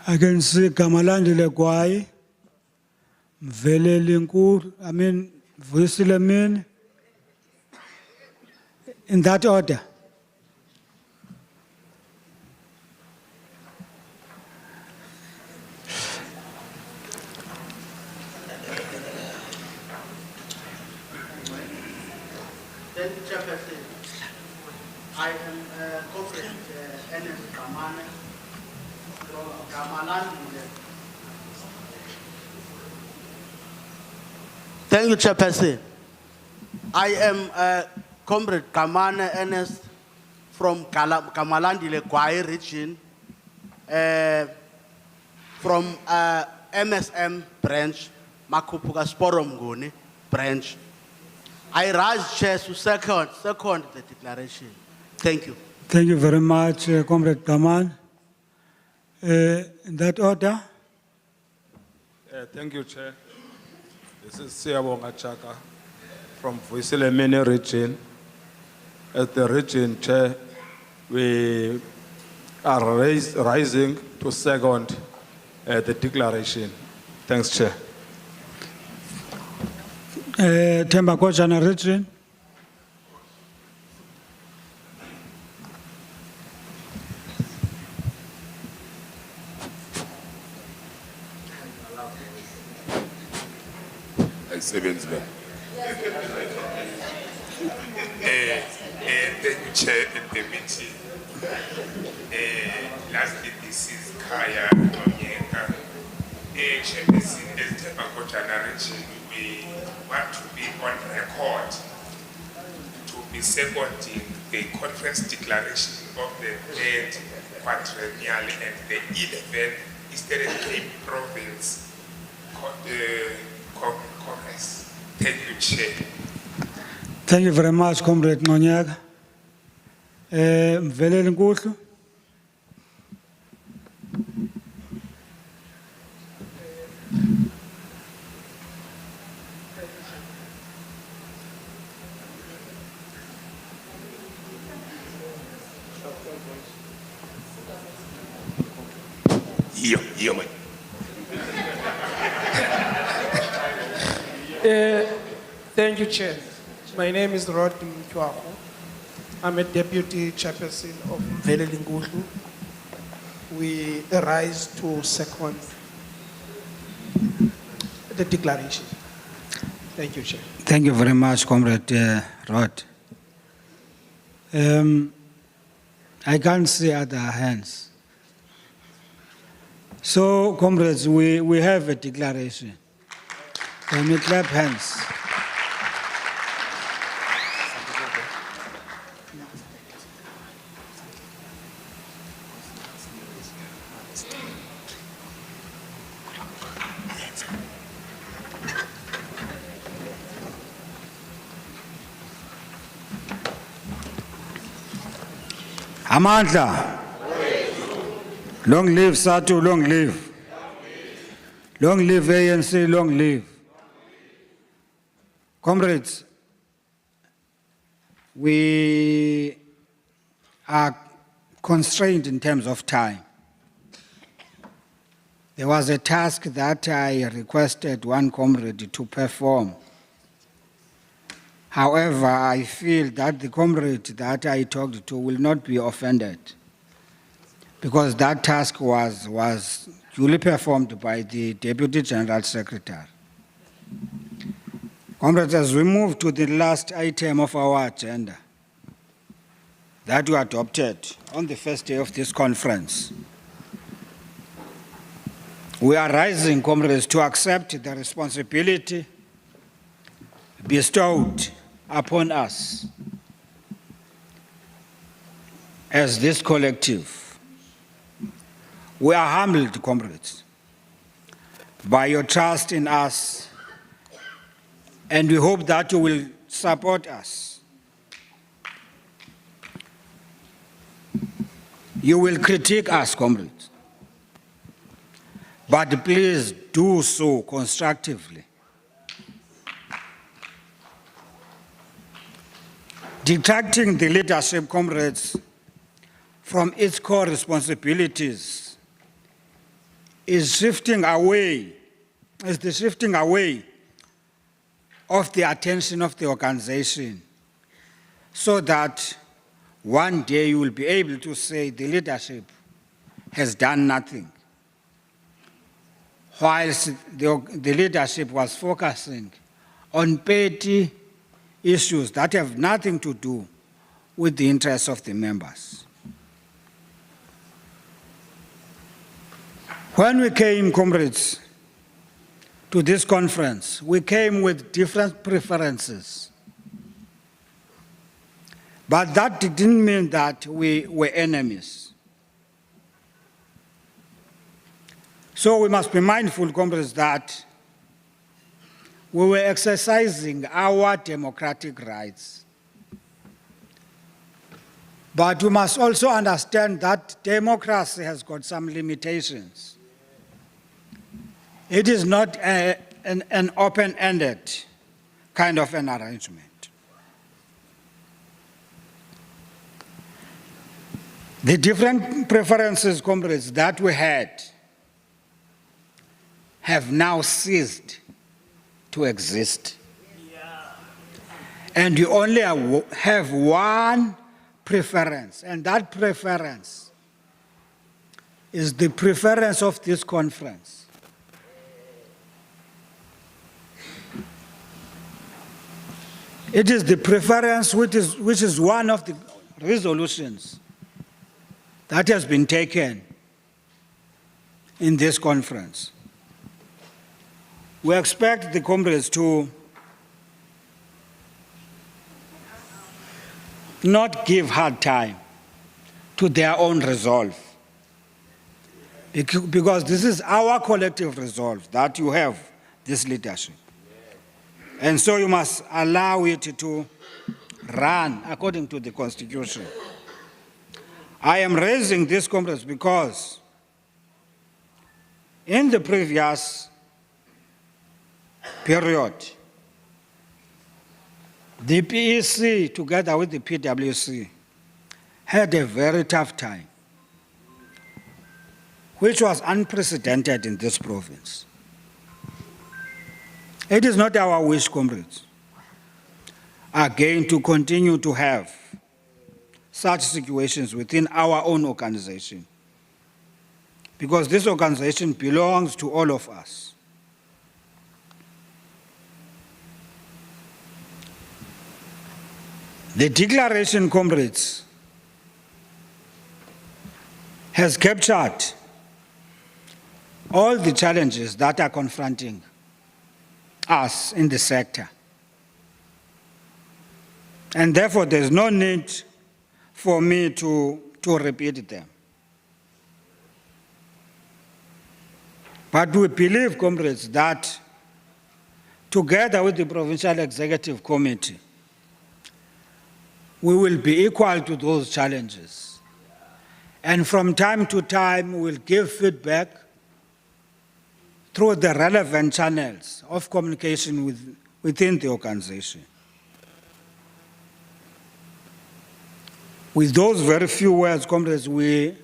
I can see Kamalandi Legwai, Mvele Linkur, Vusilemin, in that order. Then, Chairperson, I am Comrade Ernest Kamane from Kamalandi. Thank you, Chairperson. I am Comrade Kamane Ernest from Kamalandi Lekwai region, from MSM branch, Makupuka Sporomguni branch. I rise, Chair, to second the declaration. Thank you. Thank you very much, Comrade Kaman. In that order. Thank you, Chair. This is Siyabonga Chaka from Vusilemene region. As the region Chair, we are rising to second the declaration. Thanks, Chair. Themba Kojana region. Thank you, Chair and Deputy. Lastly, this is Kaya Onyeka. Chairperson, as Tembako Generation, we want to be on record to be seconding the conference declaration of the 3rd Quadrennial and the 11th Eastern Cape Province Congress. Thank you, Chair. Thank you very much, Comrade Nonyaga. Mvelele Nkutlu. Yeah, man. Thank you, Chair. My name is Rod Mchwako. I'm a Deputy Chairperson of Velelingulu. We rise to second the declaration. Thank you, Chair. Thank you very much, Comrade Rod. I can't see other hands. So, comrades, we have a declaration. Can we clap hands? Amandla. Long live SADTU, long live. Long live ANC, long live. Comrades, we are constrained in terms of time. There was a task that I requested one comrade to perform. However, I feel that the comrade that I talked to will not be offended, because that task was duly performed by the Deputy General Secretary. Comrades, as we move to the last item of our agenda that we adopted on the first day of this conference, we are rising, comrades, to accept the responsibility bestowed upon us as this collective. We are humbled, comrades, by your trust in us, and we hope that you will support us. You will critique us, comrades, but please do so constructively. Detracting the leadership, comrades, from its core responsibilities is the shifting away of the attention of the organization, so that one day you will be able to say the leadership has done nothing, whilst the leadership was focusing on petty issues that have nothing to do with the interests of the members. When we came, comrades, to this conference, we came with different preferences. But that didn't mean that we were enemies. So we must be mindful, comrades, that we were exercising our democratic rights. But we must also understand that democracy has got some limitations. It is not an open-ended kind of an arrangement. The different preferences, comrades, that we had have now ceased to exist. And you only have one preference, and that preference is the preference of this conference. It is the preference which is one of the resolutions that has been taken in this conference. We expect the comrades to not give hard time to their own resolve, because this is our collective resolve that you have this leadership. And so you must allow it to run according to the Constitution. I am raising this conference because in the previous period, the PEC, together with the PWC, had a very tough time, which was unprecedented in this province. It is not our wish, comrades, again to continue to have such situations within our own organization, because this organization belongs to all of us. The declaration, comrades, has captured all the challenges that are confronting us in the sector. And therefore, there's no need for me to repeat them. But we believe, comrades, that together with the Provincial Executive Committee, we will be equal to those challenges. And from time to time, we'll give feedback through the relevant channels of communication within the organization. With those very few words, comrades, we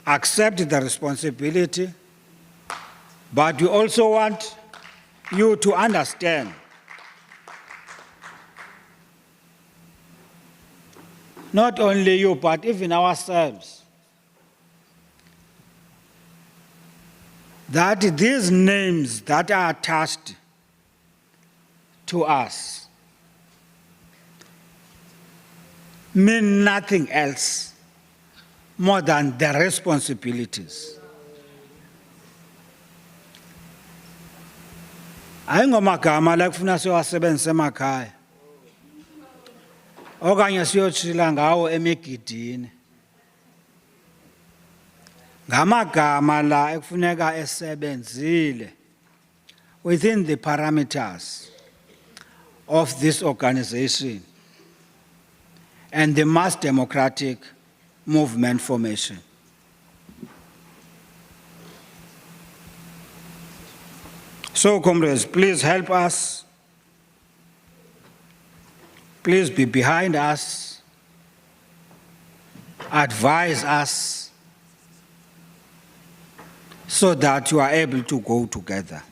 accept the responsibility, but we also want you to understand not only you, but even ourselves, that these names that are attached to us mean nothing else more than the responsibilities. Ayingomagama la kufuna siwasebenzise emakhaya okanye siyotshila ngawo emigidini. Ngamagama la ekufuneka esebenzile within the parameters of this organization and the mass democratic movement formation. So, comrades, please help us. Please be behind us. Advise us so that you are able to go together.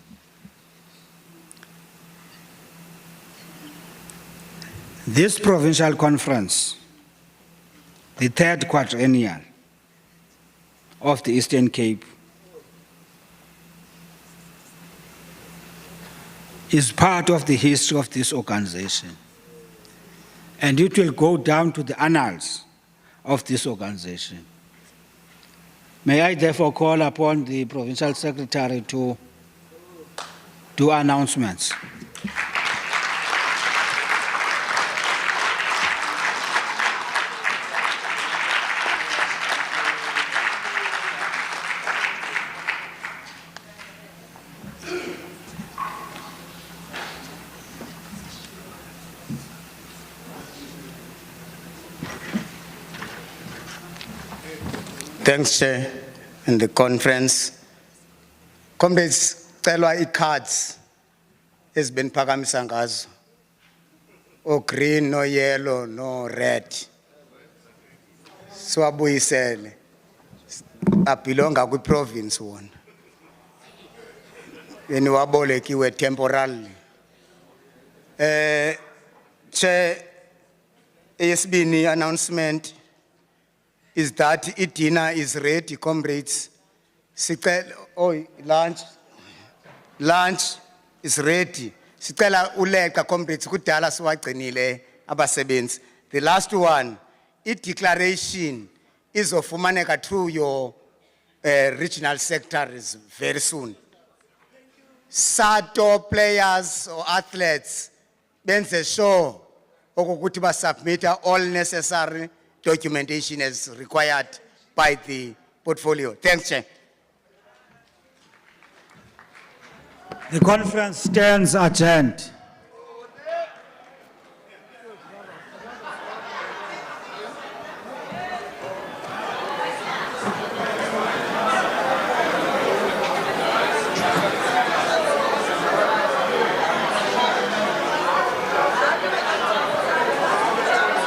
This provincial conference, the third quadrennial of the Eastern Cape, is part of the history of this organization, and it will go down to the annals of this organization. May I therefore call upon the Provincial Secretary to do announcements. Thanks, Chair, and the conference. Comrades, celwa cards has been phakamisa ngazo. O green, no yellow, no red. Swabuyisele. Abelonga ku province one. Yeni wabolekiwe temporarily. Chair, ASB announcement is that dinner is ready, comrades. Lunch is ready. Sicela uleqa comrades kudala siwagcinile abasebenzi. The last one, declaration izofumaneka through your regional secretaries very soon. SADTU players or athletes benze sure ukuthi ba submit all necessary documentation as required by the portfolio. Thanks, Chair. The conference stands adjourned.